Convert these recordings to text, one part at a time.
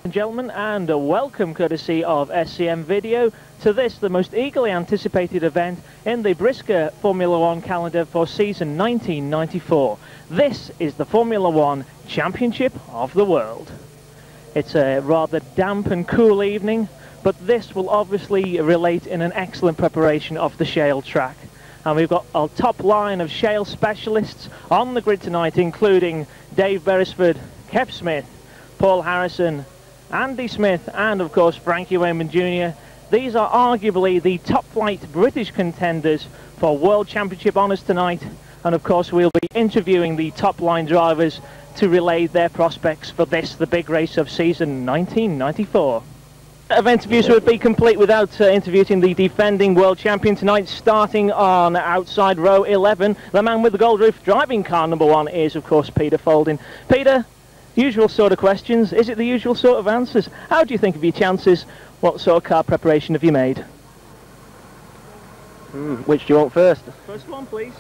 and gentlemen, and a welcome courtesy of SCM Video to this, the most eagerly anticipated event in the Brisca Formula One calendar for season 1994. This is the Formula One Championship of the World. It's a rather damp and cool evening, but this will obviously relate in an excellent preparation of the shale track. And we've got a top line of shale specialists on the grid tonight, including Dave Beresford, Kev Smith, Paul Harrison, Andy Smith, and of course Frankie Wayman Jr. These are arguably the top flight British contenders for World Championship honours tonight, and of course we'll be interviewing the top line drivers to relay their prospects for this, the big race of season 1994. Event interviews would be complete without interviewing the defending world champion tonight, starting on outside row 11. The man with the gold roof driving car number 1 is of course Peter Folding. Peter, usual sort of questions. Is it the usual sort of answers? How do you think of your chances? What sort of car preparation have you made? Which do you want first? First one, please.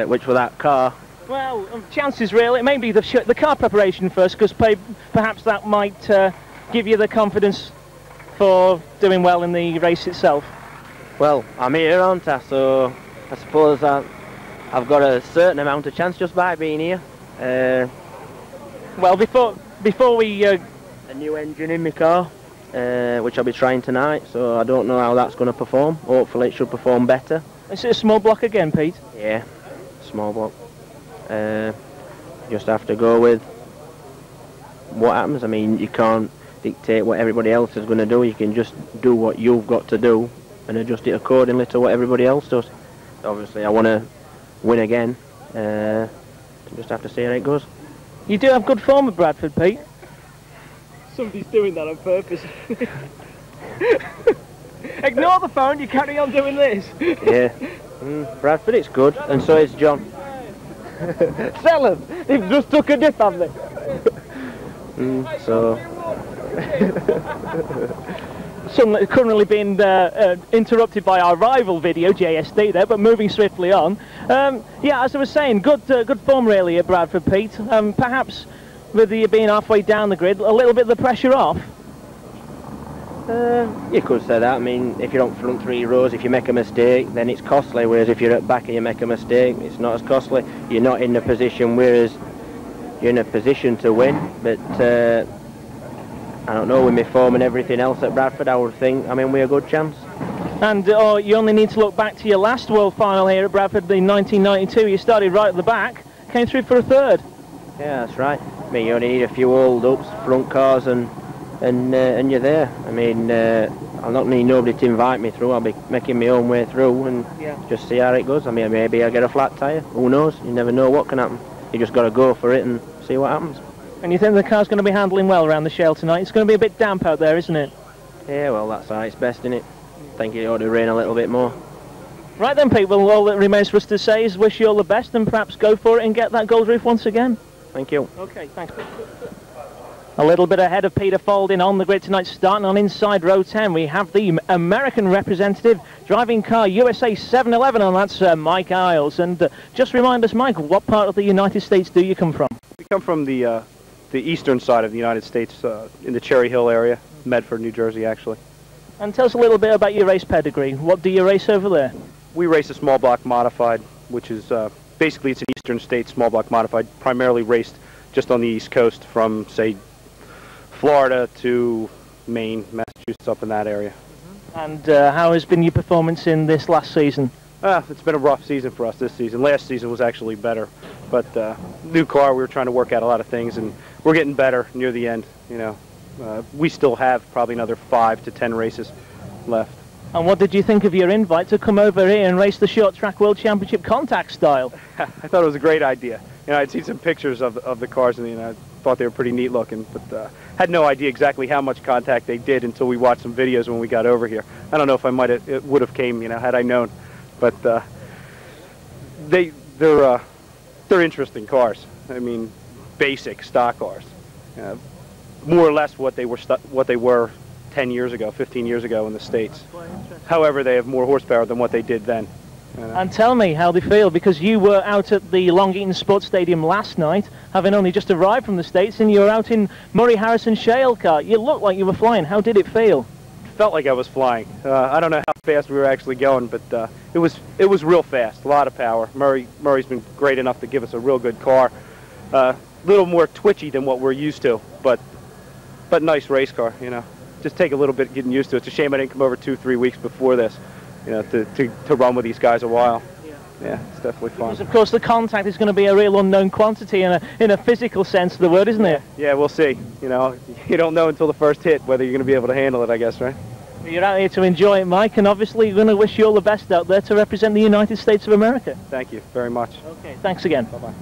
Which for that car? Well, chances really. Maybe the car preparation first, because perhaps that might give you the confidence for doing well in the race itself. Well, I'm here, aren't I? So I suppose I've got a certain amount of chance just by being here. Well, before we... a new engine in my car, which I'll be trying tonight, so I don't know how that's going to perform. Hopefully it should perform better. Is it a small block again, Pete? Yeah, small block. Just have to go with what happens. I mean, you can't dictate what everybody else is going to do. You can just do what you've got to do and adjust it accordingly to what everybody else does. Obviously I want to win again, just have to see how it goes. You do have good form at Bradford, Pete. Somebody's doing that on purpose. Ignore the phone, you carry on doing this. Yeah, Bradford, it's good, and so is John. Sell them! They've just took a dip, have they? So... currently being interrupted by our rival video, JSD there, but moving swiftly on. Yeah, as I was saying, good form really at Bradford, Pete. Perhaps with you being halfway down the grid, a little bit of the pressure off? You could say that. I mean, if you're on front 3 rows, if you make a mistake, then it's costly, whereas if you're at back and you make a mistake, it's not as costly. You're not in a position, whereas you're in a position to win, but I don't know, with my form and everything else at Bradford, I would think, I mean, we're a good chance. And you only need to look back to your last World Final here at Bradford in 1992. You started right at the back, came through for a 3rd. Yeah, that's right. I mean, you only need a few hold-ups, front cars, and you're there. I mean, I'll not need nobody to invite me through. I'll be making my own way through and just see how it goes. I mean, maybe I'll get a flat tyre. Who knows? You never know what can happen. You just got to go for it and see what happens. And you think the car's going to be handling well around the shale tonight? It's going to be a bit damp out there, isn't it? Yeah, well, that's how it's best, innit? I think it ought to rain a little bit more. Right then, Pete, well, all that remains for us to say is wish you all the best and perhaps go for it and get that gold roof once again. Thank you. Okay, thanks. A little bit ahead of Peter Folding on the grid tonight, starting on inside row 10. We have the American representative driving car USA 711, and that's Mike Isles. And just remind us, Mike, what part of the United States do you come from? We come from the eastern side of the United States, in the Cherry Hill area, Medford, New Jersey, actually. And tell us a little bit about your race pedigree. What do you race over there? We race a small block modified, which is basically it's an eastern state small block modified, primarily raced just on the East Coast from, say, Florida to Maine, Massachusetts, up in that area. And how has been your performance in this last season? It's been a rough season for us this season. Last season was actually better, but new car, we were trying to work out a lot of things, and we're getting better near the end. You know, we still have probably another 5 to 10 races left. And what did you think of your invite to come over here and race the short track World Championship contact style? I thought it was a great idea. You know, I'd seen some pictures of the cars, and I thought they were pretty neat looking, but had no idea exactly how much contact they did until we watched some videos when we got over here. I don't know if I would have came, you know, had I known. But they're interesting cars. I mean, basic stock cars, more or less what they were 10 years ago, 15 years ago in the States. However, they have more horsepower than what they did then. And tell me how they feel, because you were out at the Long Eaton Sports Stadium last night, having only just arrived from the States, and you were out in Murray Harrison shale car. You looked like you were flying. How did it feel? Felt like I was flying. I don't know how fast we were actually going, but it was real fast. A lot of power. Murray's been great enough to give us a real good car. A little more twitchy than what we're used to, but nice race car. You know, just take a little bit getting used to it. It's a shame I didn't come over 2-3 weeks before this. You know, to run with these guys a while. Yeah, it's definitely fun. Because of course the contact is going to be a real unknown quantity in a physical sense of the word, isn't it? Yeah, we'll see. You know, you don't know until the first hit whether you're going to be able to handle it, I guess, right? You're out here to enjoy it, Mike, and obviously we're going to wish you all the best out there to represent the United States of America. Thank you very much. Okay, thanks again. Bye-bye.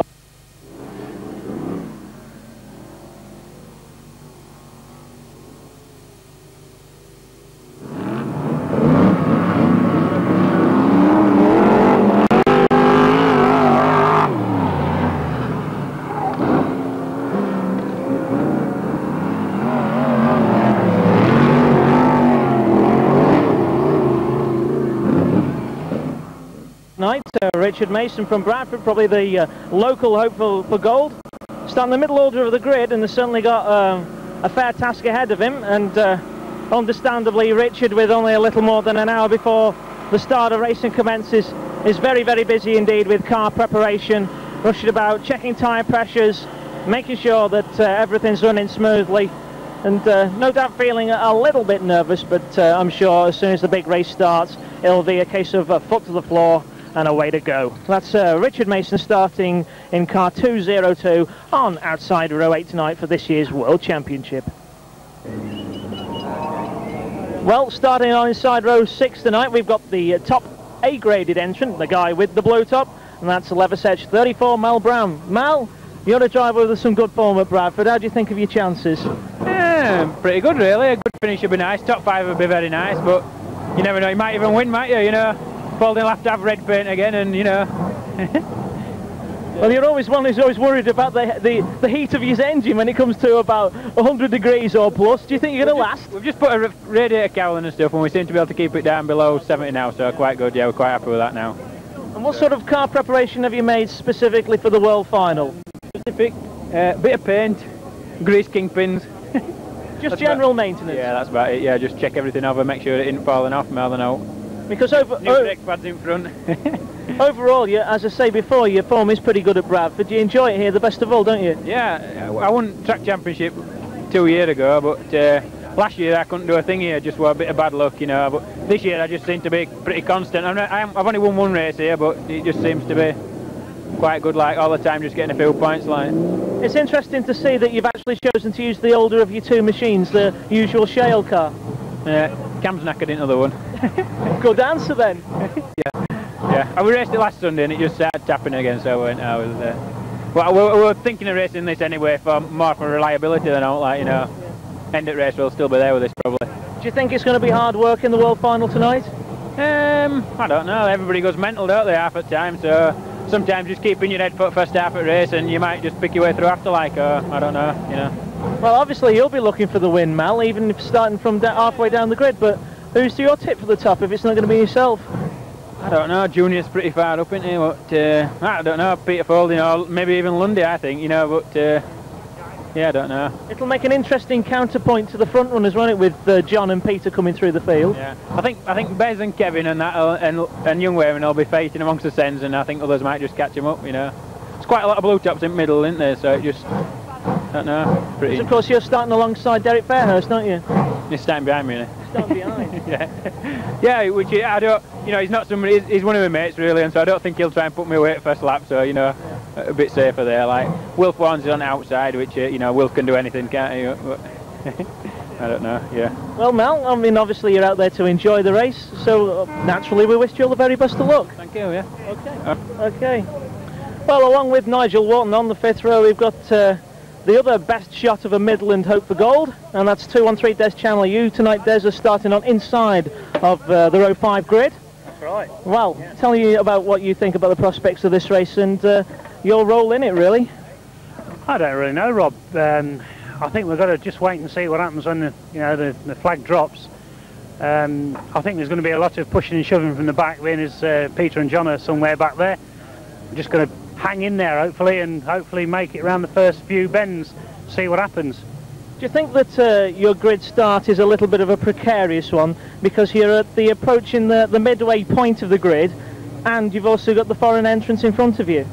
Richard Mason from Bradford, probably the local hope for gold. Starting the middle order of the grid, and has certainly got a fair task ahead of him, and understandably Richard, with only a little more than an hour before the start of racing commences, is very, very busy indeed with car preparation, rushing about, checking tyre pressures, making sure that everything's running smoothly, and no doubt feeling a little bit nervous, but I'm sure as soon as the big race starts it'll be a case of foot to the floor and away to go. That's Richard Mason starting in car 202 on outside row 8 tonight for this year's World Championship. Well, starting on inside row 6 tonight, we've got the top A-graded entrant, the guy with the blue top, and that's 11th 34, Mal Brown. Mal, you're a driver with some good form at Bradford. How do you think of your chances? Yeah, pretty good really. A good finish would be nice. Top 5 would be very nice, but you never know. You might even win, might you? You know, Paul will have to have red paint again, and you know. Well, you're always one who's always worried about the heat of his engine when it comes to about 100 degrees or plus. Do you think you're going to last? We've just put a radiator cowling and stuff, and we seem to be able to keep it down below 70 now, so quite good. Yeah, we're quite happy with that now. And what sort of car preparation have you made specifically for the World Final? Specific, bit of paint, grease kingpins. Just general maintenance? Yeah, that's about it. Yeah, just check everything over, make sure it isn't falling off more than out. Because new brake pads in front. Overall, as I say before, your form is pretty good at Bradford. You enjoy it here the best of all, don't you? Yeah, I won track championship 2 years ago, but last year I couldn't do a thing here, just for a bit of bad luck, you know. But this year I just seem to be pretty constant. I've only won one race here, but it just seems to be quite good, like all the time, just getting a few points. Like, it's interesting to see that you've actually chosen to use the older of your two machines, the usual shale car. Cam's knackered into the one. Good answer then. Yeah, I raced it last Sunday and it just started tapping again, so I was well, we were thinking of racing this anyway more for reliability than out, like, you know. End at race we'll still be there with this probably. Do you think it's going to be hard work in the World Final tonight? I don't know, everybody goes mental, don't they, half at time, so sometimes just keeping your head put first half at race and you might just pick your way through after, like, I don't know, you know. Well, obviously you'll be looking for the win, Mal, even if starting from halfway down the grid, but who's your tip for the top if it's not going to be yourself? I don't know, Junior's pretty far up, isn't he? But I don't know, Peter Folding or maybe even Lundy, I think, you know, but yeah, I don't know. It'll make an interesting counterpoint to the front runners, won't it, with John and Peter coming through the field? Yeah, I think Bez and Kevin and that and Youngwaven will be fighting amongst the Sens, and I think others might just catch him up, you know. There's quite a lot of blue tops in the middle, isn't there? So it just, I don't know, pretty. Of course, you're starting alongside Derek Fairhurst, aren't you? He's starting behind me, isn't he? Starting behind. Yeah, which I don't, you know, he's not somebody. He's one of my mates really, and so I don't think he'll try and put me away at first lap. So you know, a bit safer there. Like Wilf Warnes is on the outside, which you know, Wilf can do anything, can't he? I don't know. Yeah. Well, Mel, I mean, obviously you're out there to enjoy the race, so naturally we wish you all the very best of luck. Thank you. Yeah. Okay. Okay. Well, along with Nigel Wharton on the 5th row, we've got the other best shot of a Midland hope for gold, and that's 213 Des Channel. You tonight, Des, are starting on inside of the row 5 grid. That's right. Well, tell me about what you think about the prospects of this race and your role in it, really. I don't really know, Rob. I think we've got to just wait and see what happens when the flag drops. I think there's going to be a lot of pushing and shoving from the back, being as Peter and John are somewhere back there. I'm just going to hang in there hopefully, and hopefully make it around the first few bends, see what happens. Do you think that your grid start is a little bit of a precarious one, because you're at the approaching the midway point of the grid, and you've also got the foreign entrance in front of you?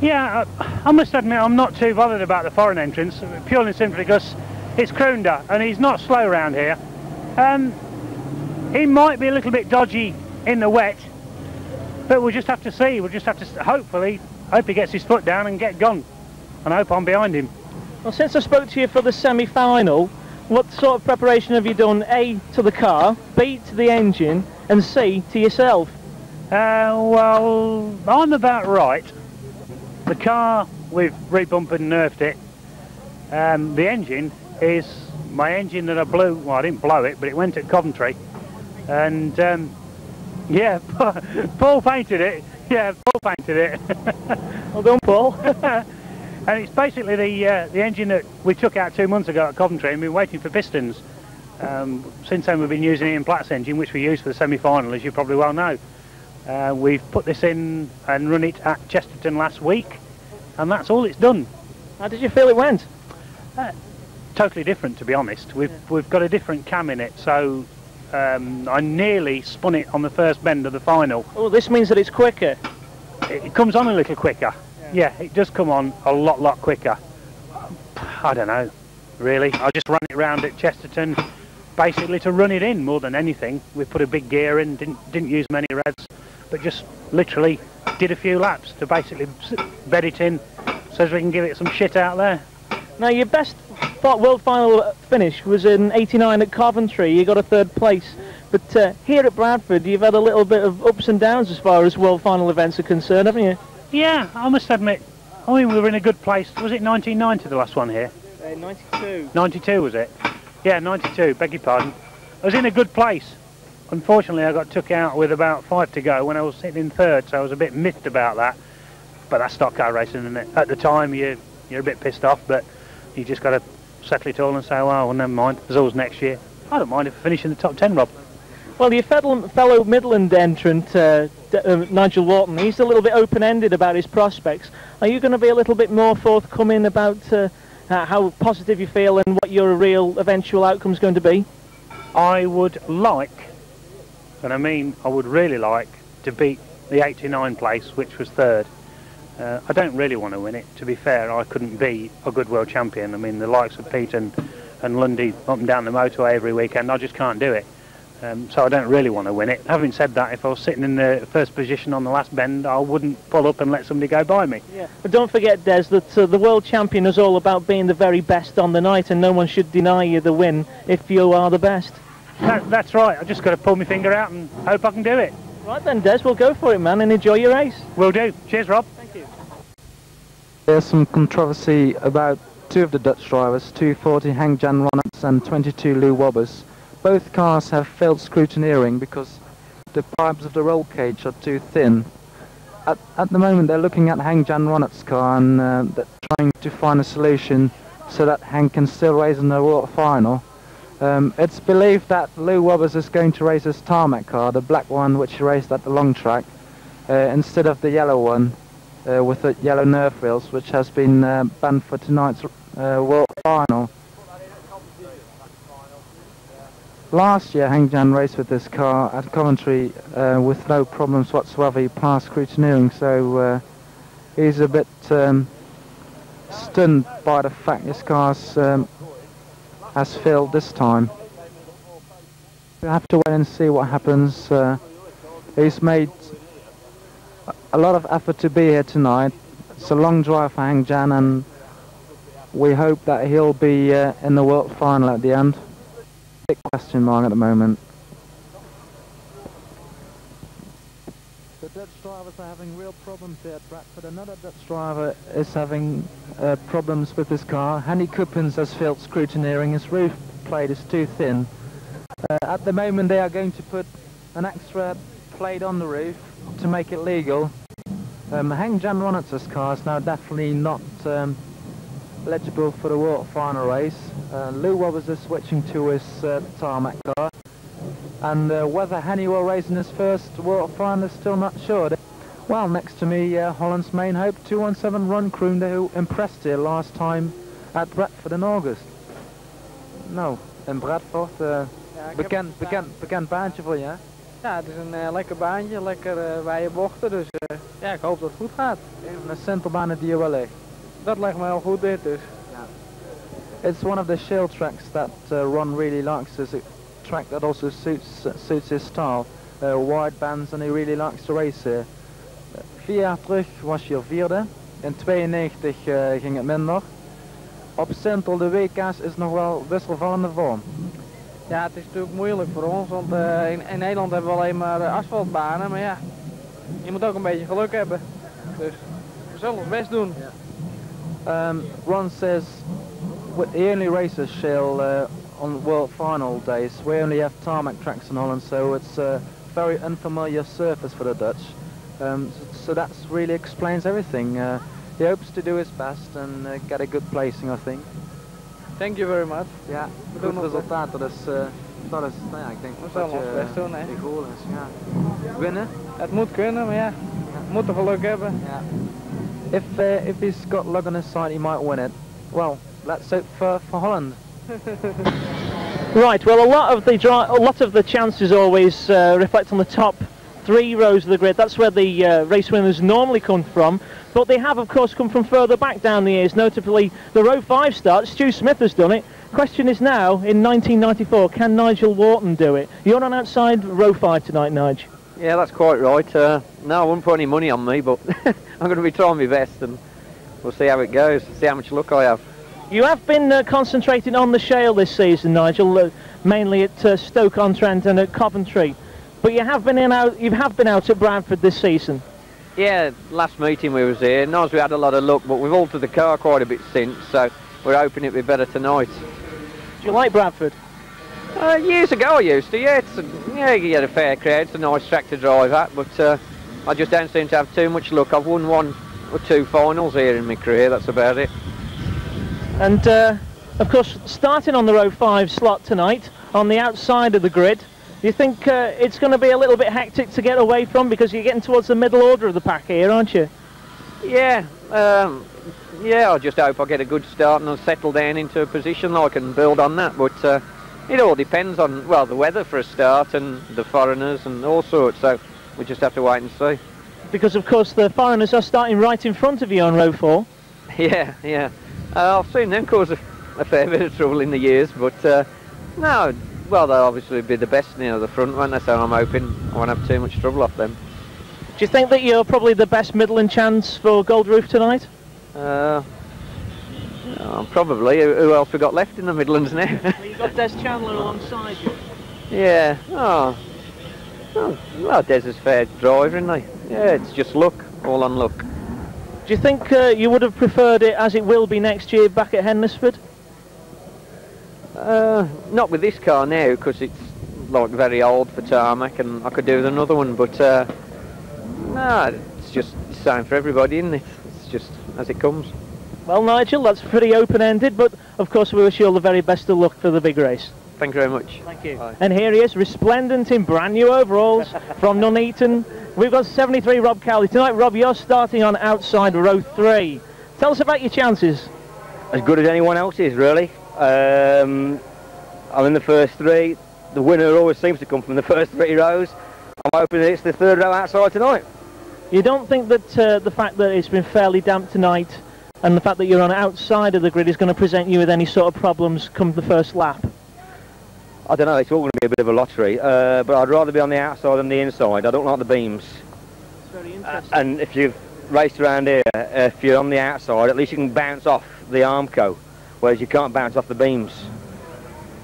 Yeah, I must admit I'm not too bothered about the foreign entrance, purely and simply because it's Kroonder and he's not slow around here. He might be a little bit dodgy in the wet, but we'll just have to see. We'll just have to hopefully hope he gets his foot down and get gone, and hope I'm behind him. Well, since I spoke to you for the semi-final, what sort of preparation have you done? A, to the car, B, to the engine, and C, to yourself? Well, I'm about right. The car, we've rebumpered and nerfed it. The engine is my engine that I blew. Well, I didn't blow it, but it went at Coventry. And yeah, Paul painted it. Yeah, Paul painted it. Well done, Paul. And it's basically the engine that we took out 2 months ago at Coventry, and we've been waiting for pistons. Since then we've been using Ian Platt's engine, which we used for the semi-final, as you probably well know. We've put this in and run it at Chesterton last week, and that's all it's done. How did you feel it went? Totally different, to be honest. We've got a different cam in it, so I nearly spun it on the first bend of the final. Oh, this means that it's quicker. It comes on a little quicker. Yeah, it does come on a lot quicker. I don't know, really. I just ran it round at Chesterton, basically to run it in more than anything. We put a big gear in, didn't use many revs, but just literally did a few laps to basically bed it in so as we can give it some shit out there. Now, your best world final finish was in '89 at Coventry. You got a 3rd place. But here at Bradford, you've had a little bit of ups and downs as far as world final events are concerned, haven't you? Yeah, I must admit, I mean, we were in a good place. Was it 1990, the last one here? 92. 92, was it? Yeah, 92, beg your pardon. I was in a good place. Unfortunately, I got took out with about 5 to go when I was sitting in 3rd, so I was a bit miffed about that. But that's stock car racing, isn't it? At the time, you're a bit pissed off, but you just got to settle it all and say, well, never mind, there's always next year. I don't mind if I finish in the top 10, Rob. Well, your fellow Midland entrant, Nigel Wharton, he's a little bit open-ended about his prospects. Are you going to be a little bit more forthcoming about how positive you feel and what your real eventual outcome is going to be? I would like, and I mean I would really like, to beat the '89 place, which was 3rd. I don't really want to win it. To be fair, I couldn't be a good world champion. I mean, the likes of Pete and Lundy up and down the motorway every weekend, I just can't do it. So I don't really want to win it. Having said that, if I was sitting in the 1st position on the last bend, I wouldn't pull up and let somebody go by me. Yeah. But don't forget, Des, that the world champion is all about being the very best on the night, and no one should deny you the win if you are the best. That's right. I just got to pull my finger out and hope I can do it. Right then, Des, we'll go for it, man, and enjoy your race. Will do. Cheers, Rob. Thank you. There's some controversy about 2 of the Dutch drivers, 240 Henk-Jan Ronnerts and 22 Lou Wobbers. Both cars have failed scrutineering because the pipes of the roll cage are too thin. At the moment they're looking at Henk-Jan Ronnert's car and they're trying to find a solution so that Henk can still race in the World Final. It's believed that Lou Wobbers is going to race his tarmac car, the black one which he raced at the long track, instead of the yellow one with the yellow nerf wheels, which has been banned for tonight's World Final. Last year Henk-Jan raced with this car at Coventry with no problems whatsoever. He passed scrutineering, so he's a bit stunned by the fact his car has failed this time. We'll have to wait and see what happens. He's made a lot of effort to be here tonight. It's a long drive for Henk-Jan, and we hope that he'll be in the World Final at the end. Big question mark at the moment. The Dutch drivers are having real problems here at Bradford. Another Dutch driver is having problems with his car. Henny Coupens has failed scrutineering. His roof plate is too thin. At the moment they are going to put an extra plate on the roof to make it legal. Henk-Jan Ronnert's car is now definitely not eligible for the World Final race. Lou Wobbers is switching to his tarmac car. And whether Henny will race in his first World Final is still not sure. Well, next to me, Holland's main hope, 217 Ron Kroende, who impressed here last time at Bradford in August. No, in Bradford. Bekend baantje voor je, hè? Ja, het is een lekker baantje, lekker wijde bochten, dus ja, ik hoop dat het goed gaat. Een centerbaan die je wel ligt. Dat lijkt me heel goed dit dus. It's one of the shale tracks that Ron really likes. It's a track that also suits his style. Wide bands, and he really likes to race here. 4 jaar terug was je vierde. In 92 ging het minder. Op Sintel de WK's is nog wel wisselvallende vorm. Ja, het is natuurlijk moeilijk voor ons, want in Nederland hebben we alleen maar asfaltbanen, maar ja, je moet ook een beetje geluk hebben. Dus we zullen ons best doen. Ron says he only races shale on World Final days. We only have tarmac tracks in Holland, so it's a very unfamiliar surface for the Dutch. So that really explains everything. He hopes to do his best and get a good placing, I think. Thank you very much. Ja, goed resultaat. Dat is, nou ja, ik denk we zullen ons best doen, hè. Goal is, ja. Winnen? Het moet kunnen, maar ja, we moeten geluk hebben. Ja. If he's got luck on his side, he might win it. Well, let's hope for Holland. Right. Well, a lot of the chances always reflect on the top 3 rows of the grid. That's where the race winners normally come from. But they have, of course, come from further back down the years, notably the row 5 start. Stu Smith has done it. Question is now, in 1994, can Nigel Wharton do it? You're on outside row 5 tonight, Nige. Yeah, that's quite right. No, I wouldn't put any money on me, but I'm going to be trying my best, and we'll see how it goes, see how much luck I have. You have been concentrating on the shale this season, Nigel, mainly at Stoke-on-Trent and at Coventry. But you have been out at Bradford this season. Yeah, last meeting we was here. Nice, we had a lot of luck, but we've altered the car quite a bit since, so we're hoping it'll be better tonight. Do you like Bradford? Years ago I used to, yeah. You get a fair crowd, it's a nice track to drive at, but I just don't seem to have too much luck. I've won 1 or 2 finals here in my career, that's about it. And of course, starting on the row 5 slot tonight, on the outside of the grid, do you think it's going to be a little bit hectic to get away from, because you're getting towards the middle order of the pack here, aren't you? Yeah, yeah, I just hope I get a good start and I'll settle down into a position I can build on that, but it all depends on, well, the weather for a start and the foreigners and all sorts, so we just have to wait and see. Because of course the foreigners are starting right in front of you on row 4. Yeah. I've seen them cause a fair bit of trouble in the years, but no, well, they'll obviously be the best near the front, won't they? So I'm hoping I won't have too much trouble off them. Do you think that you're probably the best Midland chance for Gold Roof tonight? Probably. Who else we got left in the Midlands now? Well, you've got Des Chandler alongside you. Yeah. Oh, well, Des is fair driver, isn't he? Yeah, it's just luck, all on luck. Do you think you would have preferred it as it will be next year back at Henlesford? Not with this car now, because it's like very old for tarmac, and I could do with another one, but no, it's just the same for everybody, isn't it? It's just as it comes. Well, Nigel, that's pretty open-ended, but of course we wish you all the very best of luck for the big race. Thank you very much. Thank you. Bye. And here he is, resplendent in brand new overalls from Nuneaton. We've got 73 Rob Cowley. Tonight, Rob, you're starting on outside row 3. Tell us about your chances. As good as anyone else's, really. I'm in the first 3. The winner always seems to come from the first 3 rows. I'm hoping that it's the 3rd row outside tonight. You don't think that the fact that it's been fairly damp tonight and the fact that you're on outside of the grid is going to present you with any sort of problems come the first lap? I don't know, it's all going to be a bit of a lottery, but I'd rather be on the outside than the inside. I don't like the beams. It's very interesting. And if you've raced around here, if you're on the outside, at least you can bounce off the Armco, whereas you can't bounce off the beams.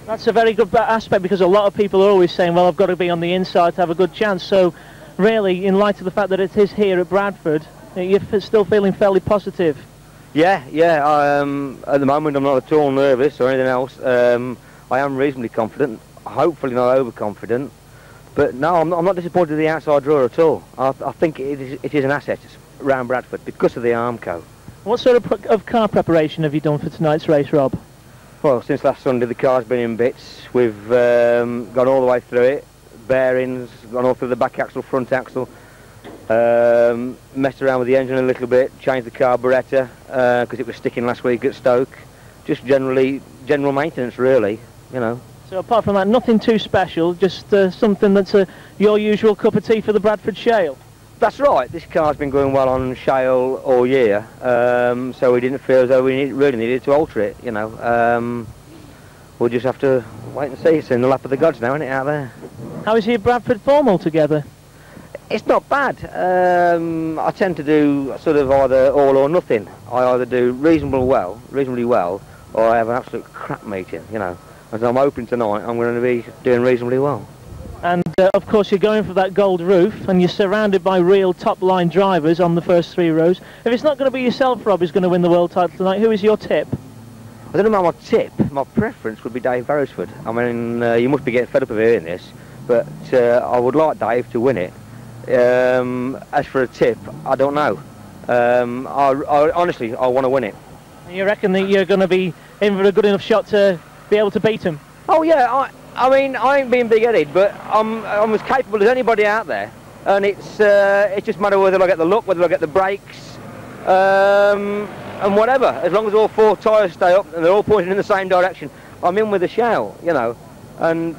That's a very good aspect, because a lot of people are always saying, well, I've got to be on the inside to have a good chance. So really, in light of the fact that it is here at Bradford, you're still feeling fairly positive. Yeah. At the moment I'm not at all nervous or anything else. I am reasonably confident, hopefully not overconfident. But no, I'm not disappointed with the outside drawer at all. I think it is an asset around Bradford because of the Armco. What sort of car preparation have you done for tonight's race, Rob? Well, since last Sunday the car's been in bits. We've gone all the way through it. bearings, gone all through the back axle, front axle, messed around with the engine a little bit, changed the carburettor because it was sticking last week at Stoke. Just general maintenance, really, you know. So apart from that, nothing too special, just something that's your usual cup of tea for the Bradford Shale? That's right, this car's been going well on shale all year, so we didn't feel as though we really needed to alter it, you know. We'll just have to wait and see. It's in the lap of the gods now, isn't it, out there? How is your Bradford form altogether? It's not bad. I tend to do sort of either all or nothing. I either do reasonably well, or I have an absolute crap meeting, you know. As I'm hoping tonight, I'm going to be doing reasonably well. And of course you're going for that gold roof, and you're surrounded by real top-line drivers on the first 3 rows. If it's not going to be yourself, Rob, who's going to win the world title tonight, who is your tip? I don't know about my tip. My preference would be Dave Beresford. I mean, you must be getting fed up of hearing this, but I would like Dave to win it. As for a tip, I don't know. Honestly, I want to win it. And you reckon that you're going to be in for a good enough shot to be able to beat him? Oh yeah, I mean, I ain't being big-headed, but I'm as capable as anybody out there, and it's just a matter of whether I get the luck, whether I get the brakes, and whatever. As long as all 4 tyres stay up and they're all pointing in the same direction, I'm in with the shell, you know. And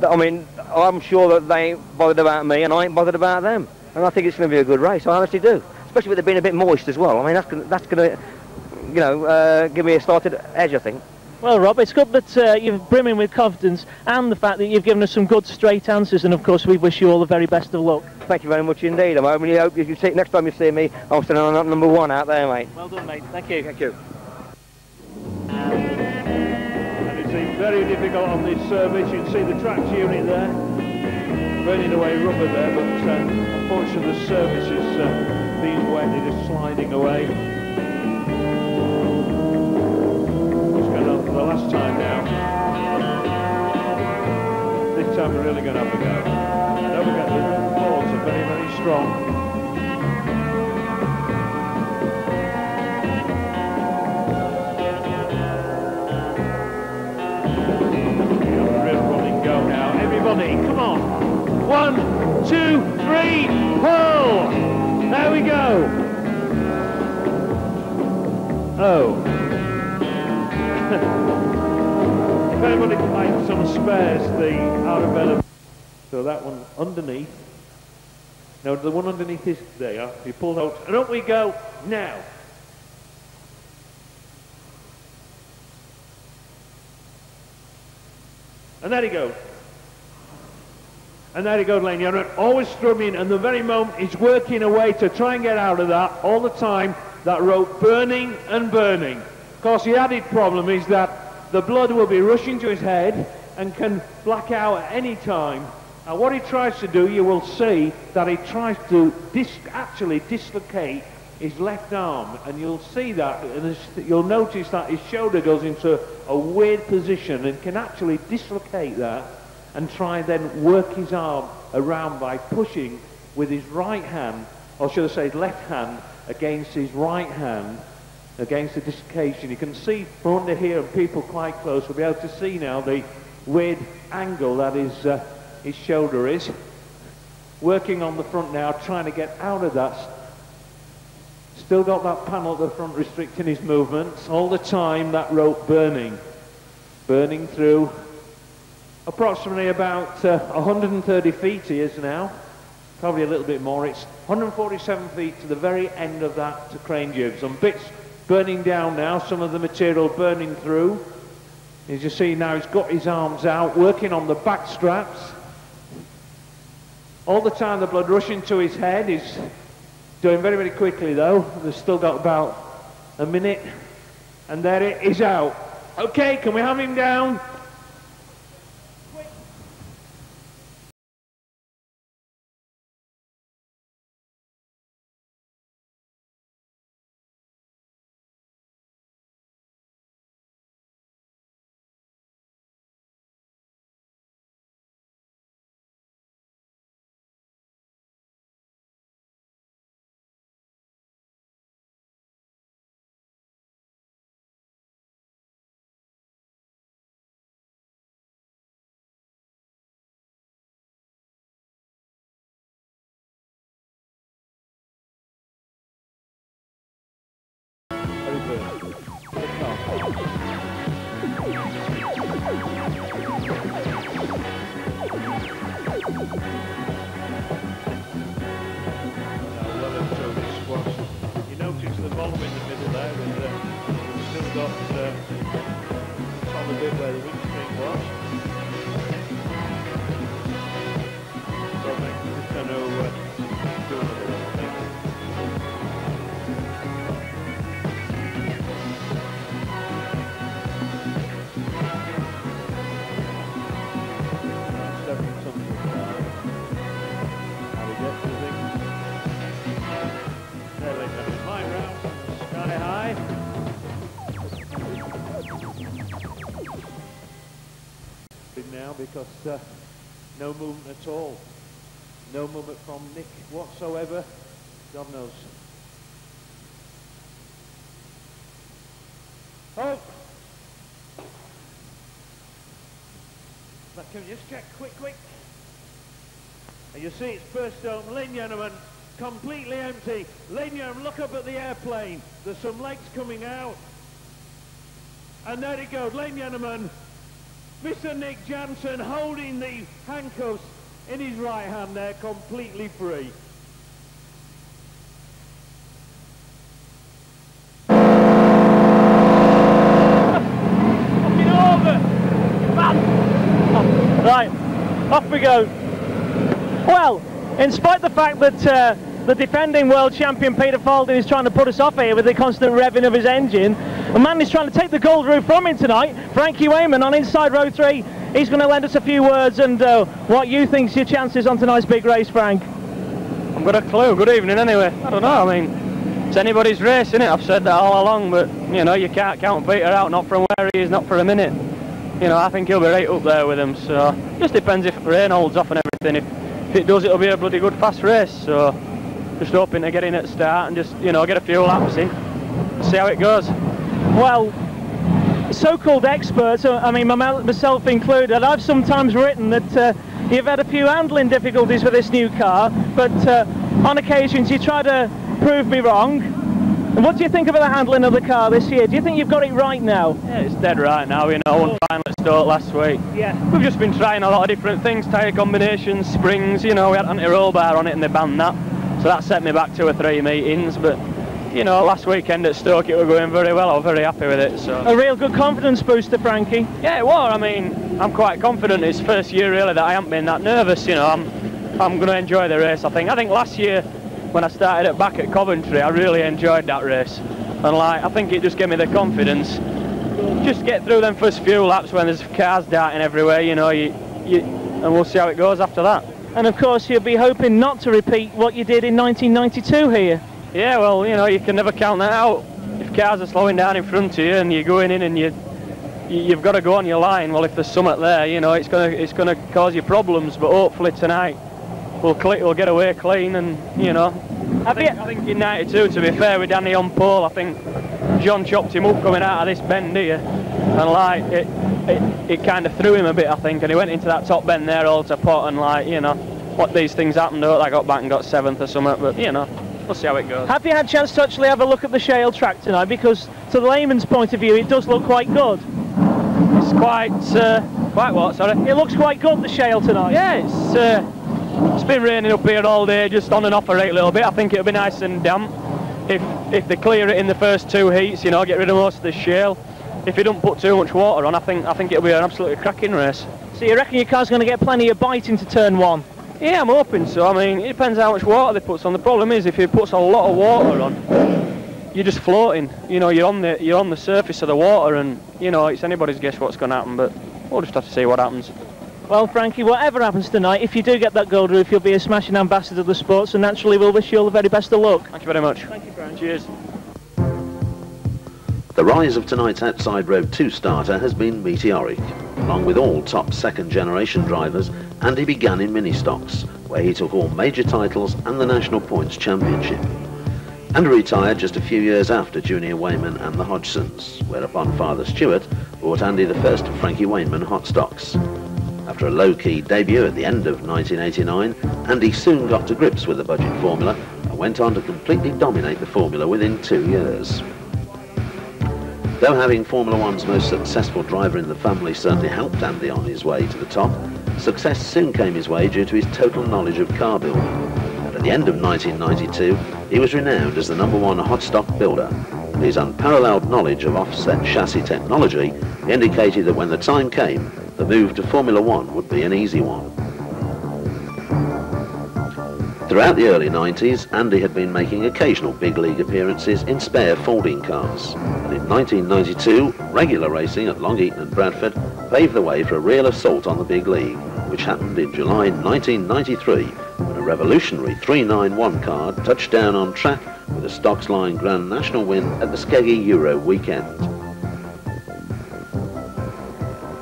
I mean, I'm sure that they ain't bothered about me, and I ain't bothered about them. And I think it's going to be a good race. I honestly do, especially with it being a bit moist as well. I mean, that's going to, you know, give me a started edge, I think. Well, Rob, it's good that you're brimming with confidence, and the fact that you've given us some good straight answers, and of course we wish you all the very best of luck. Thank you very much indeed. I really hope you can see, next time you see me, I'm standing on number 1 out there, mate. Well done, mate. Thank you. Thank you. And it's been very difficult on this service. You can see the traction unit there, burning away rubber there, but unfortunately the surface is being wet, it is sliding away. The last time now. This time we're really going to have a go. Don't forget the balls are very, very strong. Real running go now. Everybody, come on. 1, 2, 3, pull! There we go. Oh. If anybody can make some spares, the Arabella. So that one underneath. No, the one underneath is there. You pull out, and up we go now. And there he goes. And there he goes, Lane. You're always struggling, and the very moment he's working away to try and get out of that, all the time, that rope burning and burning. Of course, the added problem is that the blood will be rushing to his head and can black out at any time. And what he tries to do, you will see that he tries to actually dislocate his left arm, and you'll see that, and you'll notice that his shoulder goes into a weird position and can actually dislocate that and try and then work his arm around by pushing with his right hand, or should I say his left hand, against his right hand, against the dislocation. You can see from under here, and people quite close will be able to see now the weird angle that his shoulder is. Working on the front now, trying to get out of that. Still got that panel at the front restricting his movements. All the time that rope burning through approximately about 130 feet he is now. Probably a little bit more. It's 147 feet to the very end of that crane jib. Some bits burning down now, some of the material burning through. As you see now, he's got his arms out, working on the back straps. All the time the blood rushing to his head. He's doing very, very quickly though. They've still got about a minute. And there it is out. Okay, can we have him down? for the car. You notice the volume in the middle there, we've still got on the bit where the windscreen was. So I think we're just going to do another one, I think. How we get to the thing. There they go. My round, sky high. Now because no movement at all. No movement from Nick whatsoever. God knows. Oh! But can we just check quick. And you see it's first open. Ladies and gentlemen, completely empty. Ladies and gentlemen, look up at the airplane. There's some legs coming out. And there it goes, ladies and gentlemen. Mr. Nick Jansen holding the handcuffs in his right hand there, completely free. Fucking over! Man! Right, off we go. Well, in spite of the fact that the defending world champion Peter Falding is trying to put us off here with the constant revving of his engine, a man is trying to take the gold roof from him tonight, Frankie Wayman on inside row 3. He's going to lend us a few words and what you think's your chances on tonight's big race, Frank? I've got a clue. Good evening anyway. I don't know, I mean, it's anybody's race, isn't it? I've said that all along, but, you know, you can't count Peter out, not from where he is, not for a minute. You know, I think he'll be right up there with him, so just depends if rain holds off and everything. If it does, it'll be a bloody good fast race, so just hoping to get in at the start and just, you know, get a few laps in, see how it goes. Well, so-called experts, I mean myself included, I've sometimes written that you've had a few handling difficulties with this new car, but on occasions you try to prove me wrong. And what do you think about the handling of the car this year? Do you think you've got it right now? Yeah, it's dead right now, you know. I won final at Stoke last week. Yeah. We've just been trying a lot of different things, tyre combinations, springs, you know, we had anti-roll bar on it and they banned that. So that set me back 2 or 3 meetings, but you know, last weekend at Stoke it was going very well. I was very happy with it. So a real good confidence booster, Frankie. Yeah, it was. I mean, I'm quite confident. It's first year really that I haven't been that nervous. You know, I'm going to enjoy the race. I think last year when I started it back at Coventry, I really enjoyed that race, and like I think it just gave me the confidence. Just get through them first few laps when there's cars darting everywhere. You know, and we'll see how it goes after that. And of course, you'll be hoping not to repeat what you did in 1992 here. Yeah, well, you know, you can never count that out. If cars are slowing down in front of you and you're going in and you've got to go on your line, well, if there's something there, you know, it's gonna cause you problems. But hopefully tonight we'll get away clean, and you know, I think in '92, to be fair, with Danny on pole, I think John chopped him up coming out of this bend here, and like it kind of threw him a bit, I think, and he went into that top bend there all to pot, and like, you know, what these things happened, I got back and got 7th or something, but you know. We'll see how it goes. Have you had a chance to actually have a look at the shale track tonight? Because to the layman's point of view, it does look quite good. It's quite what, sorry? It looks quite good, the shale tonight. Yeah, it's been raining up here all day, just on and off a little bit. I think it'll be nice and damp. If they clear it in the first 2 heats, you know, get rid of most of the shale. If you don't put too much water on, I think it'll be an absolutely cracking race. So you reckon your car's going to get plenty of bite into turn 1? Yeah, I'm hoping so. I mean, it depends how much water they put on. The problem is if you put a lot of water on, you're just floating. You know, you're on the surface of the water, and you know, it's anybody's guess what's going to happen. But we'll just have to see what happens. Well, Frankie, whatever happens tonight, if you do get that gold roof, you'll be a smashing ambassador of the sport. So naturally, we'll wish you all the very best of luck. Thank you very much. Thank you, Frank. Cheers. The rise of tonight's outside road 2 starter has been meteoric. Along with all top second-generation drivers, Andy began in mini-stocks, where he took all major titles and the National Points Championship. And retired just a few years after Junior Wayman and the Hodgsons, whereupon Father Stewart bought Andy the first of Frankie Wayman hot stocks. After a low-key debut at the end of 1989, Andy soon got to grips with the budget formula and went on to completely dominate the formula within 2 years. Though having Formula One's most successful driver in the family certainly helped Andy on his way to the top, success soon came his way due to his total knowledge of car building. And at the end of 1992, he was renowned as the #1 hot stock builder. And his unparalleled knowledge of offset chassis technology indicated that when the time came, the move to Formula One would be an easy one. Throughout the early 90s, Andy had been making occasional big league appearances in spare folding cars. And in 1992, regular racing at Long Eaton and Bradford paved the way for a real assault on the big league, which happened in July 1993, when a revolutionary 391 car touched down on track with a Stocks Line Grand National win at the Skeggy Euro weekend.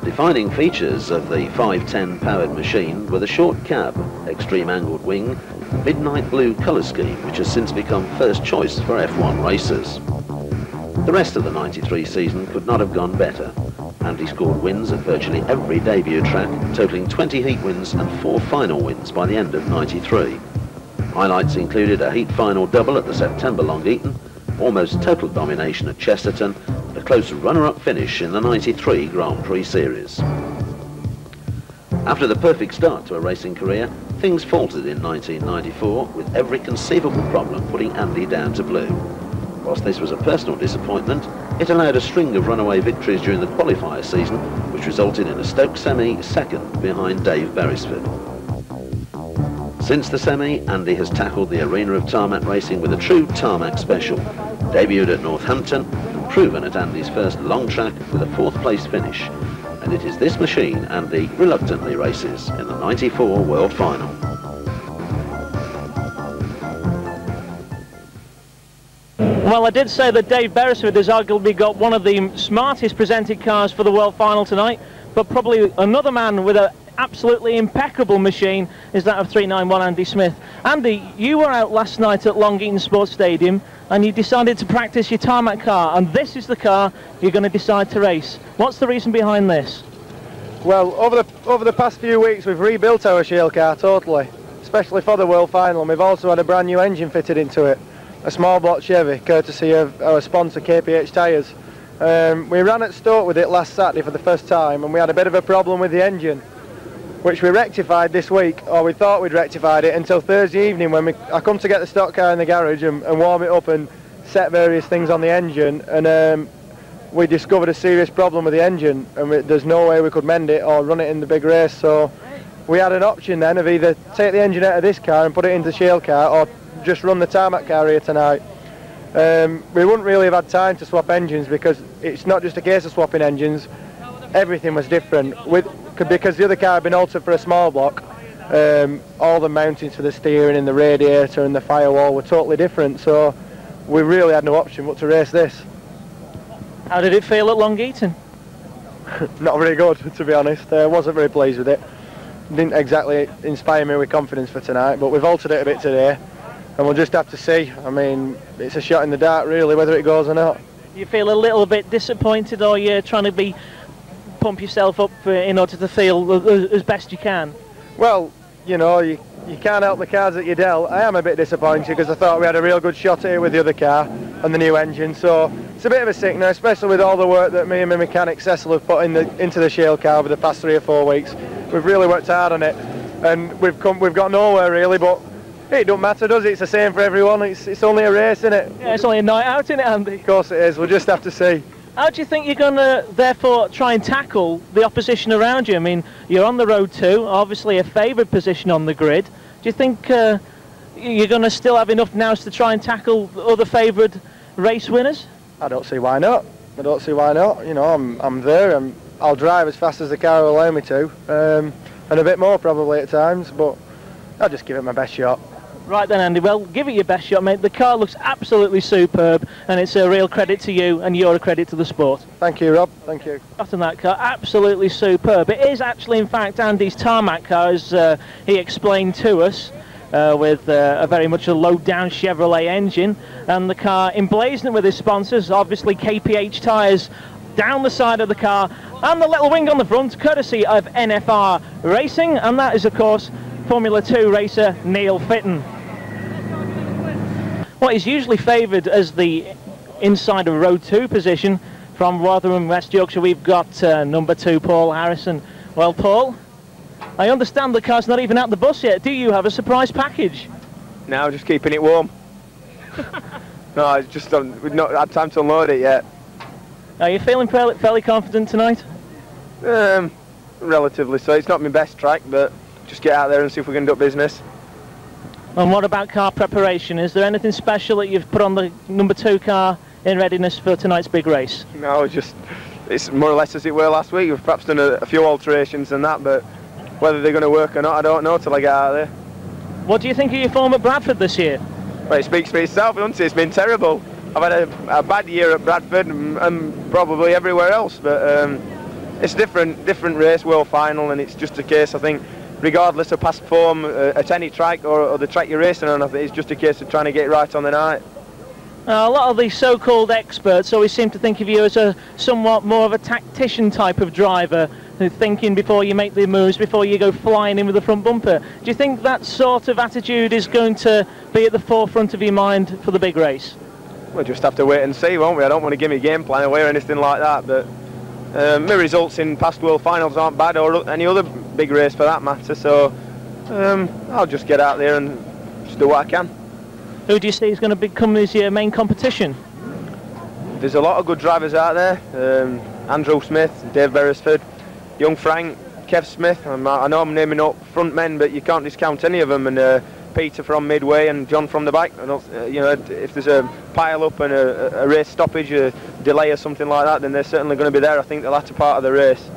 Defining features of the 510 powered machine were the short cab, extreme angled wing, midnight blue colour scheme, which has since become first choice for F1 racers. The rest of the 93 season could not have gone better. Andy scored wins at virtually every debut track, totalling 20 heat wins and 4 final wins by the end of 93. Highlights included a heat final double at the September Long Eaton, almost total domination at Chesterton, and a close runner-up finish in the 93 Grand Prix Series. After the perfect start to a racing career, things faltered in 1994, with every conceivable problem putting Andy down to blue. Whilst this was a personal disappointment, it allowed a string of runaway victories during the qualifier season, which resulted in a Stoke semi second behind Dave Beresford. Since the semi, Andy has tackled the arena of tarmac racing with a true tarmac special, debuted at Northampton and proven at Andy's first long track with a 4th place finish. And it is this machine Andy reluctantly races in the 94 World Final. Well, I did say that Dave Beresford has arguably got one of the smartest presented cars for the World Final tonight, but probably another man with an absolutely impeccable machine is that of 391 Andy Smith. Andy, you were out last night at Long Eaton Sports Stadium and you decided to practice your tarmac car, and this is the car you're going to decide to race. What's the reason behind this? Well, over the past few weeks we've rebuilt our shale car totally, especially for the World Final, and we've also had a brand new engine fitted into it, a small block Chevy, courtesy of our sponsor KPH Tyres. We ran at Stoke with it last Saturday for the first time, and we had a bit of a problem with the engine, which we rectified this week, or we thought we'd rectified it, until Thursday evening when I come to get the stock car in the garage and warm it up and set various things on the engine, and we discovered a serious problem with the engine, and there's no way we could mend it or run it in the big race. So we had an option then of either take the engine out of this car and put it into the shale car, or just run the tarmac car here tonight. We wouldn't really have had time to swap engines, because it's not just a case of swapping engines, everything was different. Because the other car had been altered for a small block, all the mountings for the steering and the radiator and the firewall were totally different, so we really had no option but to race this. How did it feel at Long Eaton? Not very good, to be honest. I wasn't very pleased with it. Didn't exactly inspire me with confidence for tonight, but we've altered it a bit today, and we'll just have to see. I mean, it's a shot in the dark really whether it goes or not. You feel a little bit disappointed, or you're trying to pump yourself up in order to feel as best you can? Well, you know, you can't help the cards that you dealt. I am a bit disappointed because I thought we had a real good shot here with the other car and the new engine, so it's a bit of a sickener, especially with all the work that me and my mechanic Cecil have put into the shale car over the past 3 or 4 weeks. We've really worked hard on it, and we've got nowhere really, but it don't matter, does it? It's the same for everyone. It's only a race, isn't it? Yeah, it's only a night out, isn't it, Andy? Of course it is. We'll just have to see. How do you think you're going to, therefore, try and tackle the opposition around you? I mean, you're on the road too, obviously a favoured position on the grid. Do you think you're going to still have enough nous to try and tackle other favoured race winners? I don't see why not. I don't see why not. You know, I'm there, and I'll drive as fast as the car will allow me to, and a bit more probably at times, but I'll just give it my best shot. Right then, Andy, well, give it your best shot, mate. The car looks absolutely superb, and it's a real credit to you, and you're a credit to the sport. Thank you, Rob. Thank you. Shot in that car, absolutely superb. It is actually, in fact, Andy's tarmac car, as he explained to us, with a very much a low-down Chevrolet engine, and the car emblazoned with his sponsors, obviously KPH Tyres, down the side of the car, and the little wing on the front, courtesy of NFR Racing, and that is, of course, Formula 2 racer Neil Fitton. What is usually favoured as the inside of Road 2 position From Rotherham, West Yorkshire, we've got number 2, Paul Harrison. Well, Paul, I understand the car's not even out the bus yet. Do you have a surprise package? No, just keeping it warm. No, it's just we've not had time to unload it yet. Are you feeling fairly confident tonight? Relatively so. It's not my best track, but just get out there and see if we can do business. And what about car preparation? Is there anything special that you've put on the number 2 car in readiness for tonight's big race? No, just it's more or less as it were last week. We've perhaps done a few alterations and that, but whether they're going to work or not, I don't know till I get out there. What do you think of your form at Bradford this year? Well, it speaks for itself, doesn't it? It's been terrible. I've had a bad year at Bradford and probably everywhere else, but it's a different race, world final, and it's just a case, I think, regardless of past form at any track or the track you're racing on, I think it's just a case of trying to get it right on the night. A lot of these so-called experts always seem to think of you as a somewhat more of a tactician type of driver, thinking before you make the moves, before you go flying in with the front bumper. Do you think that sort of attitude is going to be at the forefront of your mind for the big race? We'll just have to wait and see, won't we? I don't want to give me game plan away or anything like that, but my results in past world finals aren't bad, or any other big race for that matter, so I'll just get out there and just do what I can. Who do you see is going to become your main competition? There's a lot of good drivers out there. Andrew Smith, Dave Beresford, Young Frank, Kev Smith. I know I'm naming up front men, but you can't discount any of them. And Peter from Midway and John from the back. You know, if there's a pile-up and a race stoppage, a delay or something like that, then they're certainly going to be there, I think, the latter part of the race.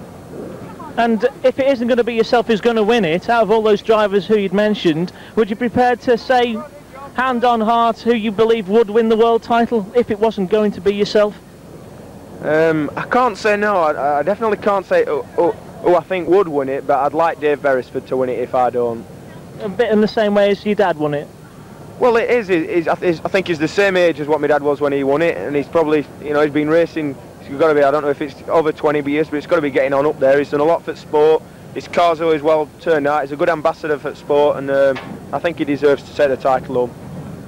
And if it isn't going to be yourself who's going to win it, out of all those drivers who you'd mentioned, would you be prepared to say, hand on heart, who you believe would win the world title if it wasn't going to be yourself? I can't say no. I definitely can't say who I think would win it, but I'd like Dave Beresford to win it if I don't. A bit in the same way as your dad won it? Well, it is. I think he's the same age as what my dad was when he won it, and he's probably, you know, he's been racing, he's got to be, I don't know if it's over 20 years, but it's got to be getting on up there. He's done a lot for sport. His car's always well turned out. He's a good ambassador for sport, and I think he deserves to take the title home.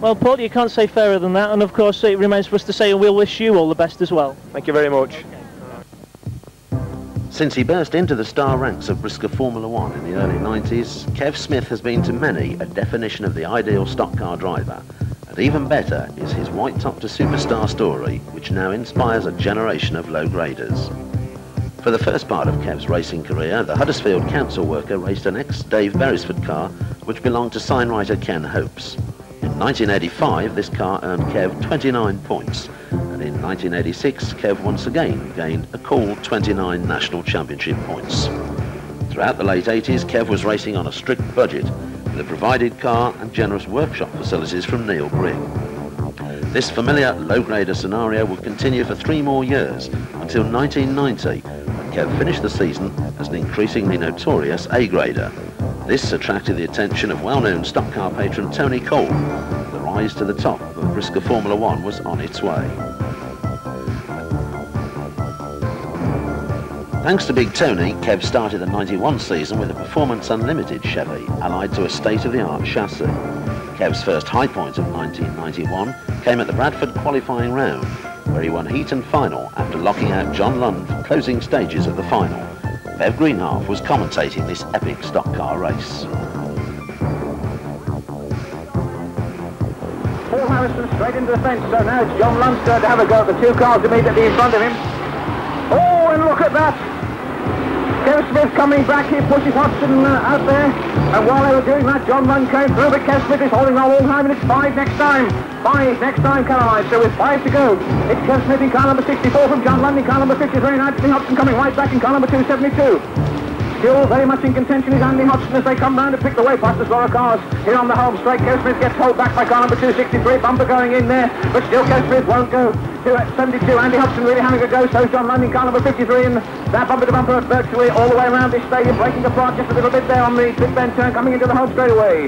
Well, Paul, you can't say fairer than that, and of course it remains for us to say we'll wish you all the best as well. Thank you very much. Since he burst into the star ranks of Brisca Formula 1 in the early 90s, Kev Smith has been to many a definition of the ideal stock car driver. And even better is his white top to superstar story, which now inspires a generation of low graders. For the first part of Kev's racing career, the Huddersfield council worker raced an ex-Dave Beresford car, which belonged to signwriter Ken Hopes. In 1985, this car earned Kev 29 points, and in 1986, Kev once again gained a cool 29 national championship points. Throughout the late 80s, Kev was racing on a strict budget, with a provided car and generous workshop facilities from Neil Brigg. This familiar low-grader scenario would continue for 3 more years, until 1990, when Kev finished the season as an increasingly notorious A-grader. This attracted the attention of well-known stock car patron Tony Cole. The rise to the top of Brisca Formula 1 was on its way. Thanks to Big Tony, Kev started the 91 season with a Performance Unlimited Chevy, allied to a state-of-the-art chassis. Kev's first high point of 1991 came at the Bradford qualifying round, where he won heat and final after locking out John Lund for closing stages of the final. Bev Greenhalgh was commentating this epic stock car race. Paul Harrison straight into the fence, so now it's John Lund's turn to have a go at the 2 cars immediately in front of him. Oh, and look at that! Kev Smith coming back, he pushes Hodgson out there, and while they were doing that, John Lund came through, but Kev Smith is holding on all time, and it's 5 next time. 5 next time, Caroline, so with 5 to go. It's Kev Smith in car number 64 from John Lund in car number 53, and Anthony Hodgson coming right back in car number 272. Still very much in contention is Andy Hodgson as they come round to pick the way past the slower cars. Here on the home straight, Kev Smith gets held back by car number 263, bumper going in there, but still Kev Smith won't go. 272, Andy Hodgson really having a go, so John Lund in car number 53, and that bumper to bumper virtually all the way around this stadium, breaking apart just a little bit there on the pit bend turn, coming into the home straightaway.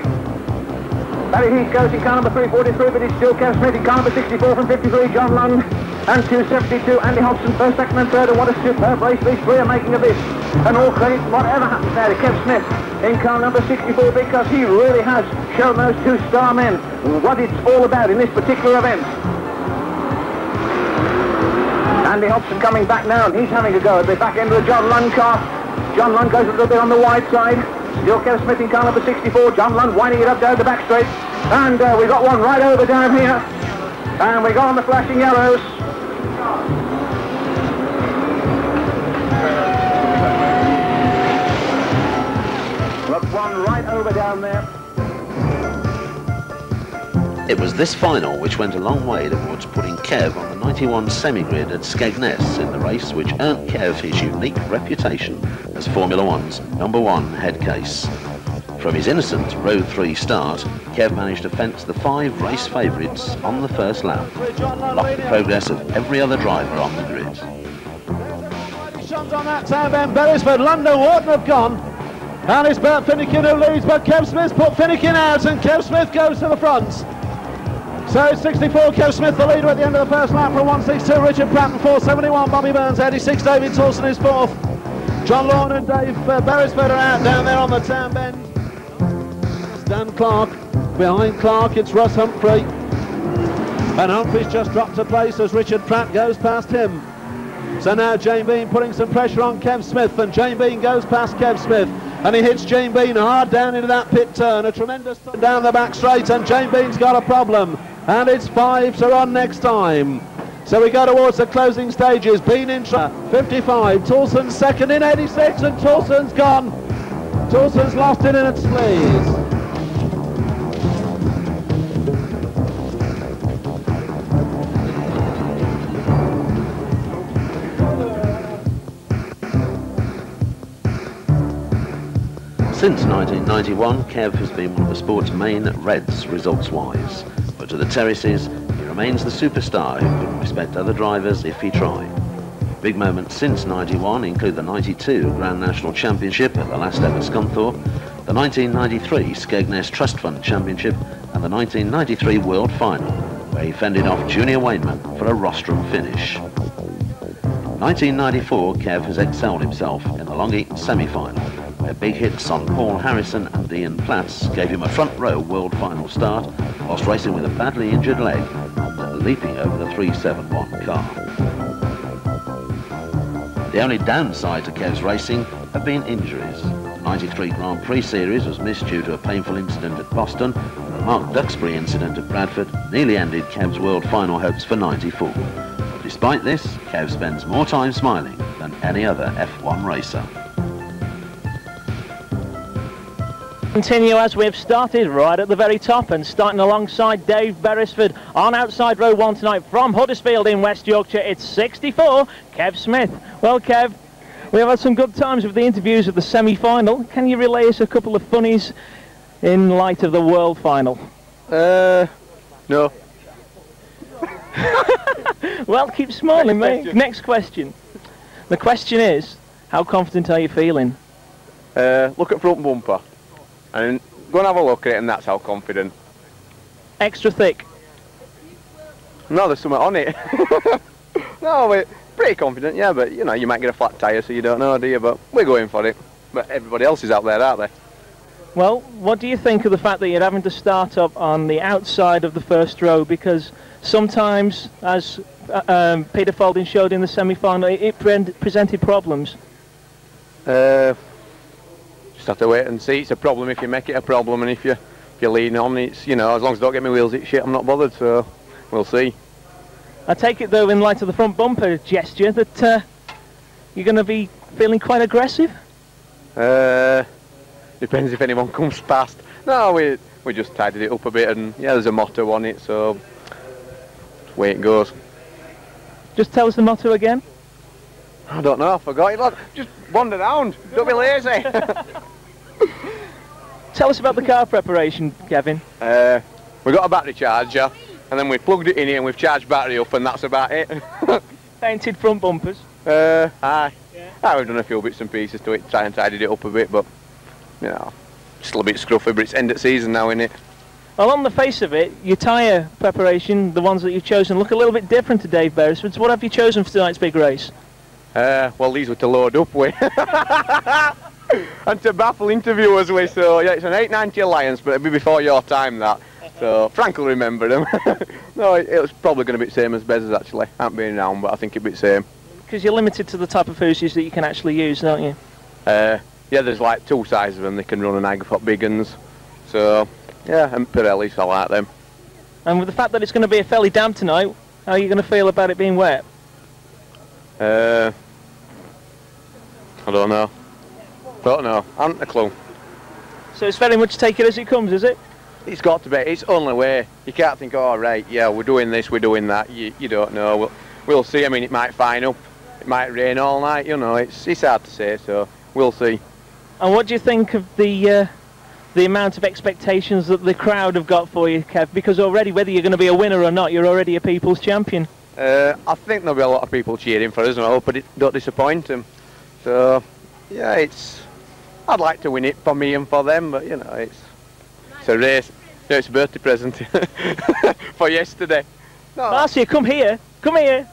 Barry Heath goes in car number 343, but it's still Kev Smith in car number 64 from 53, John Lund, and 272, Andy Hodgson first, second and third, and what a superb race these 3 are making of this. And all credit, whatever happens there to Kev Smith in car number 64, because he really has shown those 2 star men what it's all about in this particular event. Andy Hobson coming back now, and he's having a go at the back end of the John Lund car. John Lund goes a little bit on the wide side. Still Kev Smith in car number 64. John Lund winding it up down the back straight. And we've got one right over down here. And we got on the flashing yellows. Look, one right over down there. It was this final which went a long way towards putting Kev on the 91 semi-grid at Skegness in the race which earned Kev his unique reputation as Formula One's #1 head case. From his innocent Road 3 start, Kev managed to fence the 5 race favourites on the first lap, blocked the progress of every other driver on the grid. Shots on that town bend, Beresford, London, Wharton have gone. And it's Bert Finnegan who leads, but Kev Smith's put Finnegan out and Kev Smith goes to the front. So it's 64, Kev Smith the leader at the end of the first lap from 162, Richard Pratt and 471, Bobby Burns, 86, David Torson is 4th. John Lorne and Dave Beresford are out down there on the town bend. Dan Clark, behind Clark it's Russ Humphrey. And Humphrey's just dropped a place as Richard Pratt goes past him. So now Jane Bean putting some pressure on Kev Smith, and Jane Bean goes past Kev Smith. And he hits Jane Bean hard down into that pit turn, a tremendous turn down the back straight, and Jane Bean's got a problem. And it's 5 to run next time. So we go towards the closing stages. Bean in 55, Toulson's second in 86, and Toulson's gone. Toulson's lost it in its sleeves. Since 1991, Kev has been one of the sport's main reds results-wise, but to the terraces, he remains the superstar who couldn't respect other drivers if he tried. Big moments since 91 include the 92 Grand National Championship at the last ever Scunthorpe, the 1993 Skegness Trust Fund Championship, and the 1993 World Final, where he fended off Junior Wayneman for a rostrum finish. 1994, Kev has excelled himself in the Long Eaton semi-final, where big hits on Paul Harrison and Ian Platts gave him a front row world final start, whilst racing with a badly injured leg and leaping over the 371 car. The only downside to Kev's racing have been injuries. The 93 Grand Prix series was missed due to a painful incident at Boston, and the Mark Duxbury incident at Bradford nearly ended Kev's world final hopes for 94. But despite this, Kev spends more time smiling than any other F1 racer. Continue as we've started right at the very top and starting alongside Dave Beresford on outside row 1 tonight from Huddersfield in West Yorkshire. It's 64, Kev Smith. Well, Kev, we have had some good times with the interviews of the semi-final. Can you relay us a couple of funnies in light of the world final? No. Well, keep smiling, mate. Next question. The question is, how confident are you feeling? Look at front bumper. And go and have a look at it, and that's how confident. Extra thick? No, there's something on it. No, we're pretty confident, yeah, but you know, you might get a flat tyre, so you don't know, do you? But we're going for it. But everybody else is out there, aren't they? Well, what do you think of the fact that you're having to start up on the outside of the first row? Because sometimes, as Peter Falding showed in the semi-final, it presented problems. Just have to wait and see. It's a problem if you make it a problem, and if you lean on, it's, you know, as long as I don't get my wheels hit shit, I'm not bothered. So we'll see. I take it though, in light of the front bumper gesture, that you're going to be feeling quite aggressive. Depends if anyone comes past. No, we just tidied it up a bit, and yeah, there's a motto on it, so that's the way it goes. Just tell us the motto again. I don't know, I forgot it, lad. Just wander round, don't be lazy. Tell us about the car preparation, Kevin. We've got a battery charger, and then we've plugged it in here and we've charged battery up, and that's about it. Painted front bumpers? Aye. Yeah. We've done a few bits and pieces to it, try and tidied it up a bit, but, you know, still a bit scruffy, but it's end of season now, innit? Well, on the face of it, your tyre preparation, the ones that you've chosen, look a little bit different to Dave Beresford's. What have you chosen for tonight's big race? Well, these were to load up with. And to baffle interviewers with, so yeah, it's an 890 Alliance, but it'll be before your time, that. So Frank will remember them. No, it was probably going to be the same as Bez's actually. I haven't been around, but I think it'd be the same. Because you're limited to the type of fuses that you can actually use, aren't you? Yeah, there's like 2 sizes of them. They can run an Agafot big uns. So yeah, and Pirellis, I like them. And with the fact that it's going to be fairly damp tonight, how are you going to feel about it being wet? I don't know. I haven't a clue. So it's very much take it as it comes, is it? It's got to be. It's only way. You can't think, oh right, yeah, we're doing this, we're doing that. You don't know. We'll see. I mean, it might fine up. It might rain all night. You know, it's hard to say. So we'll see. And what do you think of the amount of expectations that the crowd have got for you, Kev? Because already, whether you're going to be a winner or not, you're already a people's champion. I think there'll be a lot of people cheering for us, and I hope it don't disappoint them. So yeah, I'd like to win it for me and for them, but you know, it's a race. No, it's a birthday present for yesterday. No. Marcia, come here. Come here.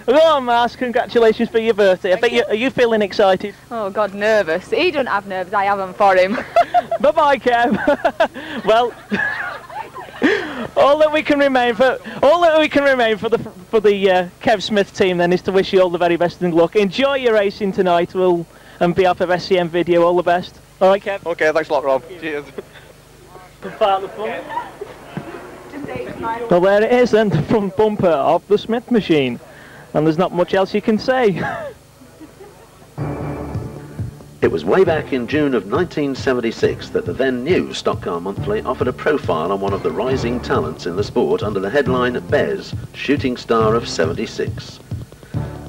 Go on, Mars, congratulations for your birthday. Are you feeling excited? Oh God, nervous. He doesn't have nerves, I have them for him. Bye-bye, Kev. Well, all that we can remain for the Kev Smith team then is to wish you all the very best and luck. Enjoy your racing tonight. And behalf of SCM Video, all the best. All right, Kev. Okay, thanks a lot, Rob. Cheers. Part of the fun. Well, there it is then, the front bumper of the Smith machine. And there's not much else you can say. It was way back in June of 1976 that the then new Stockcar Monthly offered a profile on one of the rising talents in the sport under the headline Bez, Shooting Star of 76.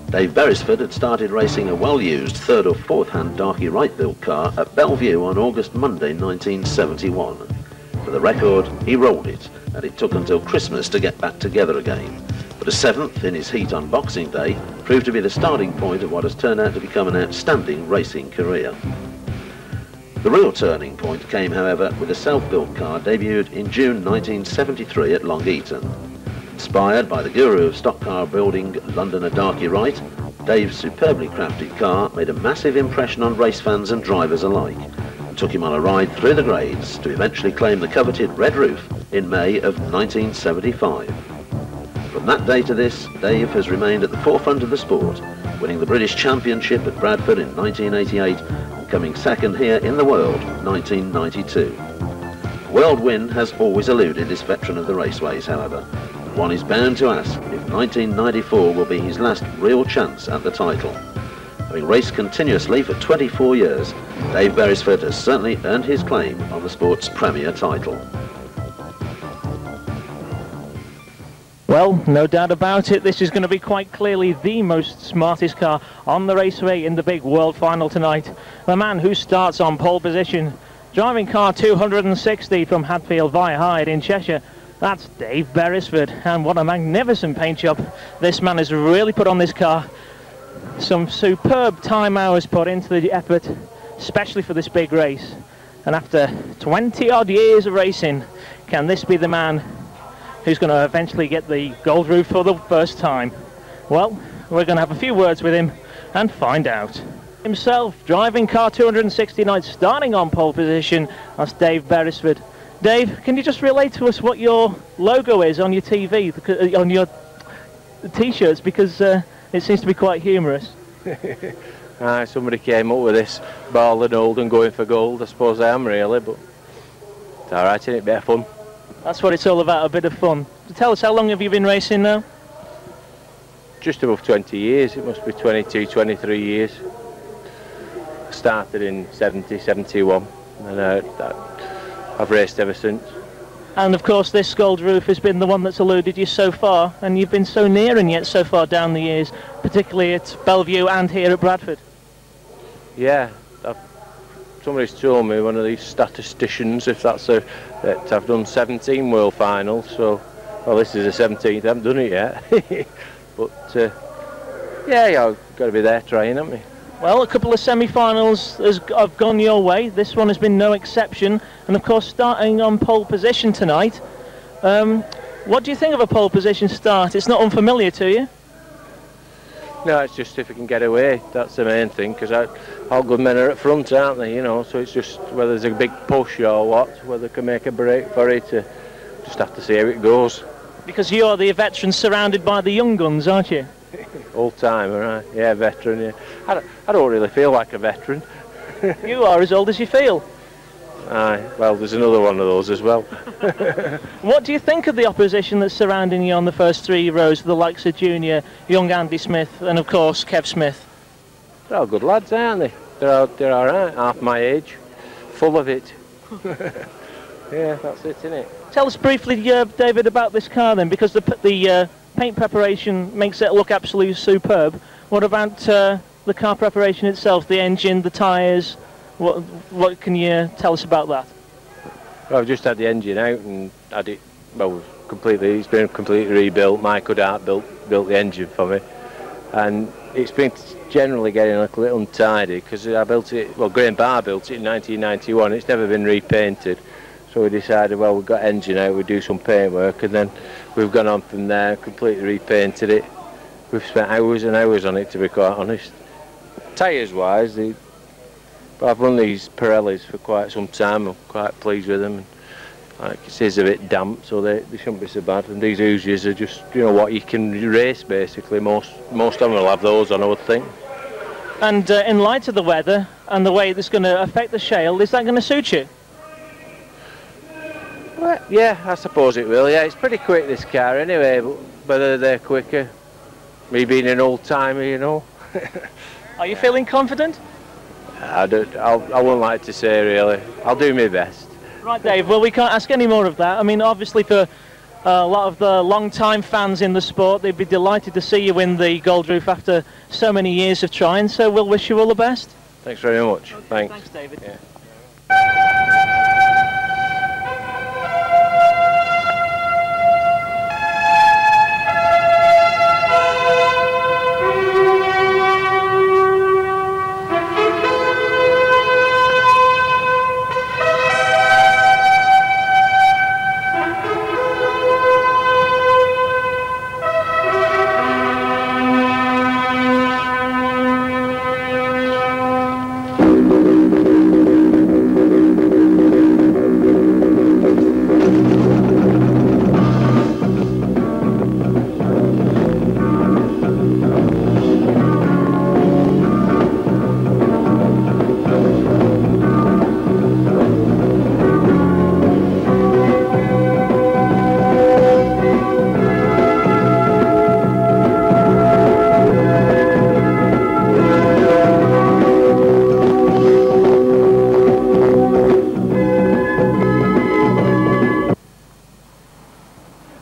Dave Beresford had started racing a well-used 3rd or 4th hand Darky Wright-built car at Bellevue on Monday 1971. For the record, he rolled it, and it took until Christmas to get back together again. But a 7th in his heat on Boxing Day proved to be the starting point of what has turned out to become an outstanding racing career. The real turning point came, however, with a self-built car debuted in June 1973 at Long Eaton. Inspired by the guru of stock car building, Londoner Darky Wright, Dave's superbly crafted car made a massive impression on race fans and drivers alike, and took him on a ride through the grades to eventually claim the coveted red roof in May of 1975. From that day to this, Dave has remained at the forefront of the sport, winning the British Championship at Bradford in 1988 and coming second here in the world in 1992. A world win has always eluded this veteran of the raceways, however. One is bound to ask if 1994 will be his last real chance at the title. Having raced continuously for 24 years, Dave Beresford has certainly earned his claim on the sport's premier title. Well, no doubt about it, this is going to be quite clearly the most smartest car on the raceway in the big world final tonight. The man who starts on pole position, driving car 260 from Hadfield via Hyde in Cheshire, that's Dave Beresford, and what a magnificent paint job this man has really put on this car. Some superb time hours put into the effort, especially for this big race. And after 20 odd years of racing, can this be the man who's going to eventually get the gold roof for the first time? Well, we're going to have a few words with him and find out. Himself, driving car 269, starting on pole position, that's Dave Beresford. Dave, can you just relate to us what your logo is on your TV, on your t-shirts, because it seems to be quite humorous. Somebody came up with this, bald and old and going for gold. I suppose I am really, but it's alright, isn't it? Bit of fun. That's what it's all about, a bit of fun. So tell us, how long have you been racing now? Just above 20 years, it must be 22, 23 years. Started in 70, 71, and I've raced ever since. And of course this gold roof has been the one that's eluded you so far, and you've been so near and yet so far down the years, particularly at Bellevue and here at Bradford. Yeah, somebody's told me, one of these statisticians, if that's that I've done 17 world finals, so, well, this is the 17th, I haven't done it yet. But yeah, I've got to be there trying, haven't we? Well, a couple of semi-finals have gone your way. This one has been no exception. And of course, starting on pole position tonight. What do you think of a pole position start? It's not unfamiliar to you? No, it's just if we can get away. That's the main thing, because all good men are at front, aren't they? You know, so it's just whether there's a big push or what, whether they can make a break for it. just have to see how it goes. Because you're the veteran surrounded by the young guns, aren't you? Old timer, right? Yeah, veteran. Yeah, I don't really feel like a veteran. You are as old as you feel. Aye, well, there's another one of those as well. What do you think of the opposition that's surrounding you on the first 3 rows, the likes of Junior, young Andy Smith, and of course Kev Smith? They're all good lads, aren't they? They're all right, half my age, full of it. Yeah, that's it, isn't it? Tell us briefly, David, about this car then, because the paint preparation makes it look absolutely superb. What about the car preparation itself, the engine, the tyres? What can you tell us about that? Well, I've just had the engine out and had it, well, it's been completely rebuilt. Mike Goodhart built the engine for me, and it's been generally getting a little untidy because I built it, well, Graham Barr built it in 1991. It's never been repainted, so we decided, well, we've got engine out, we'll do some paint work, and then we've gone on from there, completely repainted it. We've spent hours and hours on it, to be quite honest. Tyres wise, I've run these Pirellis for quite some time. I'm quite pleased with them. Like it is a bit damp, so they shouldn't be so bad. And these Uzis are just, you know, what you can race basically. Most of them will have those on, I would think. And in light of the weather and the way that's going to affect the shale, is that going to suit you? Well, yeah, I suppose it will. Yeah, it's pretty quick, this car anyway. But whether they're quicker, me being an old timer, you know. Are you feeling confident? I wouldn't like to say really. I'll do my best. Right, Dave. Well, we can't ask any more of that. I mean, obviously for a lot of the long-time fans in the sport, they'd be delighted to see you win the Gold Roof after so many years of trying. So we'll wish you all the best. Thanks very much. Okay, thanks. Thanks, David. Yeah.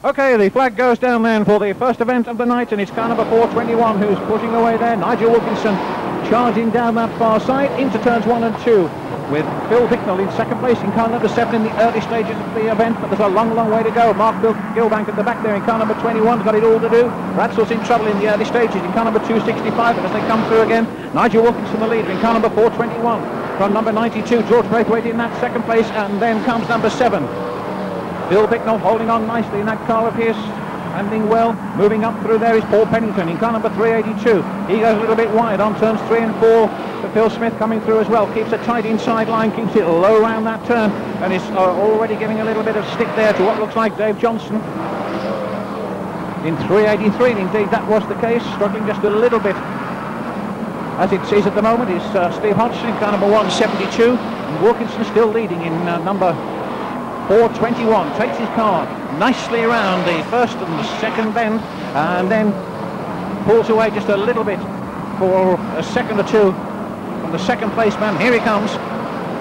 Okay, the flag goes down then for the first event of the night, and it's car number 421 who's pushing away there. Nigel Wilkinson charging down that far side into turns 1 and 2, with Phil Bicknell in second place in car number 7 in the early stages of the event, but there's a long way to go. Mark Gilbank at the back there in car number 21's got it all to do. Ratzel's in trouble in the early stages in car number 265, and as they come through again, Nigel Wilkinson the leader in car number 421. From number 92, George Braithwaite in that second place, and then comes number 7. Phil Bicknell holding on nicely in that car of his, handling well. Moving up through there is Paul Pennington in car number 382. He goes a little bit wide on turns 3 and 4. But Phil Smith coming through as well, keeps a tight inside line, keeps it low around that turn, and is already giving a little bit of stick there to what looks like Dave Johnson in 383. And indeed that was the case, struggling just a little bit as it is at the moment is Steve Hodgson in car number 172, and Wilkinson still leading in number 421, takes his car nicely around the first and the second bend, and then pulls away just a little bit for a second or two from the second place man. Here he comes,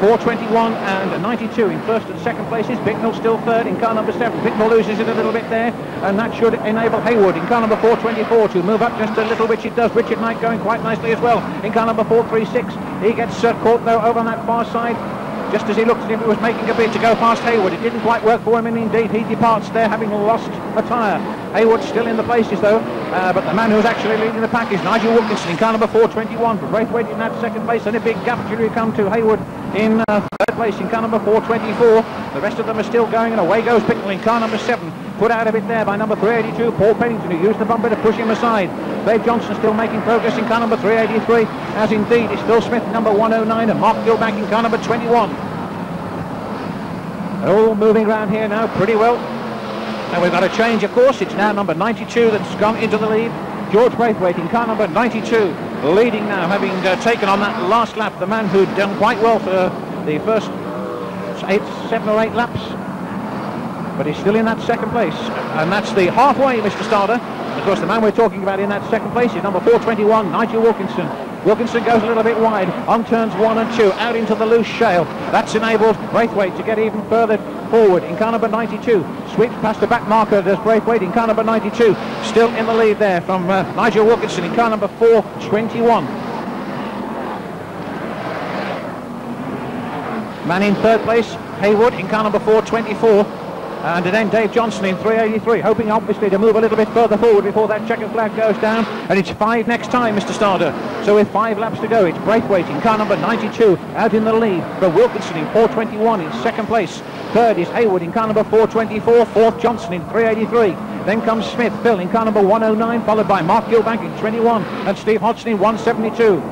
421 and 92 in first and second places. Bicknell still third in car number 7. Bicknell loses it a little bit there, and that should enable Haywood in car number 424 to move up just a little, which it does. Richard Knight going quite nicely as well in car number 436. He gets caught though over on that far side, just as he looked as if he was making a bid to go past Haywood. It didn't quite work for him, and indeed he departs there having lost a tyre. Haywood still in the places though, but the man who's actually leading the pack is Nigel Wilkinson in car number 421. For Braithwaite in that second place, and a big gap till we come to Haywood in third place in car number 424. The rest of them are still going, and away goes Bicknell in car number 7. Put out of it there by number 382, Paul Pennington, who used the bumper to push him aside. Dave Johnson still making progress in car number 383, as indeed is Phil Smith number 109 and Mark Gilbank in car number 21. All moving around here now pretty well. And we've got a change, of course. It's now number 92 that's gone into the lead. George Braithwaite in car number 92, leading now, having taken on that last lap the man who'd done quite well for the first 7 or 8 laps. But he's still in that second place. And that's the halfway, Mr. Starter. Of course, the man we're talking about in that second place is number 421, Nigel Wilkinson. Wilkinson goes a little bit wide on turns 1 and 2, out into the loose shale. That's enabled Braithwaite to get even further forward in car number 92. Sweeps past the back marker, does Braithwaite in car number 92. Still in the lead there from Nigel Wilkinson in car number 421. Man in third place, Haywood in car number 424. And then Dave Johnson in 383, hoping obviously to move a little bit further forward before that checkered flag goes down. And it's 5 next time, Mr. Starter. So with 5 laps to go, it's Braithwaite in car number 92 out in the lead. For Wilkinson in 421 in second place. Third is Haywood in car number 424. Fourth, Johnson in 383. Then comes Smith, Phil in car number 109, followed by Mark Gilbank in 21 and Steve Hodgson in 172.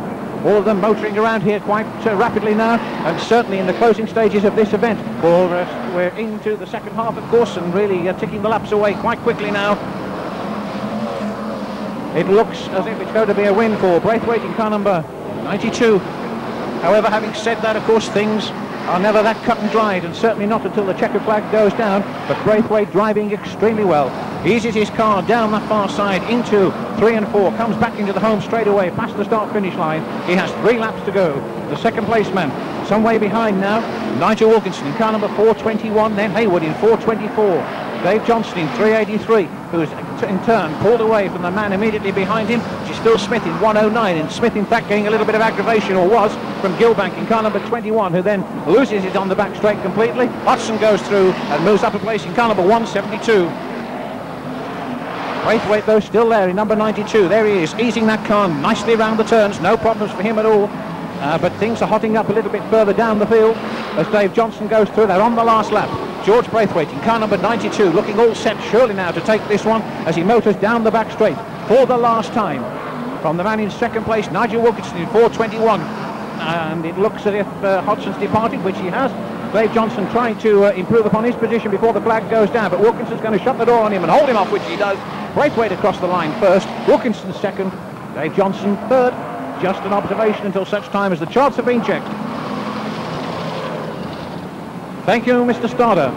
All of them motoring around here quite rapidly now, and certainly in the closing stages of this event. We're into the second half, of course, and really ticking the laps away quite quickly now. It looks as if it's going to be a win for Braithwaite in car number 92. However, having said that, of course, things are never that cut and dried, and certainly not until the checkered flag goes down. But Braithwaite driving extremely well. Eases his car down that far side into 3 and 4, comes back into the home straight away past the start-finish line. He has 3 laps to go. The second place man, some way behind now, Nigel Wilkinson in car number 421, then Haywood in 424. Dave Johnson in 383, who's in turn pulled away from the man immediately behind him, which is Phil Smith in 109, and Smith in fact getting a little bit of aggravation, or was, from Gilbank in car number 21, who then loses it on the back straight completely. Hodgson goes through and moves up a place in car number 172. Braithwaite, though, still there in number 92. There he is, easing that car nicely around the turns. No problems for him at all. But things are hotting up a little bit further down the field as Dave Johnson goes through. They're on the last lap. George Braithwaite in car number 92, looking all set surely now to take this one as he motors down the back straight for the last time. From the man in second place, Nigel Wilkinson in 421. And it looks as if Hodgson's departed, which he has. Dave Johnson trying to improve upon his position before the flag goes down, but Wilkinson's going to shut the door on him and hold him off, which he does. Braithwaite across the line first, Wilkinson second, Dave Johnson third. Just an observation until such time as the charts have been checked. Thank you, Mr. Starter.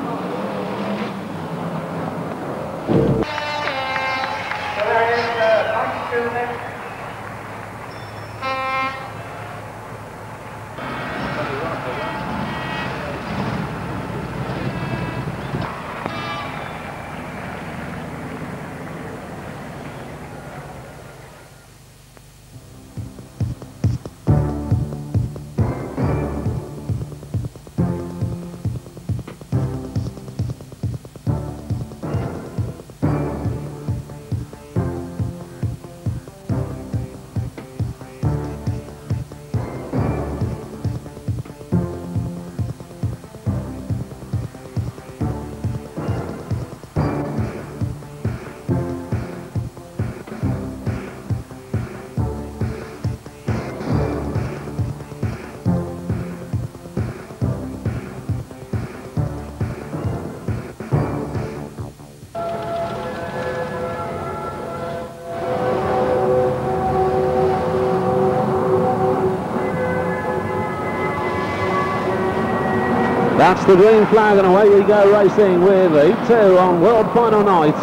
That's the green flag, and away we go racing with E2 on World Final Night.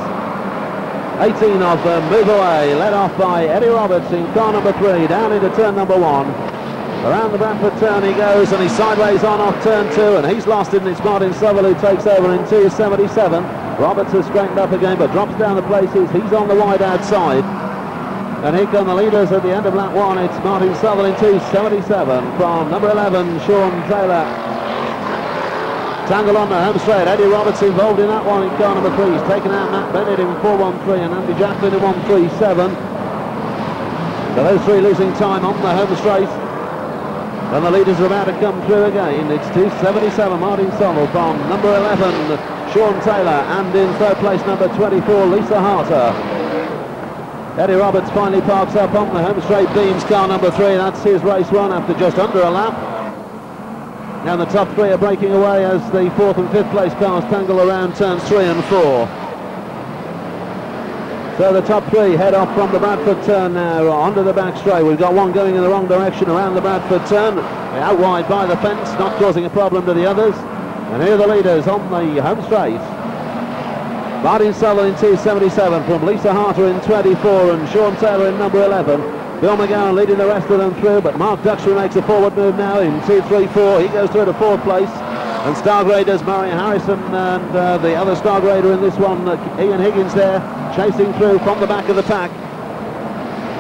18 of them move away, led off by Eddie Roberts in car number 3, down into turn number 1. Around the Bradford turn he goes, and he's sideways on off turn 2, and he's lost it, and it's Martin Southwell who takes over in 277. Roberts has straightened up again, but drops down the places. He's on the wide outside. And here come the leaders at the end of lap 1. It's Martin Southwell in 277 from number 11, Sean Taylor. Tangle on the home straight. Eddie Roberts involved in that one in car number 3. He's taken out Matt Bennett in 413 and Andy Jacklin in 137. So those three losing time on the home straight. And the leaders are about to come through again. It's 277 Martin Southwell from number 11 Sean Taylor, and in third place number 24 Lisa Harter. Eddie Roberts finally parks up on the home straight beams, car number 3. That's his race one after just under a lap. Now the top 3 are breaking away as the 4th and 5th place cars tangle around turns 3 and 4. So the top three head off from the Bradford turn now onto the back straight. We've got one going in the wrong direction around the Bradford turn. Out wide by the fence, not causing a problem to the others. And here are the leaders on the home straight. Martin Southern in 2.77 from Lisa Harter in 24 and Sean Taylor in number 11. Bill McGowan leading the rest of them through, but Mark Duxbury makes a forward move now in 2.34. He goes through to 4th place. And star graders Murray Harrison and the other star grader in this one, Ian Higgins there, chasing through from the back of the pack.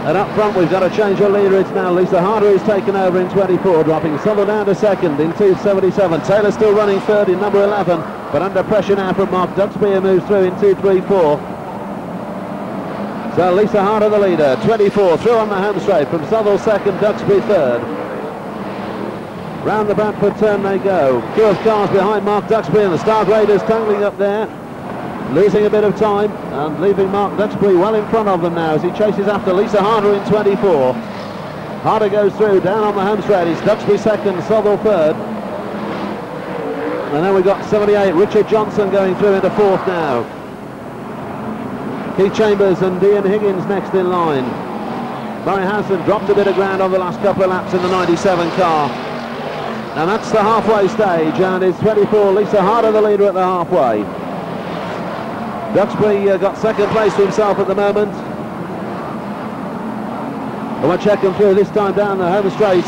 And up front we've got a change of leader. It's now Lisa Harder who's taken over in 24, dropping Southern down to second in 2.77. Taylor still running third in number 11, but under pressure now from Mark Duxbury, who moves through in 2.34. So Lisa Harder the leader, 24 through on the home straight from Southern second, Duxbury third. Round the Bradford turn they go. Queue of cars behind Mark Duxbury and the star graders tangling up there, losing a bit of time and leaving Mark Duxbury well in front of them now as he chases after Lisa Harder in 24. Harder goes through down on the home straight. It's Duxbury second, Southall third. And then we've got 78, Richard Johnson going through into fourth now. Keith Chambers and Ian Higgins next in line. Murray Harrison dropped a bit of ground on the last couple of laps in the 97 car. And that's the halfway stage, and it's 24, Lisa Harder the leader at the halfway. Duxbury got second place for himself at the moment. And we'll check them through this time down the home straight.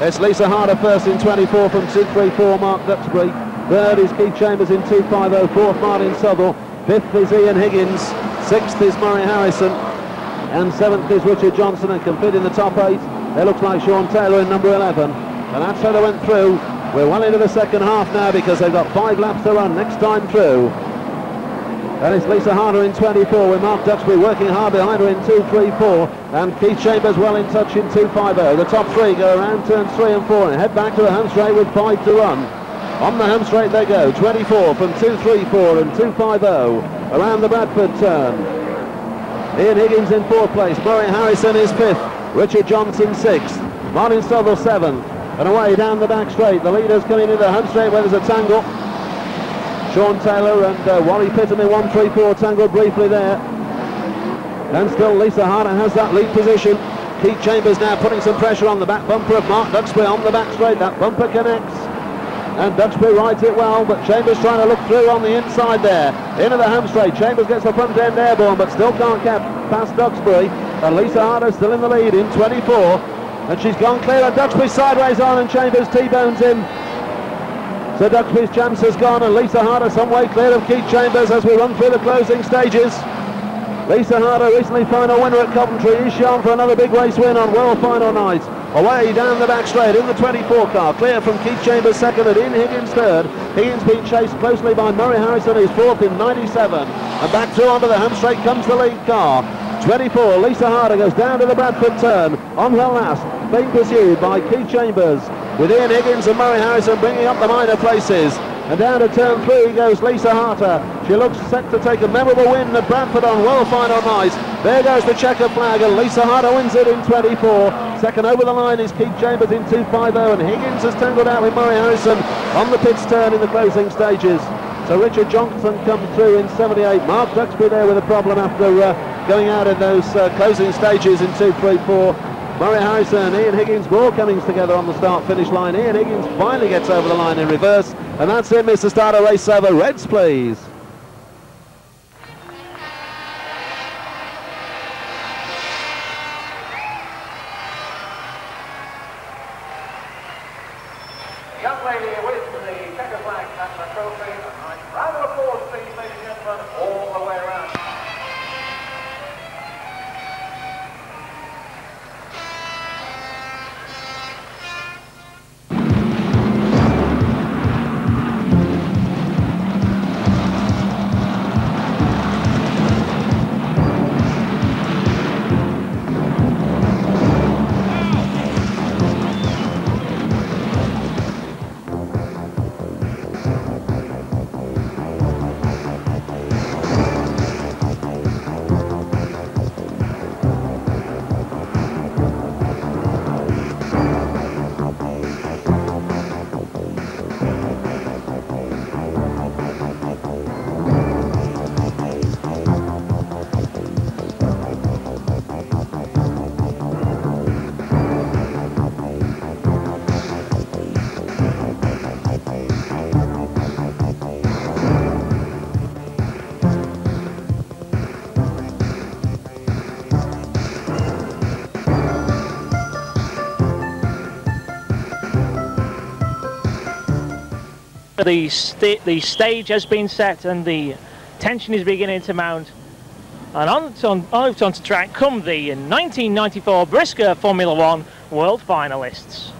It's Lisa Harder first in 24 from 2.34, Mark Duxbury. Third is Keith Chambers in 2.50, fourth Martin Southall. Fifth is Ian Higgins. Sixth is Murray Harrison. And seventh is Richard Johnson, and completing the top 8. It looks like Sean Taylor in number 11. And that's how they went through. We're well into the second half now because they've got 5 laps to run next time through. And it's Lisa Harder in 24 with Mark Duxbury working hard behind her in 2.34. And Keith Chambers well in touch in 2.50. The top 3 go around turns 3 and 4 and head back to the home straight with 5 to run. On the home straight they go, 24 from 2.34 and 2.50 around the Bradford turn. Ian Higgins in 4th place, Murray Harrison is 5th, Richard Johnson 6th, Martin Southall 7th. And away down the back straight, the leaders coming into the home straight where there's a tangle. Sean Taylor and Wally Pittam in 1.34 tangled briefly there. And still Lisa Harder has that lead position. Keith Chambers now putting some pressure on the back bumper of Mark Duxbury on the back straight. That bumper connects. And Duxbury rides it well, but Chambers trying to look through on the inside there. Into the home straight, Chambers gets the front end airborne, but still can't get past Duxbury. And Lisa Harder still in the lead in 24. And she's gone clear, and Duxbury sideways on, and Chambers T-bones him. So Duxbury's chance has gone, and Lisa Harder some way clear of Keith Chambers as we run through the closing stages. Lisa Harder, recently final winner at Coventry, is shown for another big race win on World Final Night. Away down the back straight in the 24 car, clear from Keith Chambers second and Ian Higgins third. Higgins being chased closely by Murray Harrison, who's fourth in 97. And back through onto the home straight comes the lead car. 24, Lisa Harder goes down to the Bradford turn on her last, being pursued by Keith Chambers, with Ian Higgins and Murray Harrison bringing up the minor places. And down to turn 3 goes Lisa Harder. She looks set to take a memorable win at Bradford on World Final Night. There goes the checker flag, and Lisa Harder wins it in 24. Second over the line is Keith Chambers in 2.50, and Higgins has tangled out with Murray Harrison on the pits turn in the closing stages. So Richard Johnson comes through in 78. Mark Duxbury there with a problem after going out in those closing stages in 2.34. Murray Harrison and Ian Higgins more comings together on the start-finish line. Ian Higgins finally gets over the line in reverse. And that's it, Mr. Starter. Race over. Reds, please. Young lady with the checker flag and the trophy. Round of applause, please, ladies and gentlemen, all the way around. The stage has been set and the tension is beginning to mount. And onto track come the 1994 Brisca Formula One World Finalists.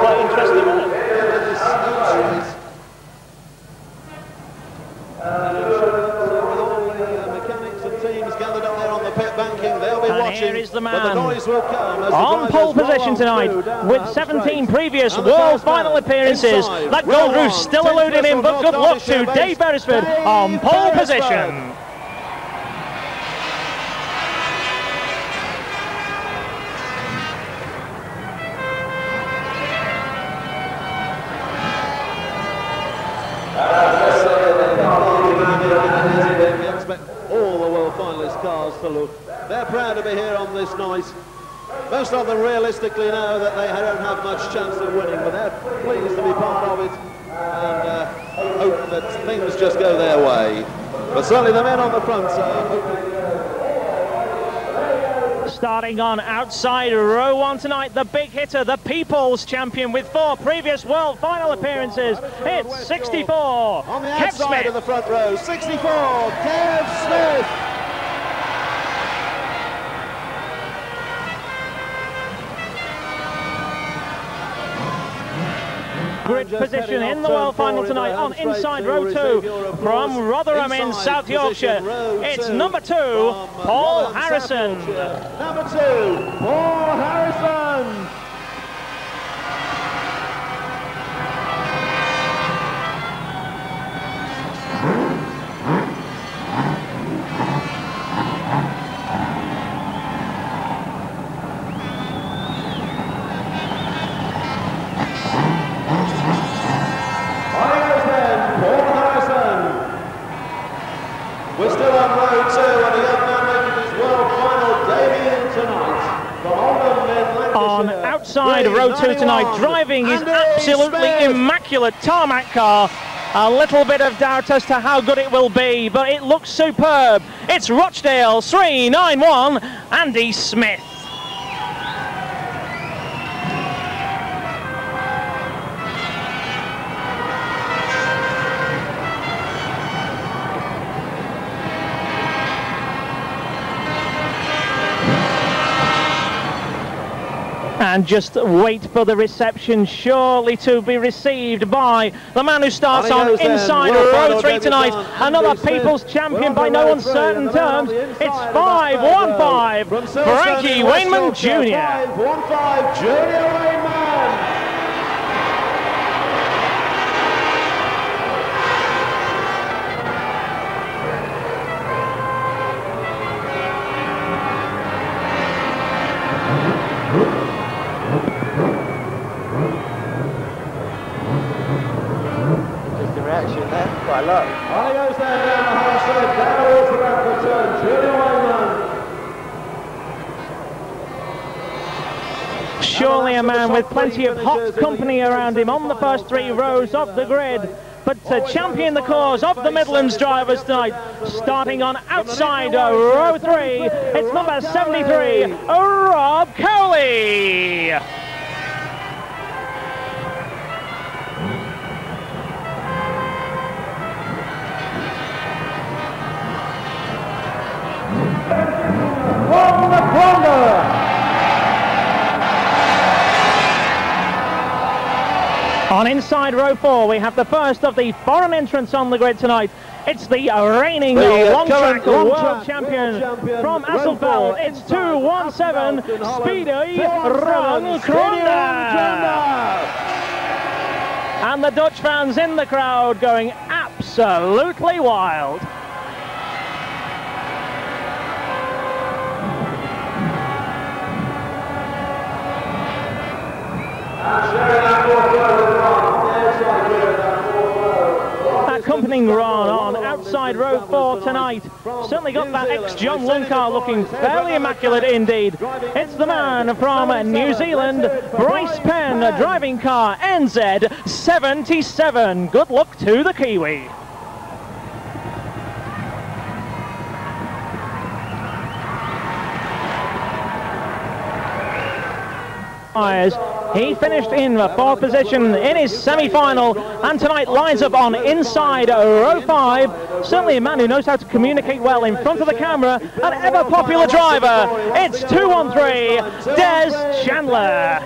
Quite interesting, isn't it? And here is the man on pole position tonight with 17 previous World Final appearances. That gold roof still eluding him, but good luck to Dave Beresford on pole position. All the World Finalist cars to look. They're proud to be here on this night. Most of them realistically know that they don't have much chance of winning, but they're pleased to be part of it and hope that things just go their way. But certainly the men on the front Starting on outside row 1 tonight, the big hitter, the People's Champion with 4 previous World Final appearances. It's 64, on the Kev outside Smith. of the front row, 64, Kev Smith. Grid position in the World Final tonight on inside row 2 from Rotherham in South Yorkshire. It's number 2, Paul Harrison. Number 2, Paul Harrison. We're still on row 2 and a young man making his World Final debut tonight. On outside row 2 tonight, driving his absolutely immaculate tarmac car. A little bit of doubt as to how good it will be, but it looks superb. It's Rochdale 391, Andy Smith. And just wait for the reception surely to be received by the man who starts on inside row 3 tonight. Another People's Champion by no uncertain terms. It's 515, Frankie Wainman Jr. 515, Junior Wainman. Quite low. On he goes down the high side, down towards the Bradford turn, Junior Wainman. Surely a man with plenty of hot company around him on the first 3 rows of the grid. But to champion the cause of the Midlands drivers tonight, starting on outside row 3, it's number 73, Rob Cowley. From the corner. On inside row 4, we have the first of the foreign entrants on the grid tonight. It's the reigning long track world champion from Asselfeld. It's 217, Speedy Ron Kronda. And the Dutch fans in the crowd going absolutely wild. Accompanying Ron on outside row 4 tonight. Certainly got that ex-John Lund car looking fairly immaculate indeed. It's the man from New Zealand, Bryce Penn, driving car NZ77. Good luck to the Kiwi. He finished in the 4th position in his semi-final, and tonight lines up on inside row 5. Certainly a man who knows how to communicate well in front of the camera, an ever-popular driver. It's 213, Des Chandler.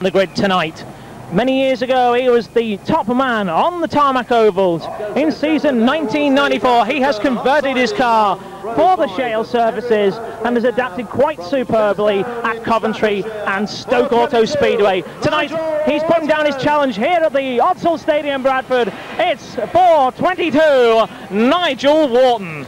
The grid tonight. Many years ago, he was the top man on the tarmac ovals. In season 1994, he has converted his car for the shale surfaces and has adapted quite superbly at Coventry and Stoke Auto Speedway. Tonight, he's putting down his challenge here at the Odsal Stadium, Bradford. It's 4:22, Nigel Wharton.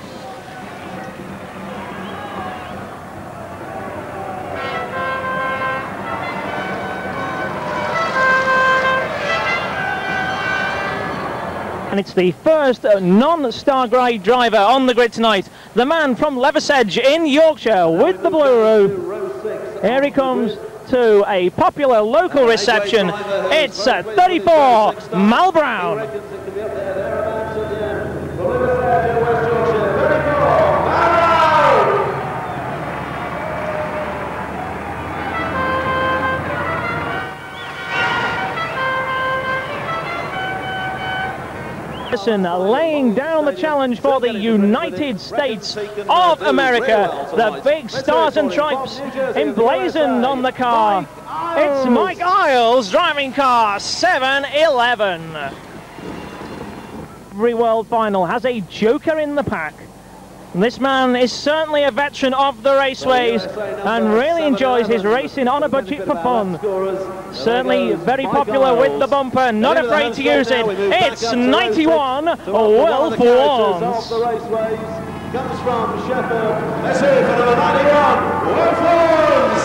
And it's the first non-star grade driver on the grid tonight. The man from Leversedge in Yorkshire with the blue roof. Here he comes to a popular local reception. It's 34, Mal Brown. Laying down the challenge for the United States of America. The big stars and stripes emblazoned on the car. It's Mike Isles driving car 711. Every world final has a joker in the pack. This man is certainly a veteran of the raceways and really enjoys his racing on a budget for fun. Certainly very popular with the bumper, not afraid to use it. It's 91, Wolf Warns. Comes from Sheffield. Let's see for number 91, Wolf Warns.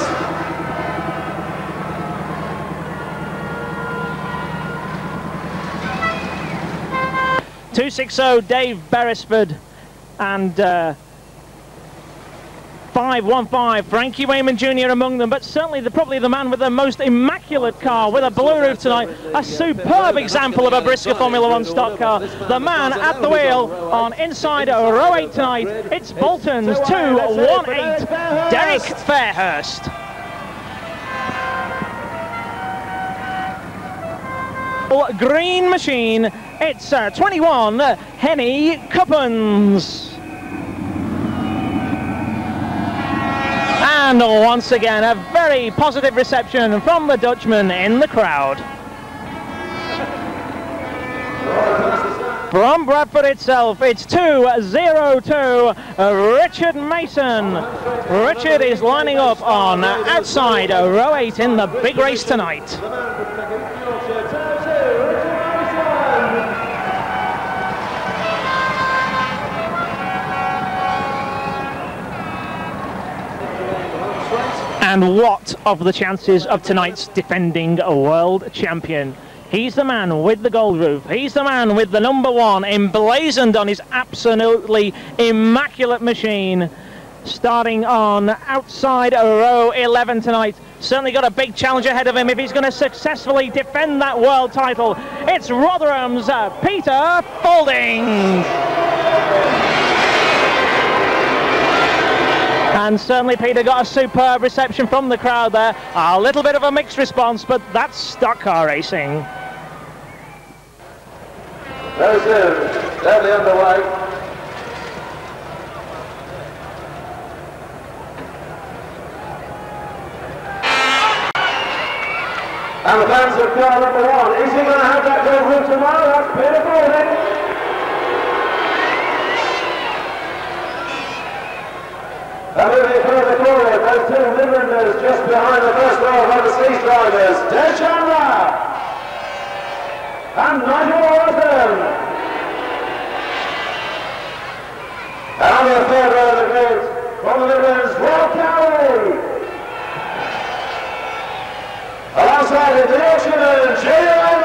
260, Dave Beresford. And 515, Frankie Wayman Jr. among them, but certainly probably the man with the most immaculate car with a blue roof tonight. A superb example of a Brisca Formula 1 stock car. The man at the wheel on inside row 8 tonight. It's Bolton's 218, Derek Fairhurst. Green machine, it's 21, Henny Cuppins. And once again, a very positive reception from the Dutchman in the crowd. From Bradford itself, it's 202, Richard Mason. Richard is lining up on outside row 8 in the big race tonight. And what of the chances of tonight's defending world champion? He's the man with the gold roof. He's the man with the number 1 emblazoned on his absolutely immaculate machine. Starting on outside row 11 tonight. Certainly got a big challenge ahead of him if he's going to successfully defend that world title. It's Rotherham's Peter Faulding. And certainly Peter got a superb reception from the crowd there. A little bit of a mixed response, but that's stock car racing. Very soon, steadily underway. And the fans of car number 1. Is he going to have that gold roof tomorrow? That's Peter Faulding. And moving further forward, those 2 Midlanders just behind the first row of overseas drivers, Des Chandler and Nigel Wharton. And on the third row of the grid, by the Yorkshireman, J.O.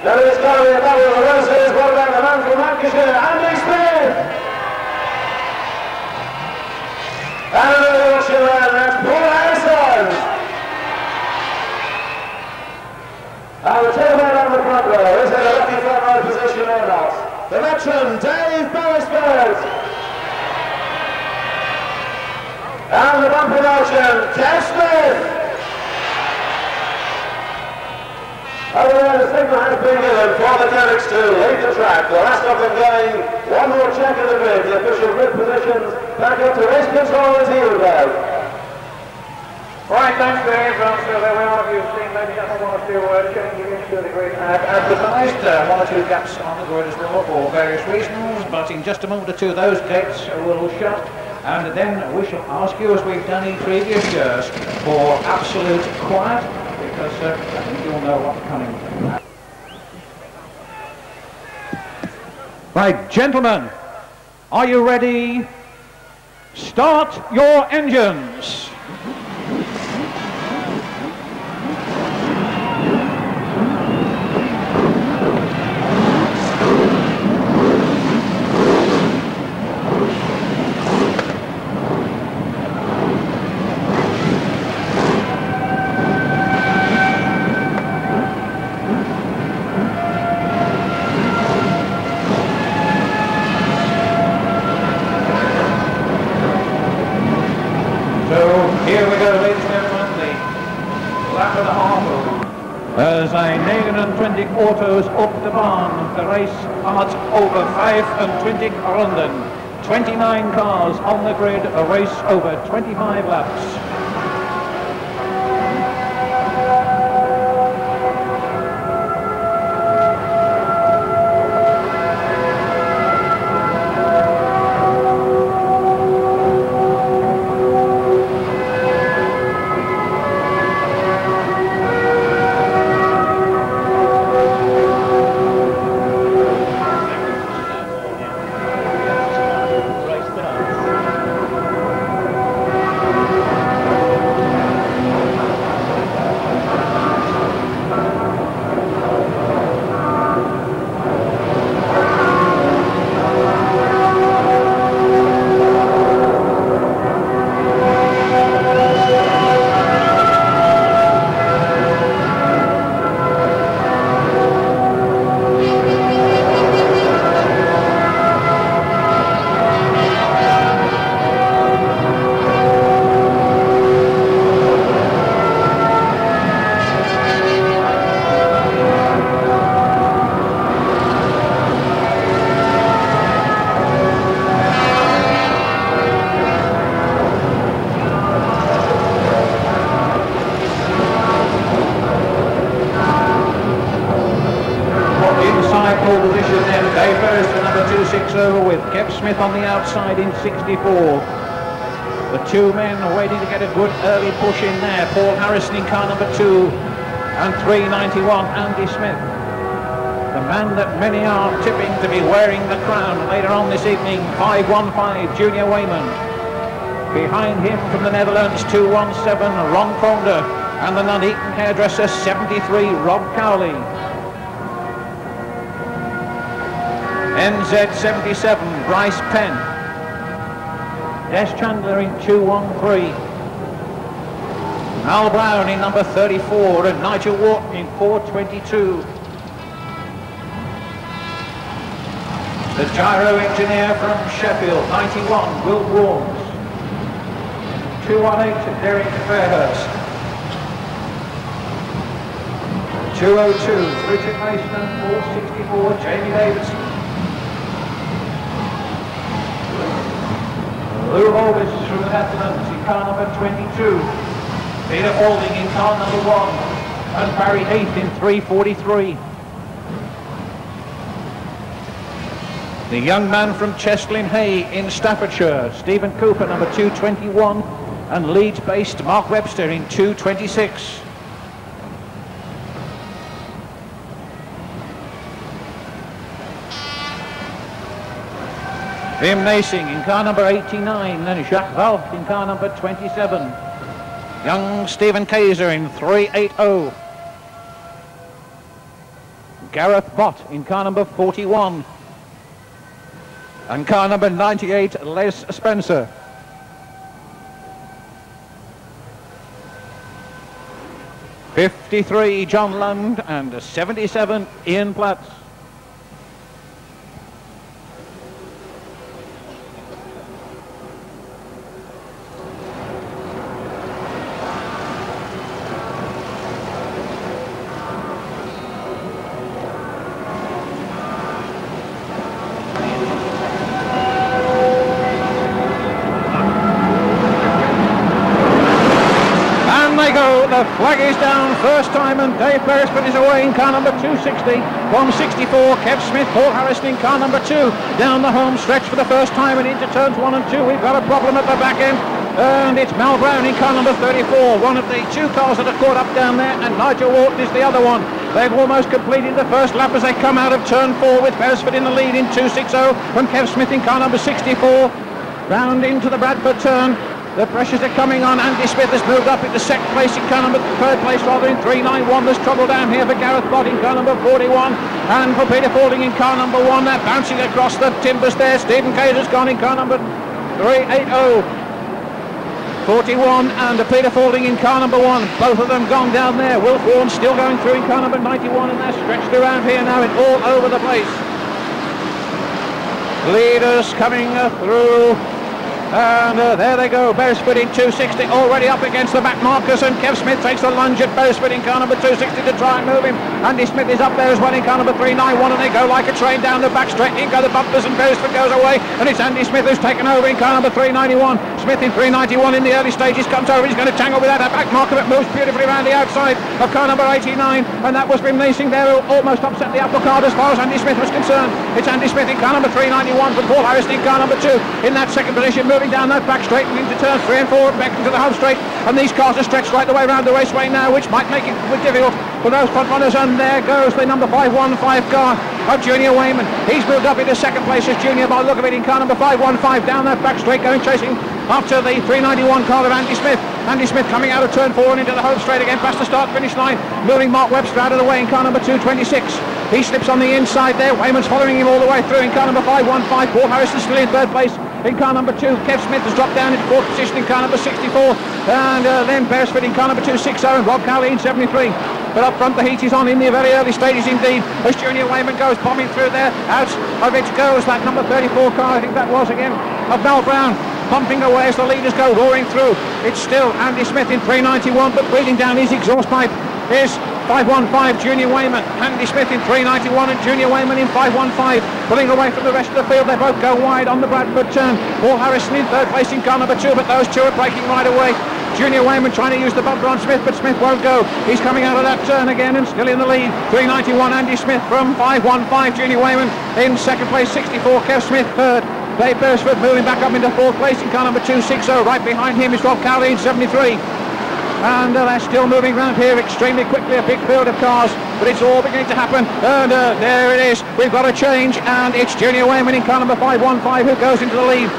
Now it's going to be a battle of the roses. What about the man from Lancashire, Andy Smith? And another Yorkshireman, that's Paul Harrison. And the two men on the front row, is it a lucky front row position or not? The veteran, Dave Beresford. And the bumper motion, Kev Smith. Over there, the signal has been given for the mechanics to leave the track. The last of them going, one more check of the grid. The official grid positions back up to race control as he would go. Right, thanks Dave. So there we are. You've seen ladies and gentlemen, one or two changing into the grid advertised. One or two gaps on the grid as well for various reasons, but in just a moment or two those gates will shut, and then we shall ask you, as we've done in previous years, for absolute quiet, because I think you'll know what's coming. Right, gentlemen, are you ready? Start your engines. As a 29 autos up the barn, the race at over 25 runden. 29 cars on the grid, a race over 25 laps. Smith on the outside in 64. The two men waiting to get a good early push in there. Paul Harrison in car number 2 and 391 Andy Smith. The man that many are tipping to be wearing the crown later on this evening, 515 Junior Wayman. Behind him from the Netherlands, 217 Ron Ponder, and the Nuneaton hairdresser 73 Rob Cowley. NZ77, Bryce Penn. Des Chandler in 213. Al Brown in number 34 and Nigel Wharton in 422. The gyro engineer from Sheffield, 91, Will Warnes. 218, Derek Fairhurst. 202, Richard Mason and 464, Jamie Davidson. Lou Holbis from the Netherlands in car number 22. Peter Falding in car number 1. And Barry Heath in 343. The young man from Chestlin Hay in Staffordshire, Stephen Cooper, number 221. And Leeds-based Mark Webster in 226. Wim Nacing in car number 89, and Jacques Valk in car number 27. Young Stephen Kaiser in 380. Gareth Bott in car number 41. And car number 98, Les Spencer. '53, John Lund, and 77, Ian Platts. The flag is down first time, and Dave Beresford is away in car number 260 from 64. Kev Smith, Paul Harrison in car number 2 down the home stretch for the first time and into turns 1 and 2. We've got a problem at the back end, and it's Mal Brown in car number 34, one of the 2 cars that are caught up down there, and Nigel Wharton is the other one. They've almost completed the first lap as they come out of turn 4 with Beresford in the lead in 260 from Kev Smith in car number 64. Round into the Bradford turn. The pressures are coming on. Andy Smith has moved up into second place in car number, third place rather, in 391. There's trouble down here for Gareth Bott in car number 41, and for Peter Faulding in car number 1. They're bouncing across the timbers there. Stephen Kaiser's gone in car number 380. 41 and Peter Faulding in car number 1. Both of them gone down there. Wilf Warren still going through in car number 91, and they're stretched around here now. It's all over the place. Leaders coming through. And there they go, Beresford in 260, already up against the back markers, and Kev Smith takes a lunge at Beresford in car number 260 to try and move him. Andy Smith is up there as well in car number 391, and they go like a train down the back straight. In go the bumpers, and Beresford goes away, and it's Andy Smith who's taken over in car number 391. Smith in 391 in the early stages comes over, he's going to tangle with that back marker, but moves beautifully around the outside of car number 89, and that was Wim Nacing there who almost upset the apple cart as far as Andy Smith was concerned. It's Andy Smith in car number 391 from Paul Harrison in car number 2 in that second position, moving down that back straight and into turns 3 and 4 back into the home straight, and these cars are stretched right the way around the raceway now, which might make it difficult for those front runners. And there goes the number 515 car of Junior Wayman. He's moved up into second place as Junior by the look of it in car number 515 down that back straight, going chasing after the 391 car of Andy Smith. Andy Smith coming out of turn 4 and into the home straight again past the start finish line, moving Mark Webster out of the way in car number 226. He slips on the inside there. Wayman's following him all the way through in car number 515. Paul Harrison still in third place in car number 2. Kev Smith has dropped down into fourth position in car number 64, and then Beresford in car number 260 and Rob Cowley in 73. But up front the heat is on in the very early stages indeed, as Junior Wayman goes bombing through there. Out of it goes that number 34 car, I think that was again, of Mal Brown, bumping away as the leaders go roaring through. It's still Andy Smith in 391, but breathing down his exhaust pipe is 515 Junior Wayman. Andy Smith in 391 and Junior Wayman in 515, pulling away from the rest of the field. They both go wide on the Bradford turn. Paul Harrison in third place in car number 2, but those two are breaking right away. Junior Wayman trying to use the bumper on Smith, but Smith won't go. He's coming out of that turn again and still in the lead. 391 Andy Smith from 515 Junior Wayman in second place. 64 Kev Smith third. Dave Beresford moving back up into fourth place in car number 260. Right behind him is Rob Cowley in 73. And they're still moving around here extremely quickly, a big field of cars, but it's all beginning to happen. And there it is, we've got a change, and it's Junior Wayman in car number 515 who goes into the lead,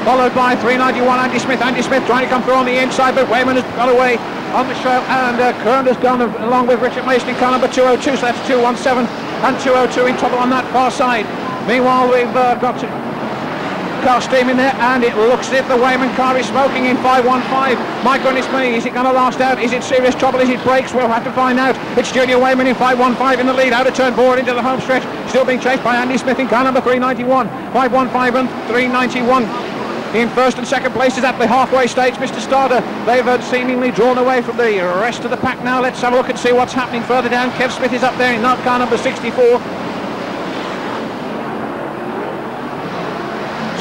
followed by 391 Andy Smith. Andy Smith trying to come through on the inside, but Wayman has got away on the show, and Kern has gone along with Richard Mason in car number 202, so that's 217 and 202 in trouble on that far side. Meanwhile, we've got car steam in there, and it looks as if the Wayman car is smoking in 515. My goodness me, is it going to last out? Is it serious trouble? Is it brakes? We'll have to find out. It's Junior Wayman in 515 in the lead, out of turn 4 into the home stretch, still being chased by Andy Smith in car number 391. 515 and 391 in first and second places at the halfway stage. Mr. Starter, they've seemingly drawn away from the rest of the pack now. Let's have a look and see what's happening further down. Kev Smith is up there in car number 64.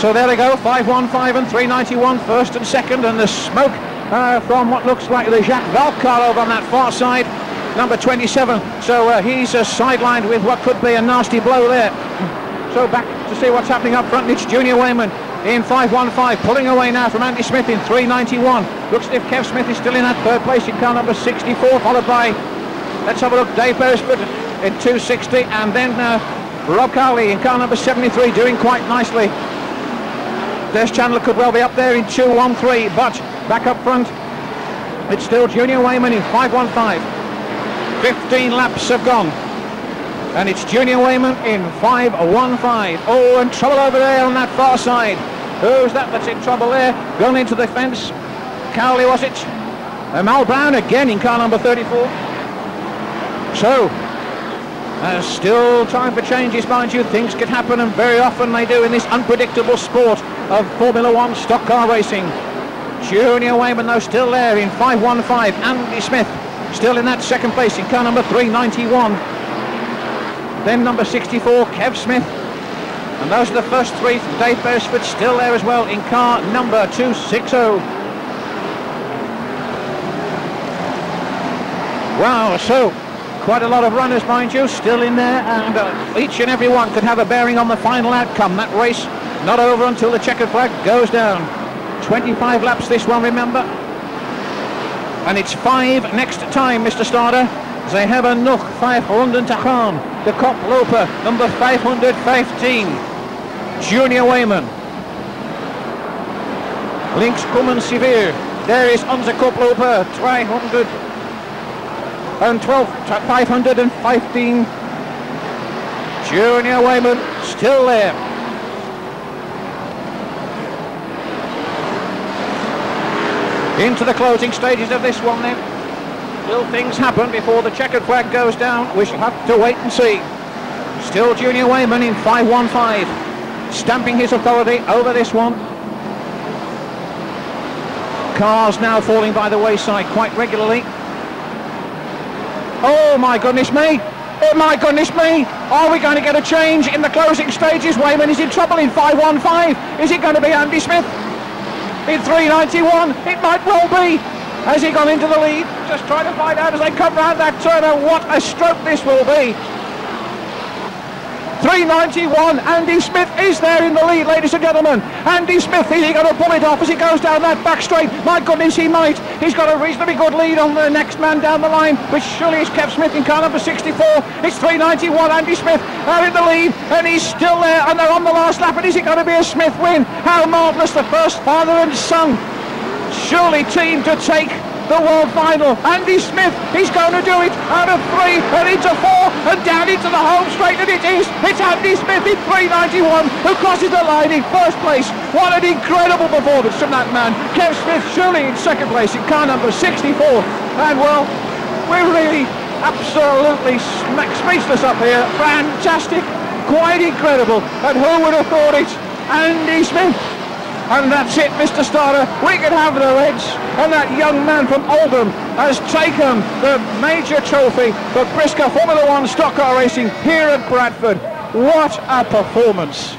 So there they go, 515 and 391, first and second, and the smoke from what looks like the Jacques Valk car over on that far side, number 27. So he's sidelined with what could be a nasty blow there. So back to see what's happening up front. It's Junior Wayman in 515, pulling away now from Andy Smith in 391. Looks as if Kev Smith is still in that third place in car number 64, followed by, let's have a look, Dave Beresford in 260, and then Rob Cowley in car number 73 doing quite nicely. Des Chandler could well be up there in 2:13, but back up front, it's still Junior Wayman in 5:15. 15 laps have gone, and it's Junior Wayman in 5:15. Oh, and trouble over there on that far side. Who's that's in trouble there? Gone into the fence. Cowley, was it? Mal Brown again in car number 34. So, still time for changes, mind you. Things could happen, and very often they do in this unpredictable sport of Formula One stock car racing. Junior Wayman, though, still there in 5:15. Andy Smith still in that second place in car number 391. Then number 64, Kev Smith. And those are the first three. Dave Beresford still there as well in car number 260. Wow, so quite a lot of runners, mind you, still in there, and each and every one could have a bearing on the final outcome. That race not over until the checkered flag goes down. 25 laps this one, remember. And it's 5 next time, Mr. Starter. They have a nog 500 te gaan. De koploper, number 515. Junior Wayman. Links komen Sivier. There is onze koploper, 515. Junior Wayman still there. Into the closing stages of this one then. Will things happen before the checkered flag goes down? We shall have to wait and see. Still Junior Wayman in 5:15, stamping his authority over this one. Cars now falling by the wayside quite regularly. Oh my goodness me! Oh my goodness me! Are we going to get a change in the closing stages? Wayman is in trouble in 5:15. Is it going to be Andy Smith in 3:91? It might well be. Has he gone into the lead? Just trying to find out as they come round that turn, and what a stroke this will be. 3:91, Andy Smith is there in the lead, ladies and gentlemen. Andy Smith, is he going to pull it off as he goes down that back straight? My goodness, he might. He's got a reasonably good lead on the next man down the line, which surely is Kev Smith in car number 64. It's 3:91, Andy Smith out in the lead, and he's still there, and they're on the last lap, and is it going to be a Smith win? How marvellous, the first father and son, surely team to take the world final. Andy Smith, he's going to do it out of 3 and into 4 and down into the home straight, and it's Andy Smith in 3:91 who crosses the line in first place. What an incredible performance from that man. Kev Smith surely in second place in car number 64, and well, we're really absolutely speechless up here. Fantastic, quite incredible, and who would have thought it? Andy Smith. And that's it, Mr. Starter. We can have the Reds, and that young man from Oldham has taken the major trophy for Brisca Formula One stock car racing here at Bradford. What a performance!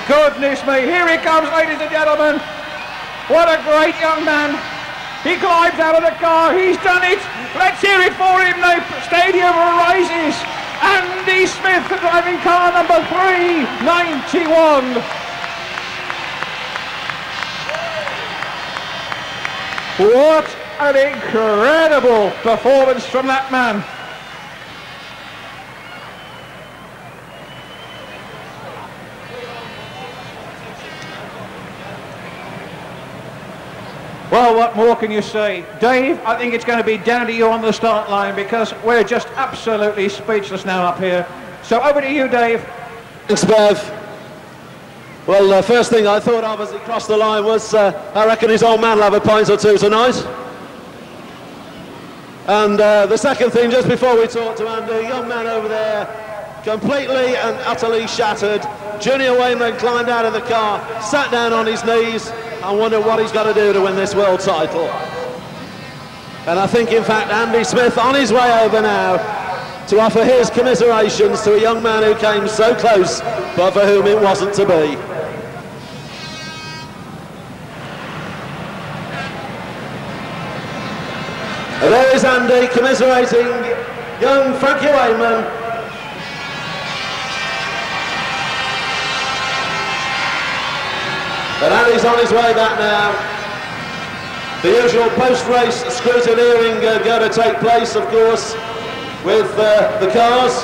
Goodness me, here he comes, ladies and gentlemen. What a great young man. He climbs out of the car, he's done it. Let's hear it for him, the stadium rises. Andy Smith driving car number 391. What an incredible performance from that man. Well, what more can you say? Dave, I think it's going to be down to you on the start line, because we're just absolutely speechless now up here. So over to you, Dave. Thanks, Bev. Well, the first thing I thought of as he crossed the line was, I reckon his old man will have a pint or two tonight. And the second thing, just before we talk to Andy, young man over there, completely and utterly shattered. Junior Wayman climbed out of the car, sat down on his knees, I wonder what he's got to do to win this world title. And I think, in fact, Andy Smith on his way over now to offer his commiserations to a young man who came so close, but for whom it wasn't to be. Andy commiserating young Frankie Wayman. But Andy's on his way back now. The usual post-race scrutineering going to take place, of course, with the cars.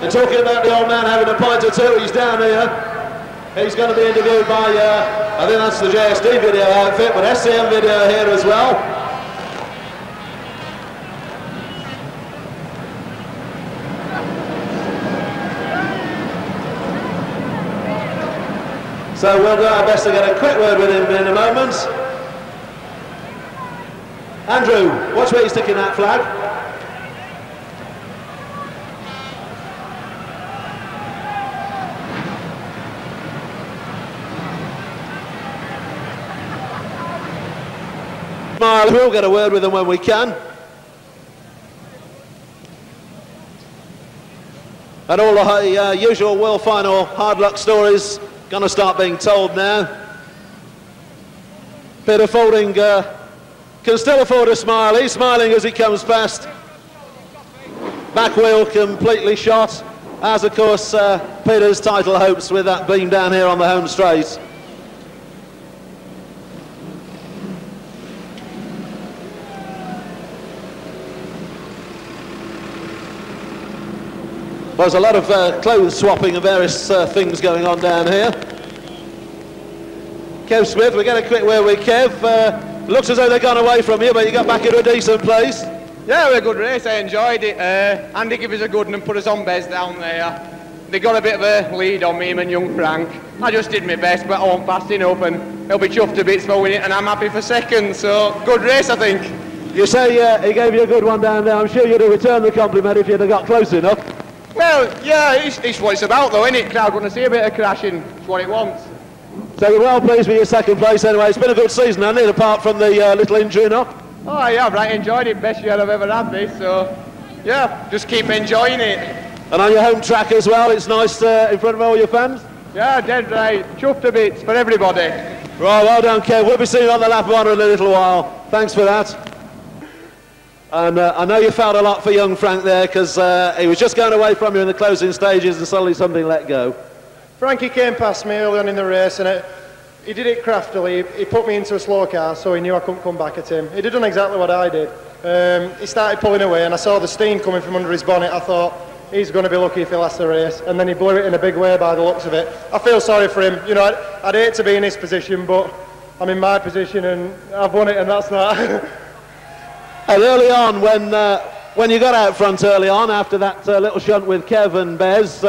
And talking about the old man having a pint or two, he's down here. He's going to be interviewed by, I think that's the JSD video outfit, but SCM video here as well. So we'll do our best to get a quick word with him in a moment. Andrew, watch where he's sticking that flag. We'll get a word with him when we can. And all the usual world final hard luck stories going to start being told now. Peter Faulding can still afford a smile. He's smiling as he comes past. Back wheel completely shot, as of course Peter's title hopes with that beam down here on the home straight. There's a lot of clothes swapping and various things going on down here. Kev Smith, we get a quick word with Kev. Looks as though they've gone away from you, but you got back into a decent place. Yeah, it was a good race, I enjoyed it. Andy gave us a good one and put us on best down there. They got a bit of a lead on me and young Frank. I just did my best, but I wasn't fast enough, and he'll be chuffed to bits for winning, and I'm happy for second, so good race, I think. You say he gave you a good one down there. I'm sure you'd have returned the compliment if you'd have got close enough. Well, yeah, it's what it's about though, isn't it? Crowd want to see a bit of crashing. It's what it wants. So you're well pleased with your second place anyway. It's been a good season, hasn't it, apart from the little injury knock? Oh yeah, I've right enjoyed it. Best year I've ever had this, so yeah, just keep enjoying it. And on your home track as well, it's nice in front of all your fans? Yeah, dead right. Chuffed to bits for everybody. Right, well done, Kev. We'll be seeing you on the lap of honour in a little while. Thanks for that. And I know you felt a lot for young Frank there, because he was just going away from you in the closing stages and suddenly something let go. Frankie came past me early on in the race, and he did it craftily. He put me into a slow car, so he knew I couldn't come back at him. He did exactly what I did. He started pulling away, and I saw the steam coming from under his bonnet. I thought, he's going to be lucky if he lasts the race. And then he blew it in a big way by the looks of it. I feel sorry for him. You know, I'd hate to be in his position, but I'm in my position, and I've won it, and that's that. And early on, when you got out front early on, after that little shunt with Kev and Bez,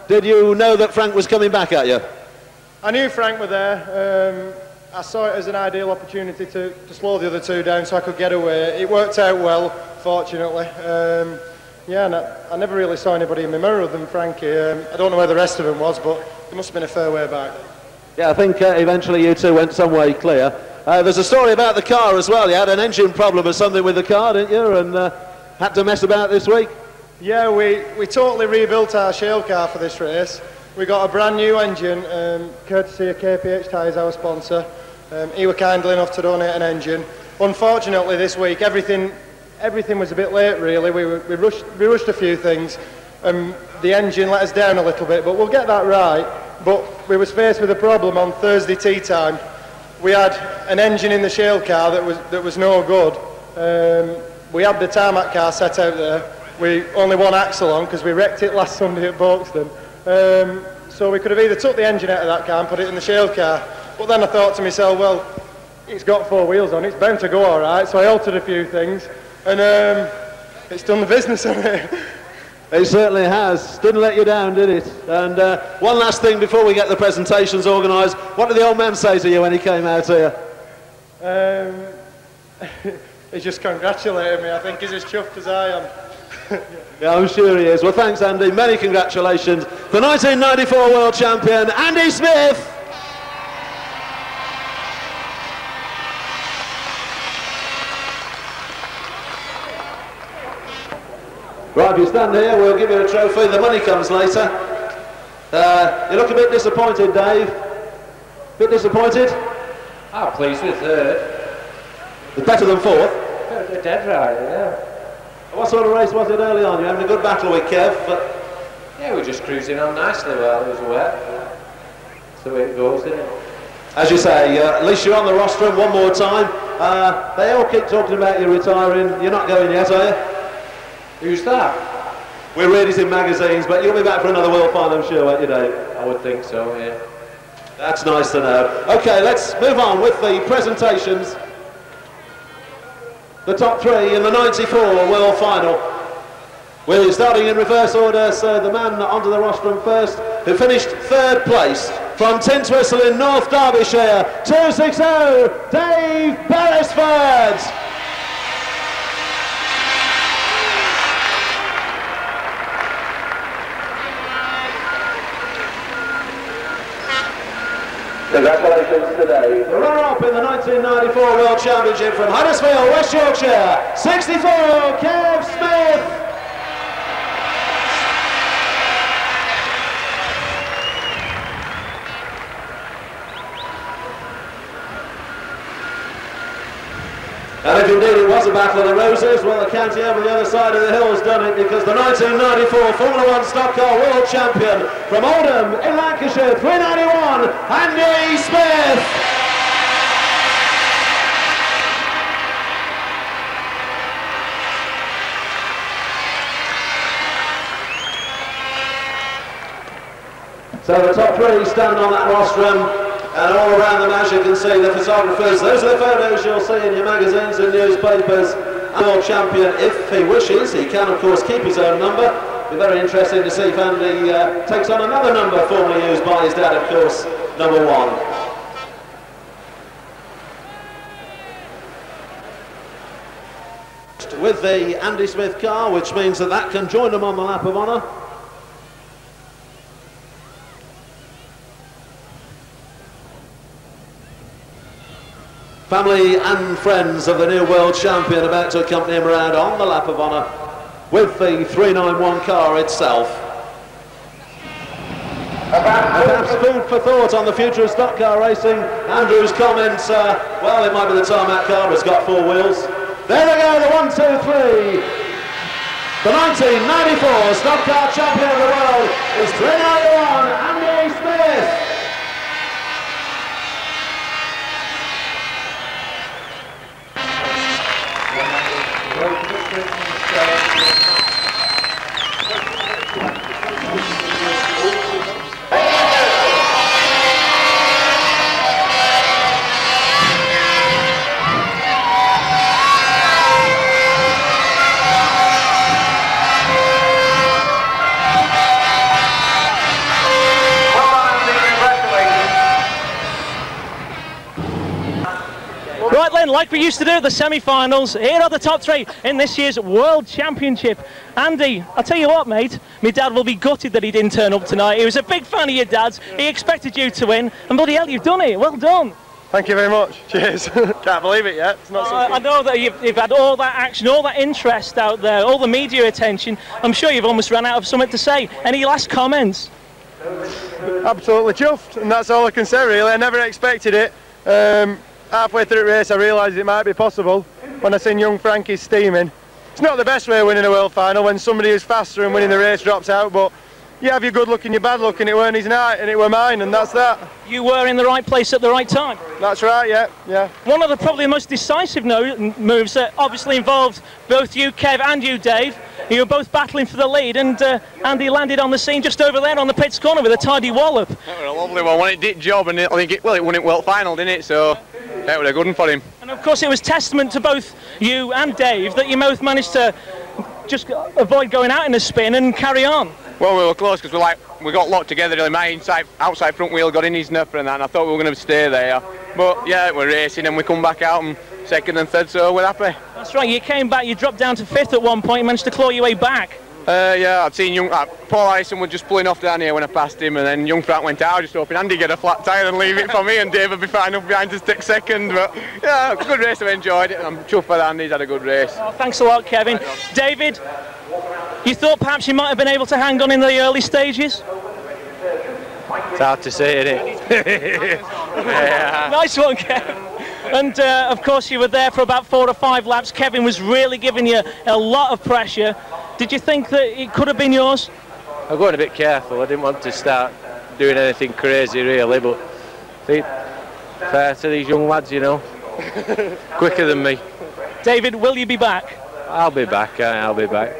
did you know that Frank was coming back at you? I knew Frank was there. I saw it as an ideal opportunity to slow the other two down so I could get away. It worked out well, fortunately. Yeah, and I never really saw anybody in my mirror other than Frankie. I don't know where the rest of them was, but it must have been a fair way back. Yeah, I think eventually you two went some way clear. There's a story about the car as well. You had an engine problem or something with the car, didn't you? And had to mess about this week. Yeah, we totally rebuilt our shale car for this race. We got a brand new engine, courtesy of KPH Tyres, our sponsor. He was kind enough to donate an engine. Unfortunately, this week everything was a bit late. Really, we rushed a few things. The engine let us down a little bit, but we'll get that right. But we was faced with a problem on Thursday tea time. We had an engine in the shale car that was no good. We had the tarmac car set out there. We only one axle on because we wrecked it last Sunday at Folkestone. So we could have either took the engine out of that car and put it in the shale car. But then I thought to myself, well, it's got four wheels on, it's bound to go all right. So I altered a few things, and it's done the business on it. It certainly has. Didn't let you down, did it? And one last thing before we get the presentations organised. What did the old man say to you when he came out here? He just congratulated me. I think he's as chuffed as I am. Yeah, I'm sure he is. Well, thanks, Andy. Many congratulations. The 1994 World Champion, Andy Smith. Right, if you stand here, we'll give you a trophy. The money comes later. You look a bit disappointed, Dave. Bit disappointed? I'm pleased with third. It's better than fourth? Dead right, yeah. What sort of race was it early on? You having a good battle with Kev? But yeah, we're just cruising on nicely while it was wet. That's the way it goes, isn't it? as you say, at least you're on the rostrum one more time. They all keep talking about you retiring. You're not going yet, are you? Who's that? We read it in magazines, but you'll be back for another World Final, I'm sure, won't you, Dave? I would think so, yeah. That's nice to know. Okay, let's move on with the presentations. The top three in the 94 World Final. We're starting in reverse order, so the man onto the rostrum first, who finished third place from Tintwistle in North Derbyshire, 260, Dave Beresford. Congratulations today. The runner-up in the 1994 World Championship from Huddersfield, West Yorkshire, 64, Kev Smith. And if indeed it was a battle of the roses, well, the county over the other side of the hill has done it, because the 1994 Formula 1 Stockcar World Champion from Oldham in Lancashire, 391, Andy Smith. So the top three stand on that rostrum. And all around them, as you can see, the photographers, those are the photos you'll see in your magazines and newspapers. World champion, if he wishes, he can of course keep his own number. Be very interesting to see if Andy takes on another number formerly used by his dad, of course, number 1. With the Andy Smith car, which means that that can join them on the lap of honour. Family and friends of the new world champion about to accompany him around on the lap of honour with the 391 car itself. And perhaps food for thought on the future of stock car racing. Andrew's comments, well, it might be the tarmac car, but it's got 4 wheels. There they go, the 1, 2, 3. The 1994 stock car champion of the world is 391, Andy Smith. Like we used to do at the semi-finals, here are the top 3 in this year's World Championship. Andy, I'll tell you what, mate, my dad will be gutted that he didn't turn up tonight. He was a big fan of your dad's, he expected you to win, and bloody hell, you've done it, well done. Thank you very much, cheers. Can't believe it yet. It's not so I know that you've had all that action, all that interest out there, all the media attention. I'm sure you've almost run out of something to say. Any last comments? Absolutely chuffed, and that's all I can say really. I never expected it. Halfway through the race I realised it might be possible when I seen young Frankie steaming. It's not the best way of winning a world final when somebody who's faster and winning the race drops out, but you have your good luck and your bad luck, and it weren't his night and it were mine, and that's that. You were in the right place at the right time. That's right, yeah. One of the probably most decisive moves that obviously involved both you, Kev, and you, Dave. You were both battling for the lead, and Andy landed on the scene just over there on the pits corner with a tidy wallop. That was a lovely one. When it did job, and I think it won it World Final, didn't it? So that was a good one for him. And of course, it was testament to both you and Dave that you both managed to just avoid going out in a spin and carry on. Well, we were close because we got locked together. Really, my outside front wheel got in his nupper and that, and I thought we were going to stay there. But yeah, we're racing and we come back out and second and third, so we're happy. That's right. You came back. You dropped down to 5th at one point. You managed to claw your way back. Yeah, I'd seen Paul Harrison was just pulling off down here when I passed him, and then young Frank went out. I was just hoping Andy get a flat tyre and leave it for me, and Dave would be fine up behind to stick second. But yeah, good race. I've enjoyed it, and I'm chuffed for Andy. He's had a good race. Oh, thanks a lot, Kevin. David, you thought perhaps you might have been able to hang on in the early stages? It's hard to say, isn't it? Yeah. Nice one, Kevin. And of course you were there for about 4 or 5 laps. Kevin was really giving you a lot of pressure. Did you think that it could have been yours? I'm going a bit careful. I didn't want to start doing anything crazy really, but I think fair to these young lads, you know. Quicker than me. David, will you be back? I'll be back, I'll be back.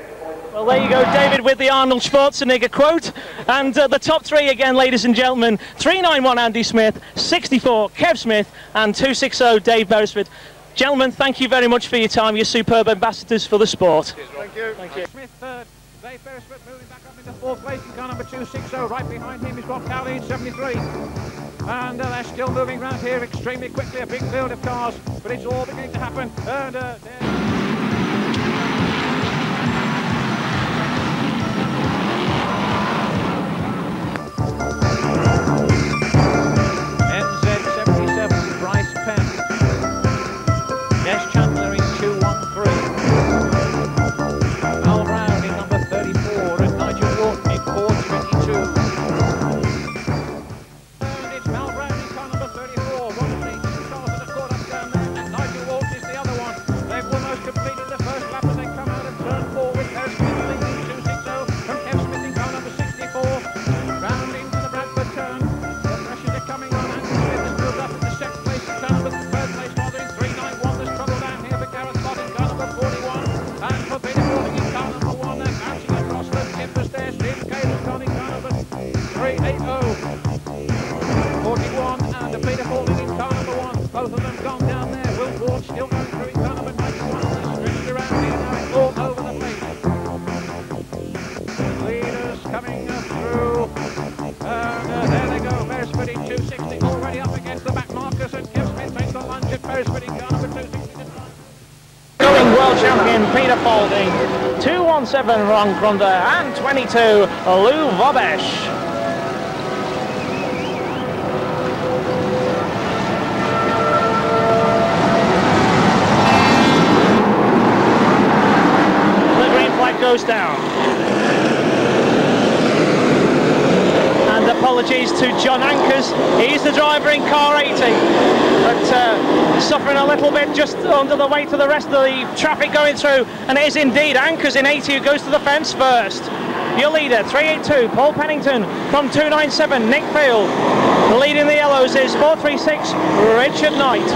Well, there you go, David, with the Arnold Schwarzenegger quote. And the top 3 again, ladies and gentlemen. 391 Andy Smith, 64 Kev Smith, and 260 Dave Beresford. Gentlemen, thank you very much for your time. You're superb ambassadors for the sport. Thank you. Thank you. Smith third. Dave Beresford moving back up into 4th place in car number 260. Right behind him is Rob Cowley in 73. And they're still moving around here extremely quickly. A big field of cars, but it's all beginning to happen. And NZ77, Bryce Penn. Des Chandler in 213. Al Brown in number 34 and Nigel Wharton in 422. And it's Mal Brown in car number 34. One of the two cars that have caught up down there, and Nigel Wharton is the other one. They've almost completed the first lap as they come out of turn 4 with Kev Smith leading 260 from Kev Smith in car number 64. Round into the Bradford turn. The pressures are coming on. Andy Smith has moved up into 2nd place in car number 3rd place rather in 391. The struggle down here for Gareth Scott in car number 41. And for Peter Falling in car number 1. They're bouncing across the timbers there. Steve Cale's gone in car number 380. 41 and Peter Falling in car number 1. Both of them gone down there. Will Ward still going through in car number 91. Stretched around here now. It's all over the place. Leaders coming through. And there they go. Beresford in 260 already up against the back markers. And Kev Smith takes the lunge at Beresford in car number 260. Going world champion Peter Faulding, 217 Ron Grunder, and 22 Lou Vobesh. The green flag goes down. And apologies to John Ankers, he's the driver in car 80, but suffering a little bit just under the weight of the rest of the traffic going through, and it is indeed Ankers in 80 who goes to the fence first. Your leader, 382, Paul Pennington from 297, Nick Field. Leading the yellows is 436, Richard Knight.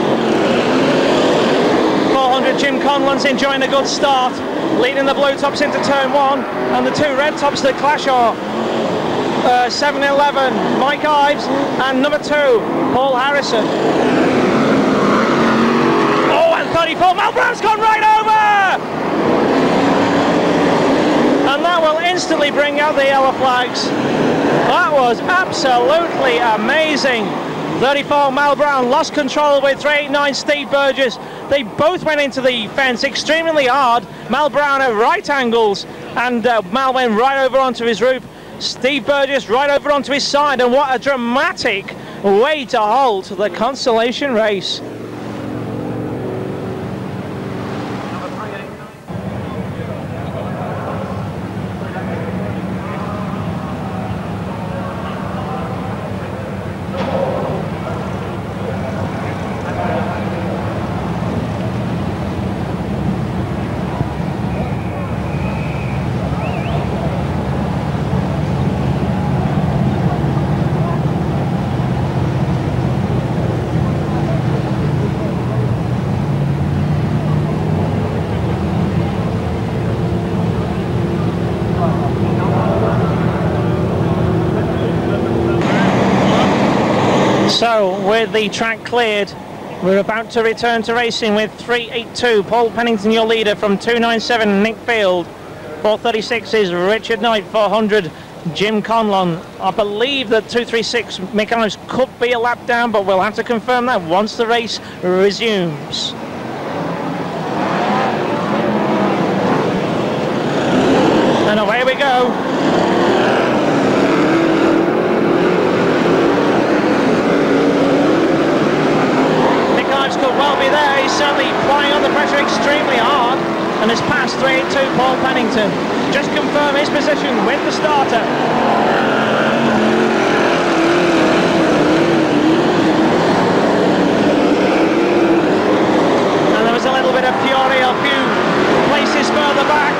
400, Jim Conlon's enjoying a good start, leading the blue tops into turn 1, and the 2 red tops that clash are 7-11, Mike Ives, and number 2, Paul Harrison. Oh, and 34, Mal Brown's gone right over! And that will instantly bring out the yellow flags. That was absolutely amazing. 34, Mal Brown lost control with 389, Steve Burgess. They both went into the fence extremely hard. Mal Brown at right angles, and Mal went right over onto his roof. Steve Burgess right over onto his side, and what a dramatic way to halt the consolation race. So, with the track cleared, we're about to return to racing with 382, Paul Pennington your leader from 297, Nick Field. 436 is Richard Knight, 400, Jim Conlon. I believe that 236 Mick Ives could be a lap down, but we'll have to confirm that once the race resumes. And away we go. Could well be there. He's certainly applying on the pressure extremely hard and has passed 382 Paul Pennington. Just confirm his position with the starter. bit of fury a few places further back.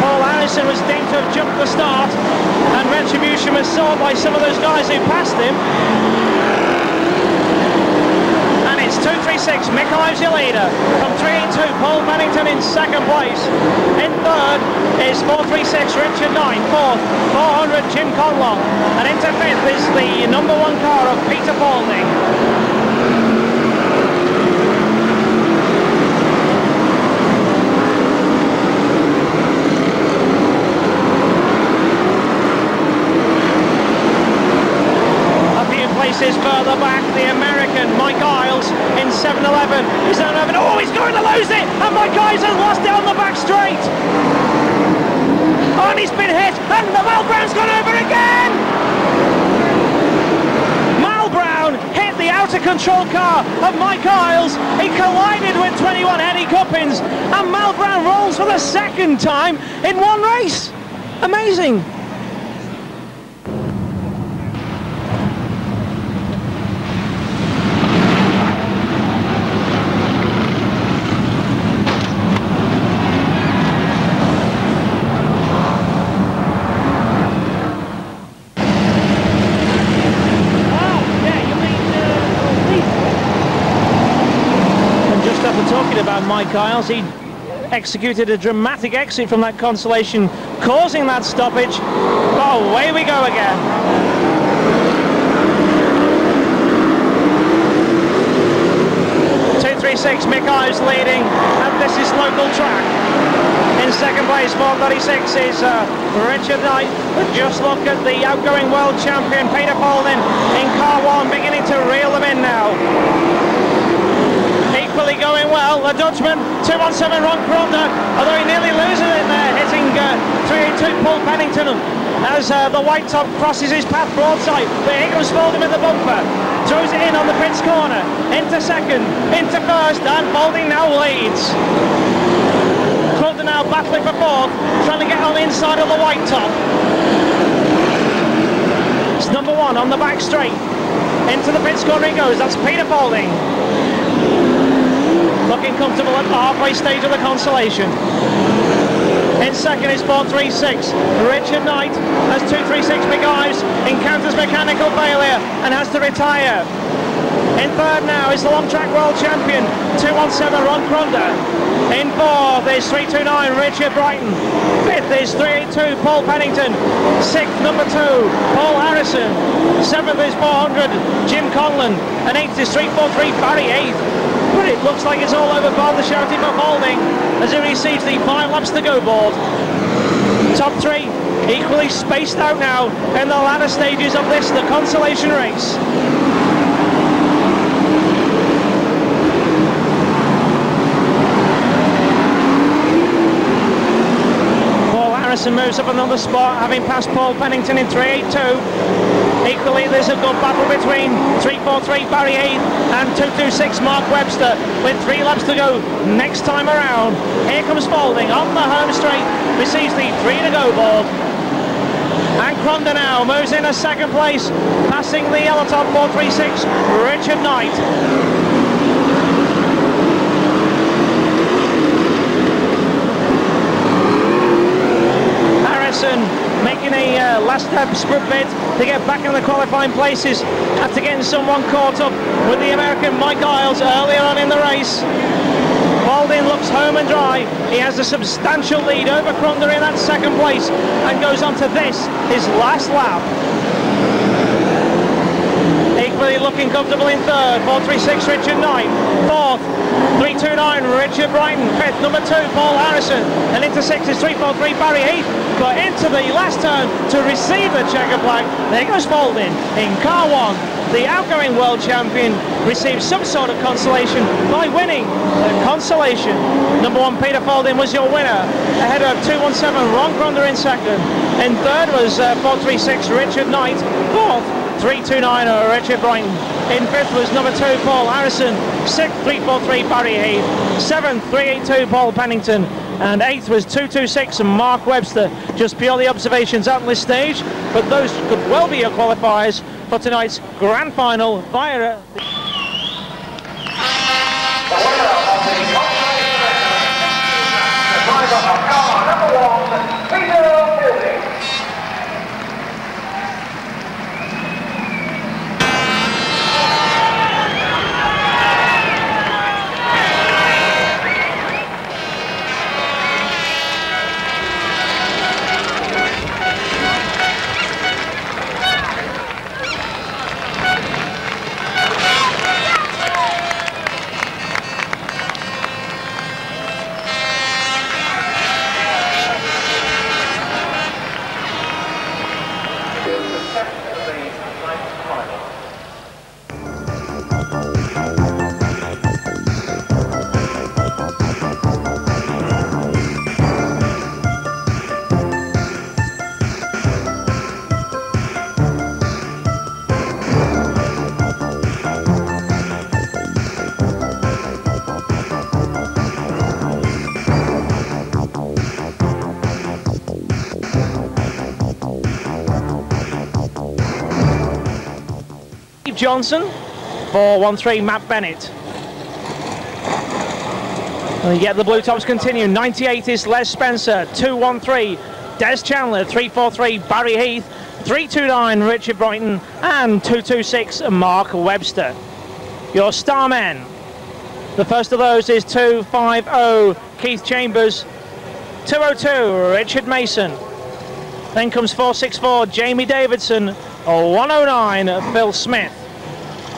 Paul Harrison was deemed to have jumped the start, and retribution was sought by some of those guys who passed him. And it's 236, Mick Ives your leader. From 382, Paul Pennington in second place. In third is 436, Richard Knight. Fourth, 400, Jim Conlon. And into fifth is the number 1 car of Peter Paulding. Places further back, the American Mike Isles in 711 is down over. Oh, he's going to lose it, and Mike Isles has lost it on the back straight. Oh, and he's been hit, and the Mal Brown's gone over again. Mal Brown hit the outer control car of Mike Isles. He collided with 21 Eddie Cuppins, and Mal Brown rolls for the second time in one race. Amazing. About Mike Isles, he executed a dramatic exit from that consolation, causing that stoppage. Oh, away we go again. Mick Ives leading, and this is local track. In second place, 436 is Richard Knight. Just look at the outgoing world champion Peter Paulding in car 1, beginning to reel them in now. Equally going well, the Dutchman, 217 Ron Kronda, although he nearly loses it there, hitting 382 Paul Pennington as the white top crosses his path broadside. But here comes Paulding with the bumper, throws it in on the Prince corner, into second, into first, and Paulding now leads. Kronda now battling for fourth, trying to get on the inside of the white top. It's number 1 on the back straight, into the Prince corner he goes, that's Peter Paulding. Looking comfortable at the halfway stage of the consolation. In second is 436. Richard Knight as 236 Mick Ives encounters mechanical failure and has to retire. In third now is the long track world champion 217 Ron Kronda. In fourth is 329 Richard Brighton. Fifth is 382 Paul Pennington. Sixth, number 2 Paul Harrison. Seventh is 400 Jim Conlon. And eighth is 343 Barry Eighth. But it looks like it's all over bar the shouting for Paulding as he receives the 5 laps to go board. Top 3 equally spaced out now in the latter stages of this, the consolation race. Paul Harrison moves up another spot, having passed Paul Pennington in 382. Equally, there's a good battle between 343 Barry Heath and 226 Mark Webster with 3 laps to go next time around. Here comes Paulding on the home straight, receives the 3 to go board. And Kronda now moves in a second place, passing the yellow top 436 Richard Knight. Harrison making a last sprint bid to get back in the qualifying places after getting someone caught up with the American Mike Isles earlier on in the race. Paulding looks home and dry. He has a substantial lead over Kronda in that second place and goes on to this, his last lap. Equally looking comfortable in third, 436 Richard Knight. Fourth, 329 Richard Brighton. Fifth, number 2 Paul Harrison. And into sixth is 343 Barry Heath. But into the last turn to receive the checker flag. There goes Paulding in car 1. The outgoing world champion receives some sort of consolation by winning the consolation. Number 1 Peter Paulding was your winner, ahead of 217 Ron Kronda in second. In third was 436 Richard Knight. Fourth, 329 Richard Brighton. In fifth was number 2 Paul Harrison. Sixth, 343 Barry Heath. Seventh, 382 Paul Pennington. And eighth was 226 Mark Webster. Just purely observations at this stage, but those could well be your qualifiers for tonight's grand final via Johnson. 4-1-3 Matt Bennett. And yet the blue tops continue. 98 is Les Spencer. 2-1-3 Des Chandler. 3-4-3 Barry Heath. 3-2-9 Richard Brighton. And 2-2-6 Mark Webster. Your star men. The first of those is 2-5-0 Keith Chambers. 2-0-2 Richard Mason. Then comes 4-6-4 Jamie Davidson. 1-0-9 Phil Smith.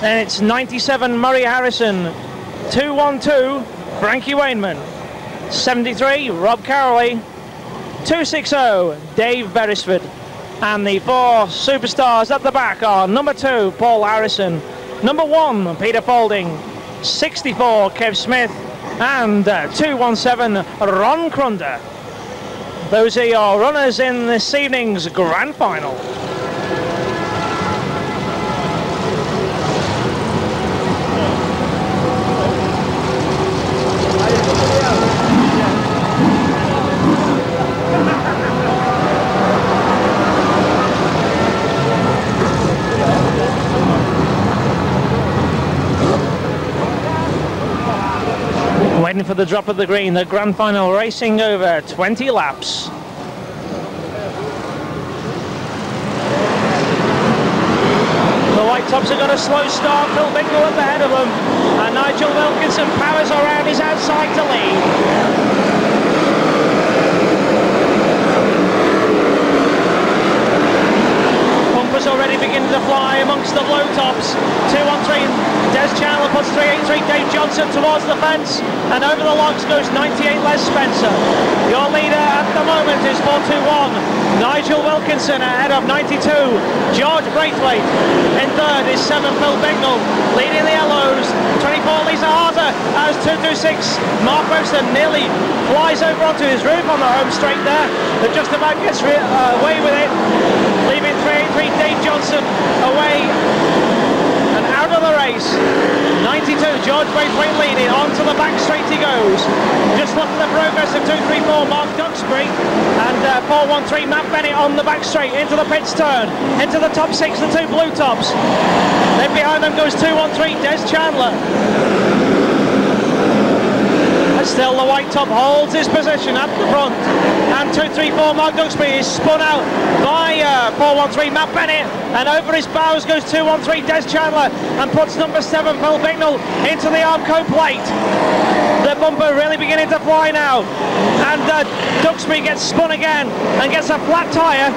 Then it's 97 Murray Harrison. 2-1-2 Frankie Wainman. 73 Rob Carrolley. 2-6-0 Dave Beresford. And the four superstars at the back are number 2 Paul Harrison, number 1 Peter Faulding, 64 Kev Smith, and 217 Ron Crunder. Those are your runners in this evening's grand final. Waiting for the drop of the green, the grand final racing over 20 laps. The white tops have got a slow start, Phil Bicknell at the head of them, and Nigel Wilkinson powers around, he's outside to lead. Bumpers already beginning to fly amongst the low tops. 2-1-3 Des Chandler puts 3-8-3 Dave Johnson towards the fence, and over the logs goes 98 Les Spencer. Your leader at the moment is 4-2-1 Nigel Wilkinson ahead of 92 George Braithwaite. In third is 7 Phil Bicknell leading the yellows. 24 Lisa Harter as 2-2-6 Mark Webster nearly flies over onto his roof on the home straight there, but just about gets away with it, leaving 3-8-3 Dave Johnson away and out of the race. 92 George Braithwaite leading, onto the back straight he goes. Just look at the progress of 2-3-4 Mark Duxbury, and 4-1-3 Matt Bennett on the back straight into the pits turn, into the top 6, the 2 blue tops. Then behind them goes 2-1-3 Des Chandler. And still the white top holds his position at the front, and 2-3-4 Mark Duxbury is spun out by 4-1-3 Matt Bennett, and over his bows goes 2-1-3 Des Chandler and puts number 7 Phil Bicknell into the Armco plate. The bumper really beginning to fly now, and Duxbury gets spun again and gets a flat tyre.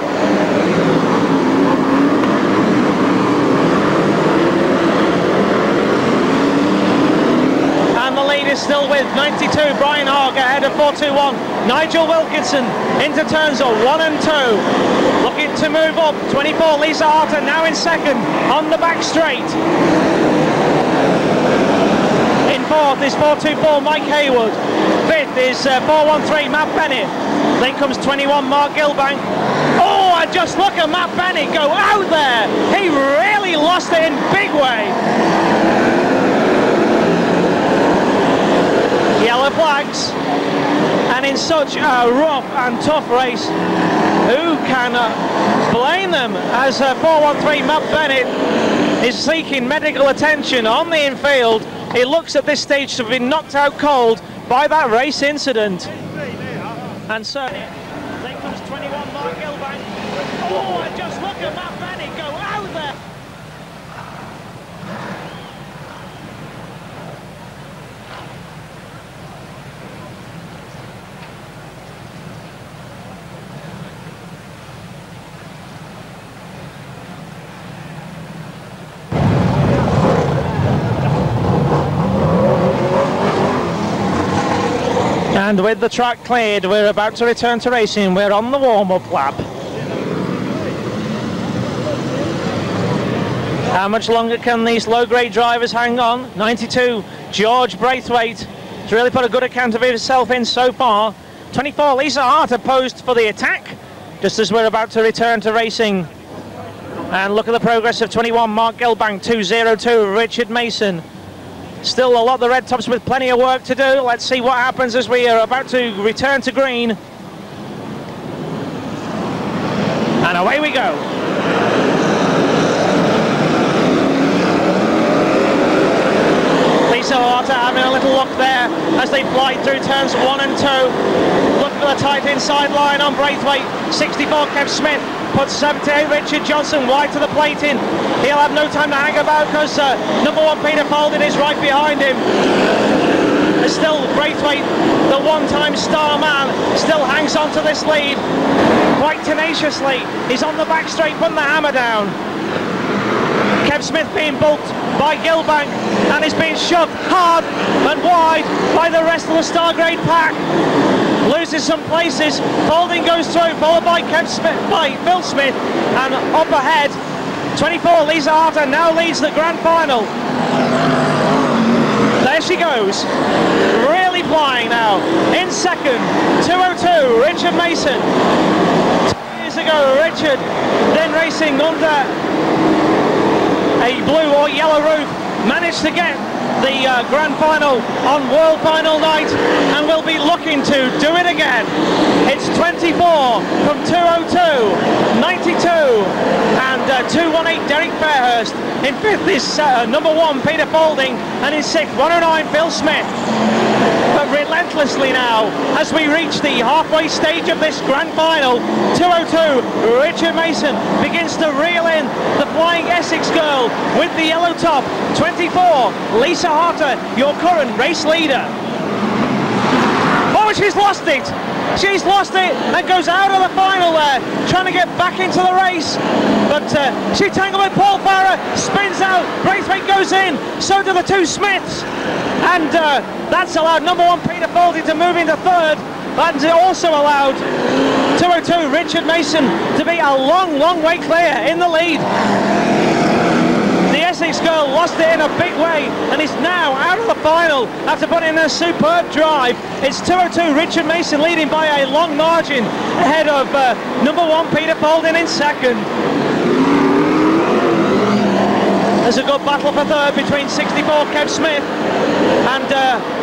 And the lead is still with 92 Brian Hogg ahead of 4-2-1 Nigel Wilkinson into turns 1 and 2. Looking to move up, 24 Lisa Harter now in second on the back straight. In fourth is 4-2-4 Mike Haywood. Fifth is 4-1-3 Matt Bennett. Then comes 21 Mark Gilbank. Oh, and just look at Matt Bennett go out there. He really lost it in big way. Yellow flags, and in such a rough and tough race, who can blame them, as 4-1-3 Matt Bennett is seeking medical attention on the infield. He looks at this stage to have been knocked out cold by that race incident. And so then comes 21 Mark Gilbank. Oh, and just look at Matt Bennett go out there. And with the track cleared, we're about to return to racing. We're on the warm-up lap. How much longer can these low-grade drivers hang on? 92 George Braithwaite has really put a good account of himself in so far. 24 Lisa Harter posed for the attack, just as we're about to return to racing. And look at the progress of 21 Mark Gilbank, 2-0-2 Richard Mason. Still a lot of the red tops with plenty of work to do. Let's see what happens as we are about to return to green. And away we go. they fly through turns 1 and 2. Look for the tight inside line on Braithwaite. 64 Kev Smith puts 78 Richard Johnson wide to the plate in. He'll have no time to hang about because number 1 Peter Folding is right behind him. Still Braithwaite, the one-time star man, still hangs on to this lead quite tenaciously. He's on the back straight, putting the hammer down. Kev Smith being bulked by Gilbank and is being shoved hard and wide by the rest of the Star Grade pack. Loses some places. Folding goes through, followed by Phil Smith, and up ahead 24 Lisa Harter now leads the grand final. There she goes, really flying now. In second, 202 Richard Mason. 2 years ago Richard then racing under a blue or yellow roof, managed to get the grand final on world final night and will be looking to do it again. It's 24 from 202, 92 and 218 Derek Fairhurst. In 5th is number 1 Peter Folding, and in 6th 109 Phil Smith. But relentlessly now, as we reach the halfway stage of this grand final, 202 Richard Mason begins to reel in the Flying Essex girl with the yellow top. 24 Lisa Harter, your current race leader. Oh, she's lost it! She's lost it and goes out of the final there, trying to get back into the race. But she tangled with Paul Farrer, spins out, Braithwaite goes in, so do the 2 Smiths. And that's allowed number 1 Peter Folding to move into 3rd, and it also allowed 202 Richard Mason to be a long, long way clear in the lead. The Essex girl lost it in a big way and is now out of the final after putting in a superb drive. It's 202 Richard Mason leading by a long margin ahead of number 1 Peter Folding in 2nd. There's a good battle for 3rd between 64 Kev Smith and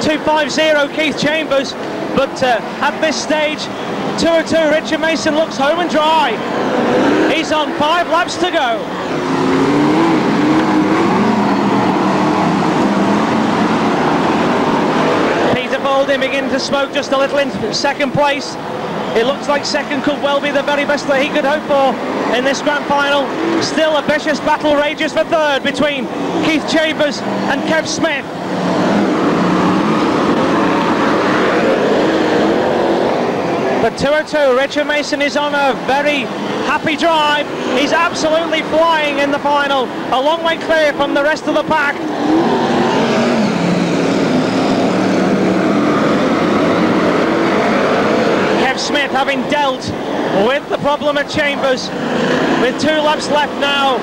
250 Keith Chambers, but at this stage 202 Richard Mason looks home and dry. He's on 5 laps to go. Folding beginning to smoke just a little in 2nd place. It looks like 2nd could well be the very best that he could hope for in this grand final. Still a vicious battle rages for 3rd between Keith Chambers and Kev Smith. But 202 Richard Mason is on a very happy drive. He's absolutely flying in the final, a long way clear from the rest of the pack. Smith having dealt with the problem at Chambers with 2 laps left now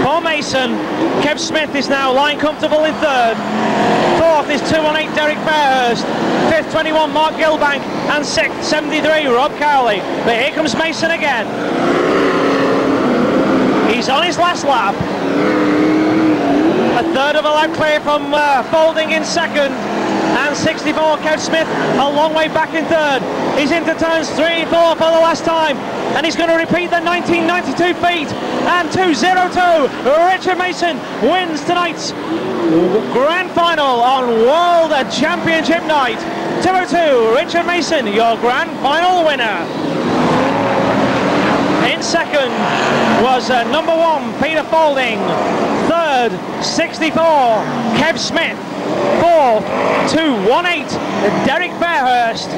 for Mason. Kev Smith is now lying comfortable in 3rd. 4th is 218 Derek Fairhurst. 5th 21 Mark Gilbank, and 6th 73 Rob Cowley. But here comes Mason again. He's on his last lap. A 3rd of a lap clear from Folding in 2nd. And 64 Kev Smith a long way back in 3rd. He's into turns 3 and 4 for the last time, and he's going to repeat the 1992 feat. And 202 Richard Mason wins tonight's grand final on World Championship night. 202 Richard Mason, your grand final winner. In 2nd was number 1 Peter Folding. 3rd 64 Kev Smith. 4th 218 Derek Fairhurst.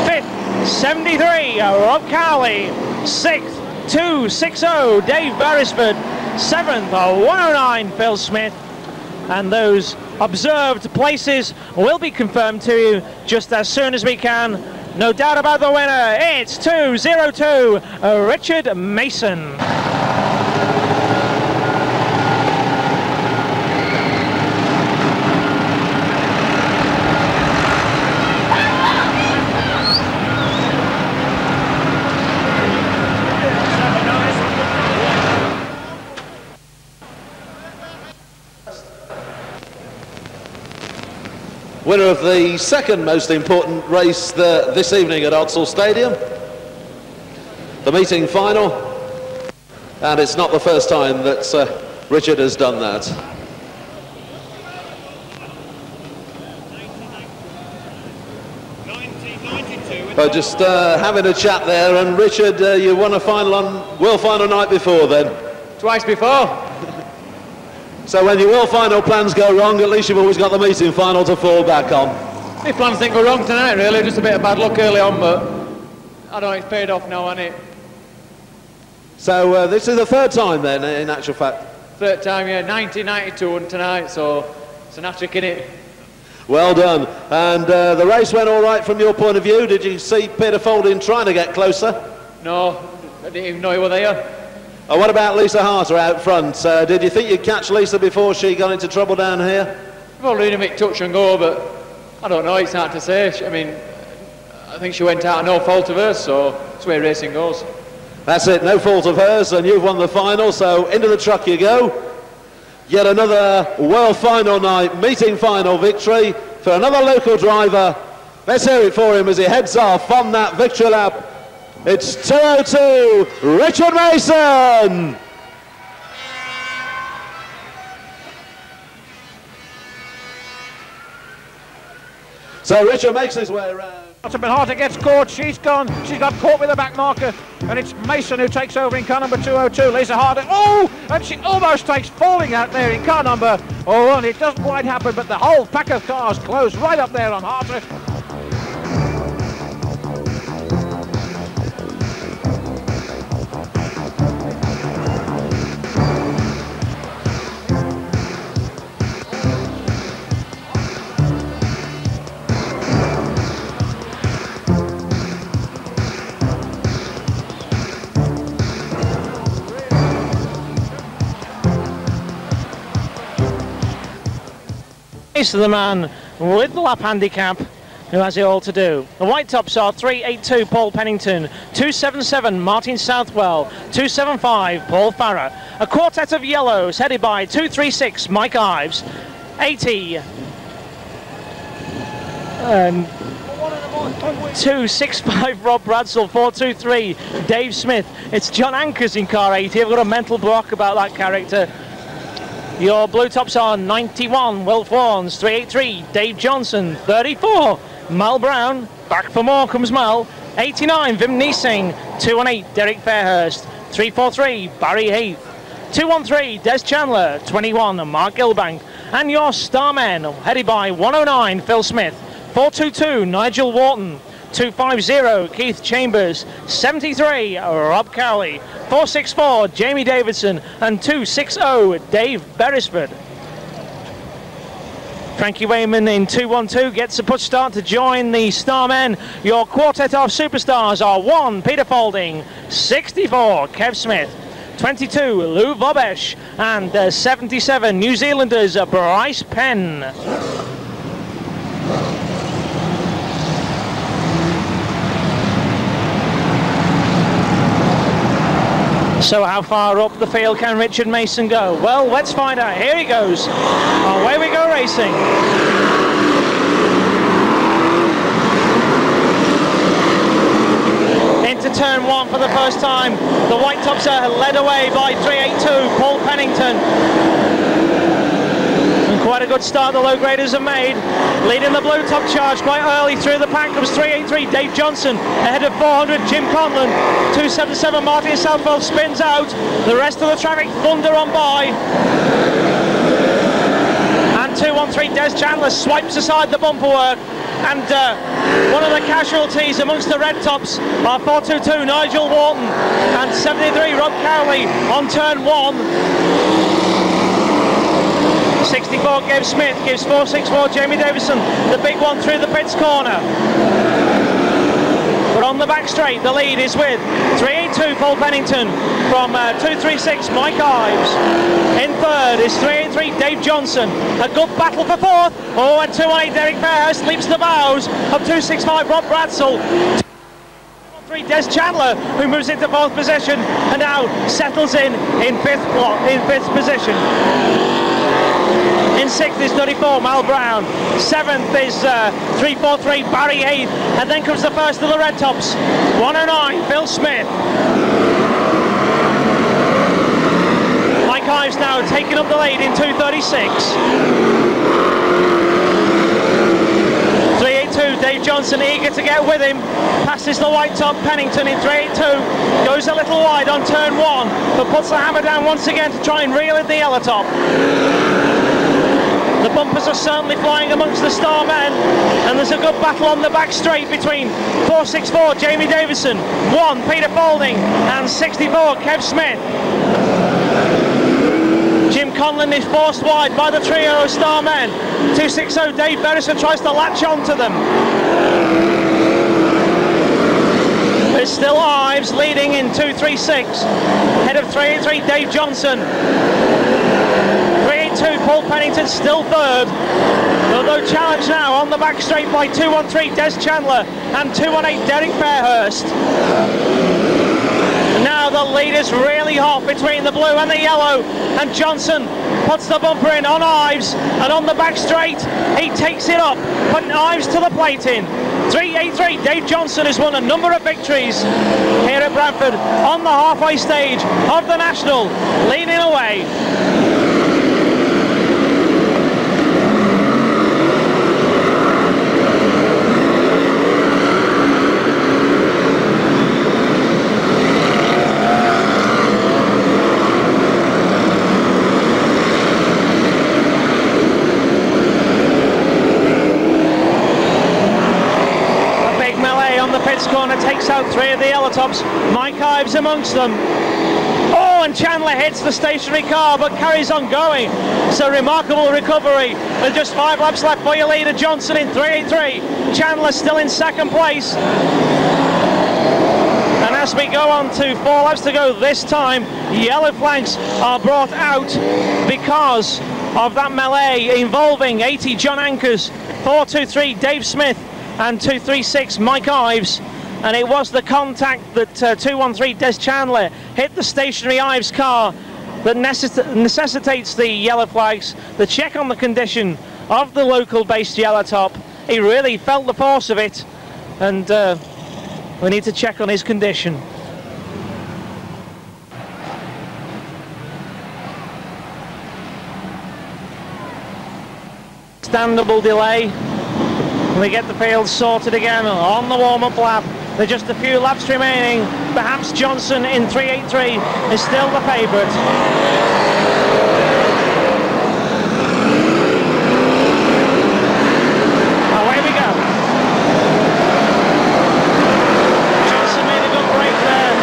5th 73 Rob Cowley. 6th 260 Dave Beresford. 7th 109 Phil Smith. And those observed places will be confirmed to you just as soon as we can. No doubt about the winner, it's 202 Richard Mason. Winner of the 2nd most important race this evening at Odsal Stadium, the meeting final, and it's not the first time that Richard has done that. But just having a chat there, and Richard, you won a final on World Final night before then? Twice before. So when your World Final plans go wrong, at least you've always got the meeting final to fall back on. My plans didn't go wrong tonight, really, just a bit of bad luck early on, but I don't know, it's paid off now, hasn't it? So this is the third time then, in actual fact? Third time, yeah, 1992 and tonight, so it's an hat-trick, innit? Well done. And the race went all right from your point of view. Did you see Peter Folding trying to get closer? No, I didn't even know you were there. What about Lisa Harter out front? Did you think you'd catch Lisa before she got into trouble down here? We've already been a bit touch and go, but I don't know, it's hard to say. I mean, I think she went out of no fault of hers, so that's the way racing goes. That's it, no fault of hers, and you've won the final, so into the truck you go. Yet another World Final night, meeting final victory for another local driver. Let's hear it for him as he heads off on that victory lap. It's 2:02, Richard Mason! So Richard makes his way around. Harter gets caught, she's gone, she's got caught with the back marker, and it's Mason who takes over in car number 202. Lisa Harter, oh, and she almost takes falling out there in car number 01. It doesn't quite happen, but the whole pack of cars close right up there on Harter. To the man with the lap handicap who has it all to do. The white tops are 382 Paul Pennington, 277 Martin Southwell, 275 Paul Farrer. A quartet of yellows headed by 236 Mike Ives, 80 265 Rob Bradsell, 423 Dave Smith. It's John Ankers in car 80. I've got a mental block about that character. Your blue tops are 91 Will Fawns, 383 Dave Johnson, 34 Mal Brown, back for more comes Mal, 89 Vim Niesing, 218 Derek Fairhurst, 343 Barry Heath, 213 Des Chandler, 21 Mark Gilbank, and your starmen headed by 109 Phil Smith, 422 Nigel Wharton, 250 Keith Chambers, 73 Rob Cowley, 464 Jamie Davidson, and 260 Dave Beresford. Frankie Wayman in 212 gets a push start to join the Starmen. Your quartet of superstars are 1 Peter Folding, 64 Kev Smith, 22 Lou Vobesh, and 77 New Zealanders Bryce Penn. So how far up the field can Richard Mason go? Well, let's find out. Here he goes. Away we go racing. Into turn 1 for the first time. The white tops are led away by 382 Paul Pennington. Quite a good start the low graders have made. Leading the blue top charge quite early through the pack comes 383 Dave Johnson ahead of 400 Jim Conlon. 277 Martin Southwell spins out. The rest of the traffic thunder on by. And 213 Des Chandler swipes aside the bumper work. And one of the casualties amongst the red tops are 422 Nigel Wharton and 73 Rob Cowley on turn 1. 64 gives Smith, gives 464 Jamie Davison, the big one through the pits corner. But on the back straight, the lead is with 382 Paul Pennington from 236 Mike Ives. In third is 383 Dave Johnson. A good battle for fourth. Oh, and 218 Derek Fairhurst leaps the bows of 265 Rob Bradsell. 3 Des Chandler, who moves into fourth position and now settles in fifth position. In sixth is 34 Mal Brown, seventh is 343 Barry Heath, and then comes the first of the red tops, 109 Phil Smith. Mike Ives now taking up the lead in 236. 382 Dave Johnson eager to get with him. Passes the white top Pennington in 382. Goes a little wide on turn 1, but puts the hammer down once again to try and reel in the yellow top. The bumpers are certainly flying amongst the star men, and there's a good battle on the back straight between 464 Jamie Davison, 1 Peter Faulding, and 64 Kev Smith. Jim Conlon is forced wide by the trio of star men. 260 Dave Beresford tries to latch onto them. There's still Ives leading in 236. Head of 383 Dave Johnson. 382 Paul Pennington still third. Although challenged now on the back straight by 213 Des Chandler and 218 Derek Fairhurst. Now the lead is really hot between the blue and the yellow, and Johnson puts the bumper in on Ives, and on the back straight he takes it up, putting Ives to the plate in. 383 Dave Johnson has won a number of victories here at Bradford on the halfway stage of the National, leading away. Corner takes out 3 of the yellow tops. Mike Ives amongst them. Oh, and Chandler hits the stationary car but carries on going. It's a remarkable recovery with just 5 laps left for your leader Johnson in 383. Chandler still in second place. And as we go on to 4 laps to go this time, yellow flags are brought out because of that melee involving 80 John Ankers, 423 Dave Smith and 236 Mike Ives. And it was the contact that 213 Des Chandler hit the stationary Ives car that necessitates the yellow flags. The check on the condition of the local based yellow top, he really felt the force of it, and we need to check on his condition. Understandable delay. We get the field sorted again on the warm-up lap. There's just a few laps remaining. Perhaps Johnson in 383 is still the favourite. Away we go. Johnson made a good break there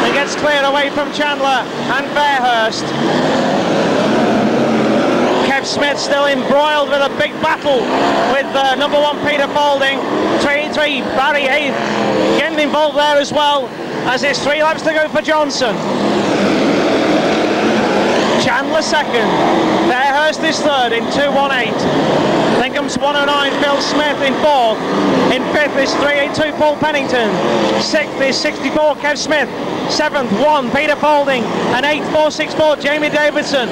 and gets clear away from Chandler and Fairhurst. Kev Smith still embroiled with a big battle with number 1 Peter Faulding. 383 Barry Hayes getting involved there as well, as it's 3 laps to go for Johnson. Chandler second, Fairhurst is third in 218. Then comes 109 Phil Smith in 4th. In 5th is 382 Paul Pennington. 6th is 64 Kev Smith. 7th 1 Peter Faulding, and 8th 464 Jamie Davidson.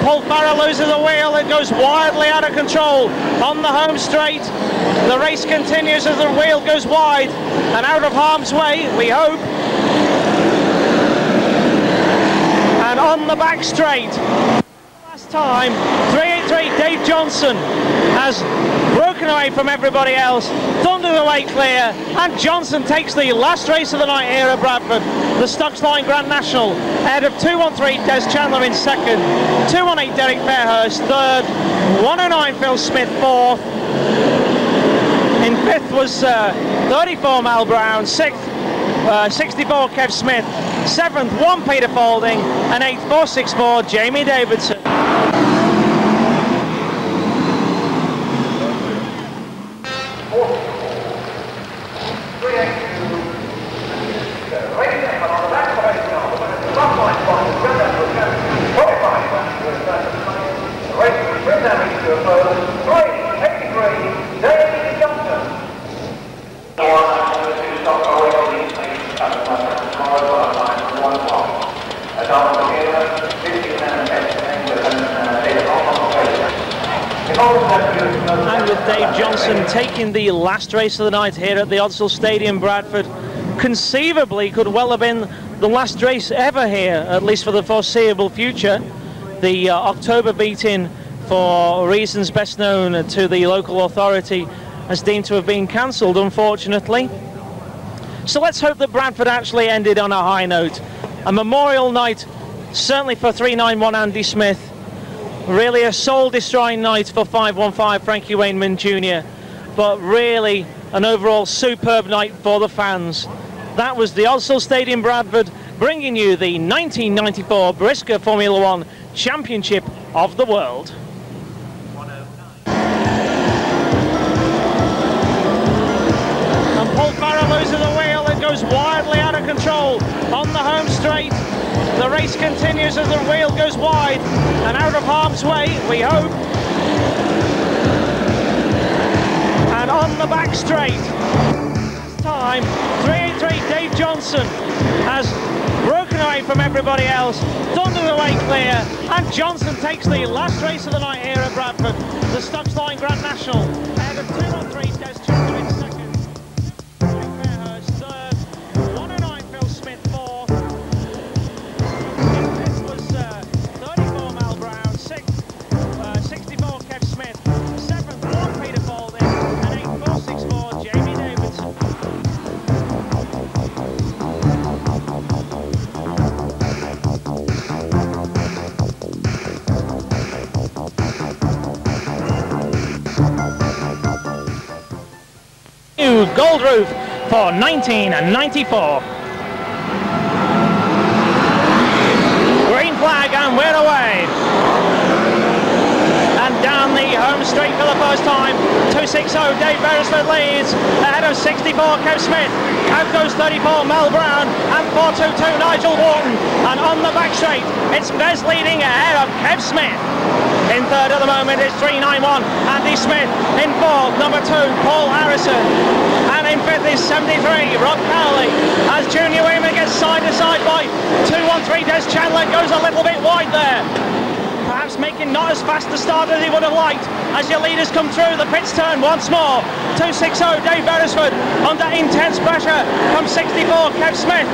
Paul Farrer loses a wheel, it goes wildly out of control on the home straight. The race continues as the wheel goes wide and out of harm's way, we hope. And on the back straight, last time, 383 Dave Johnson has broken away from everybody else, thundered away clear, and Johnson takes the last race of the night here at Bradford, the Stocks Line Grand National, ahead of 213 Des Chandler in second, 218 Derek Fairhurst third, 109 Phil Smith fourth. In fifth was 34 Mal Brown, sixth 64 Kev Smith, 7th 1 Peter Faulding, and 8th 464 Jamie Davidson. And with Dave Johnson taking the last race of the night here at the Odsal Stadium, Bradford, conceivably could well have been the last race ever here, at least for the foreseeable future. The October beat-in for reasons best known to the local authority, has deemed to have been cancelled, unfortunately. So let's hope that Bradford actually ended on a high note. A memorial night, certainly for 391 Andy Smith. Really a soul-destroying night for 515 Frankie Wainman Jr. But really an overall superb night for the fans. That was the Oslo Stadium, Bradford, bringing you the 1994 Brisca Formula One Championship of the World. And Paul Farah loses the wheel. It goes wildly out of control on the home straight. The race continues as the wheel goes wide and out of harm's way, we hope. And on the back straight, this time 383 Dave Johnson has broken away from everybody else, thundered away clear, and Johnson takes the last race of the night here at Bradford, the Stockcar Grand National, ahead of 213 Des Chandler in second, Fairhurst third, 109 Phil Smith fourth, in fifth was 34 Mal Brown, sixth 64 Kev Smith, seventh 1 Peter Falding, and 8th 464 Jamie Davidson. New gold roof for 1994. Green flag and we're away. And down the home straight for the first time, 260 Dave Beresford leads, ahead of 64 Kev Smith. Out goes 34 Mel Brown and 422 Nigel Wharton. And on the back straight, it's Bez leading ahead of Kev Smith. In third at the moment is 391 Andy Smith. In fourth, number 2 Paul Harrison. And in fifth is 73 Rob Cowley. As Junior Wayman gets side to side by 213 Des Chandler, goes a little bit wide there. Perhaps making not as fast a start as he would have liked as your leaders come through the pits turn once more. 260 Dave Beresford under intense pressure from 64 Kev Smith,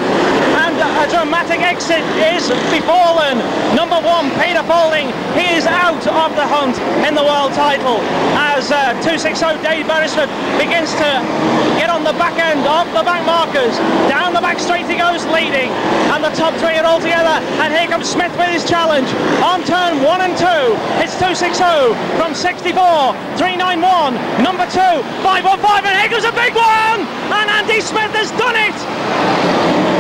and a dramatic exit is befallen. Number 1 Peter Falding, he is out of the hunt in the world title as 260 Dave Beresford begins to get on the back end of the back markers. Down the back straight he goes leading, and the top 3 are all together, and here comes Smith with his challenge on turn 1 and 2. It's 260 from 64, 391, number 2, 515, and here goes a big one! And Andy Smith has done it!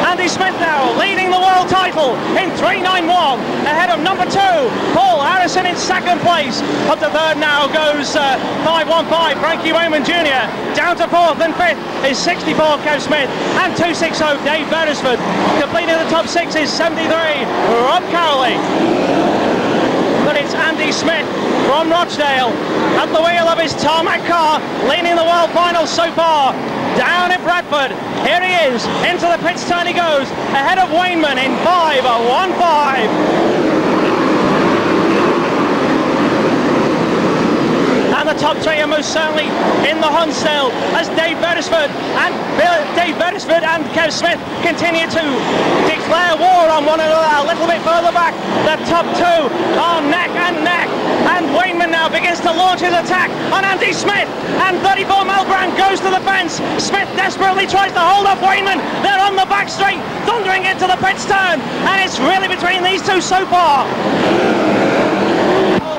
Andy Smith now leading the world title in 391, ahead of number 2, Paul Harrison in second place. Up to third now goes 515, Frankie Wayman Jr. Down to fourth and fifth is 64 Kev Smith and 260 Dave Beresford. Completing the top 6 is 73 Rob Cowley. But it's Andy Smith from Rochdale at the wheel of his tarmac car, leading the world final so far. Down at Bradford, here he is, into the pits turn he goes, ahead of Wainman in 5:15. And the top 3 are most certainly in the hunt still, as Dave Beresford and Kev Smith continue to declare war on one another a little bit further back. The top 2 are neck and neck, and Wainman now begins to launch his attack on Andy Smith, and 34 Mel Brown goes to the fence. Smith desperately tries to hold off Wainman. They're on the back straight, thundering into the pits turn, and it's really between these two so far.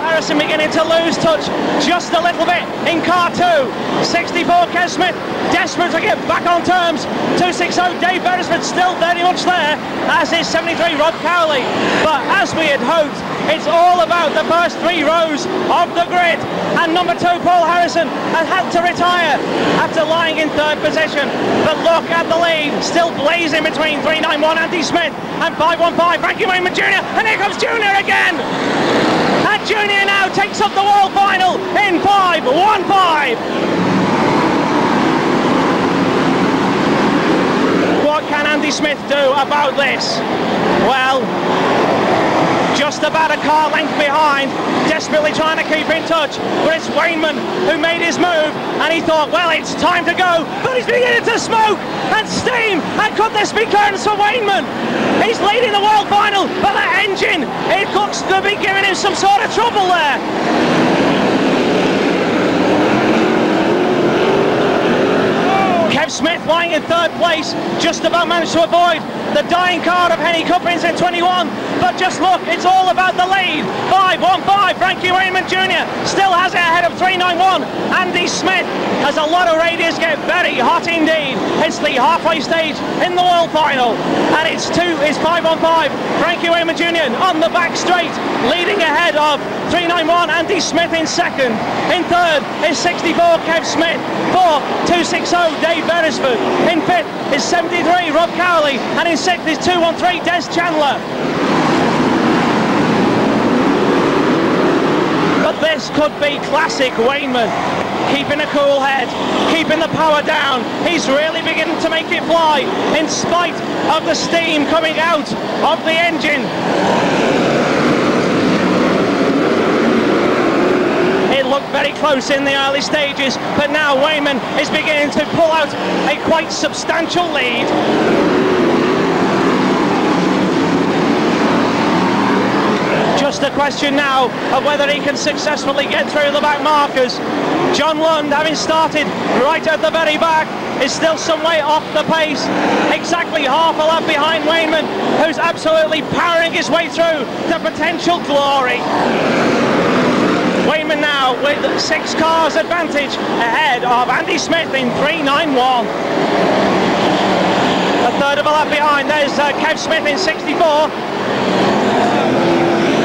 Harrison beginning to lose touch just a little bit in car 2. 64 Kev Smith desperate to get back on terms. 260 Dave Beresford still very much there, as is 73 Rob Cowley. But as we had hoped, it's all about the first 3 rows of the grid, and number 2 Paul Harrison has had to retire after lying in third position. But look at the lead, still blazing between 391 Andy Smith and 515 Frankie Wayman Jr. And here comes Junior again. And Junior now takes up the world final in 5:15. What can Andy Smith do about this? Well, just just about a car length behind, desperately trying to keep in touch. But it's Wainman who made his move, and he thought, well, it's time to go. But he's beginning to smoke and steam, and could this be curtains for Wainman? He's leading the world final, but the engine, it looks to be giving him some sort of trouble there. Kev Smith lying in third place, just about managed to avoid the dying card of Henny Cuppins in 21, but just look, it's all about the lead. 5-1-5, Frankie Wainman Jr. still has it ahead of 391. Andy Smith has a lot of radius, get very hot indeed. It's the halfway stage in the world final, and it's 5-1-5, Frankie Wainman Jr. on the back straight, leading ahead of 391, Andy Smith in second. In third is 64, Kev Smith. 4, 260, Dave Beresford. In fifth is 73, Rob Cowley, and in sixth is 213, Des Chandler. But this could be classic Wainman. Keeping a cool head, keeping the power down. He's really beginning to make it fly, in spite of the steam coming out of the engine. It looked very close in the early stages, but now Wainman is beginning to pull out a quite substantial lead. Just a question now of whether he can successfully get through the back markers. John Lund, having started right at the very back, is still some way off the pace, exactly half a lap behind Wainman, who's absolutely powering his way through to potential glory. Wainman now with 6 cars advantage ahead of Andy Smith in 391. A third of a lap behind, there's Kev Smith in 64.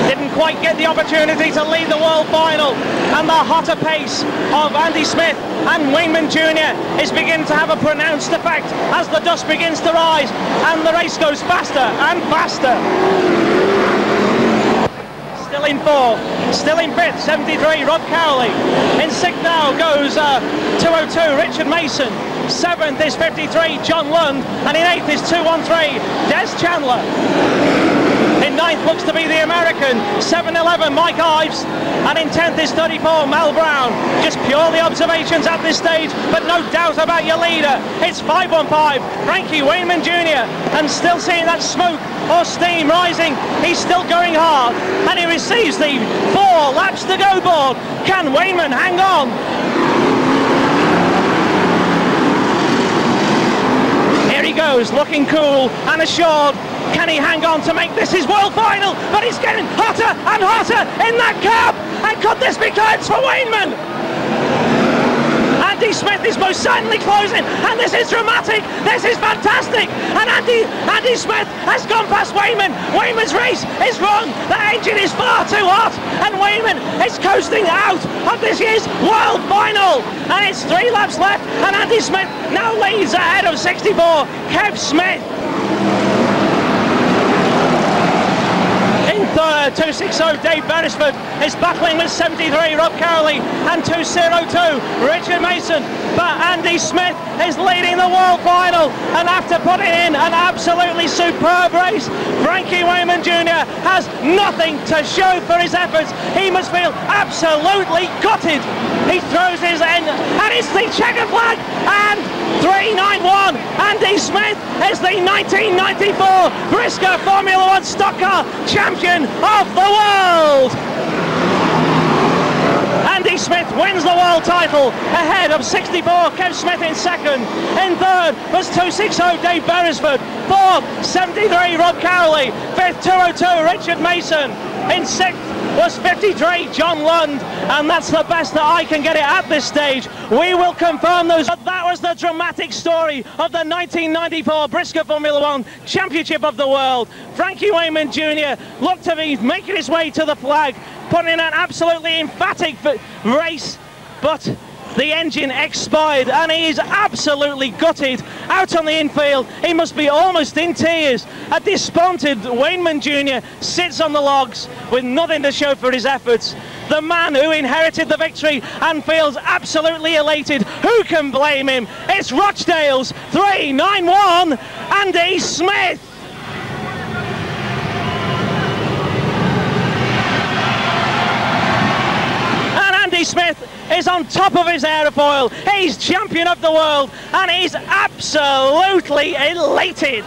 Didn't quite get the opportunity to lead the world final, and the hotter pace of Andy Smith and Wainman Jr. is beginning to have a pronounced effect as the dust begins to rise and the race goes faster and faster. Still in fourth, still in fifth, 73, Rob Cowley. In sixth now goes 202, Richard Mason. Seventh is 53, John Lund. And in eighth is 213, Des Chandler. In ninth looks to be the American, 7-11, Mike Ives. And in 10th is 34, Mel Brown. Just purely observations at this stage, but no doubt about your leader. It's 5-1-5, Frankie Wainman Jr. And still seeing that smoke or steam rising. He's still going hard, and he receives the 4 laps to go board. Can Wainman hang on? Here he goes, looking cool and assured. Can he hang on to make this his world final? But he's getting hotter and hotter in that cab. And could this be curtains for Wainman? Andy Smith is most certainly closing, and this is dramatic. This is fantastic. And Andy Smith has gone past Wainman. Wainman's race is run. The engine is far too hot, and Wainman is coasting out of this year's world final. And it's 3 laps left, and Andy Smith now leads ahead of 64, Kev Smith. Third, 260, Dave Beresford is battling with 73, Rob Cowley, and 202, Richard Mason. But Andy Smith is leading the world final, and after putting in an absolutely superb race, Frankie Wainman Jr. has nothing to show for his efforts. He must feel absolutely gutted. He throws his end, and it's the checker flag, and 391, Andy Smith is the 1994 Brisca Formula 1 Stockcar champion of the world. Andy Smith wins the world title ahead of 64, Kev Smith in second. In third was 260, Dave Beresford. Fourth, 73, Rob Cowley. Fifth, 202, Richard Mason. In sixth was 53, John Lund. And that's the best that I can get it at this stage. We will confirm those. But that was the dramatic story of the 1994 Brisca Formula 1 Championship of the World. Frankie Wainman Jr. looked to be making his way to the flag, putting in an absolutely emphatic race, but the engine expired, and he is absolutely gutted. Out on the infield, he must be almost in tears. A despondent Wainman Jr. sits on the logs with nothing to show for his efforts. The man who inherited the victory and feels absolutely elated. Who can blame him? It's Rochdale's 391, Andy Smith. Anthony Smith is on top of his aerofoil. He's champion of the world and he's absolutely elated.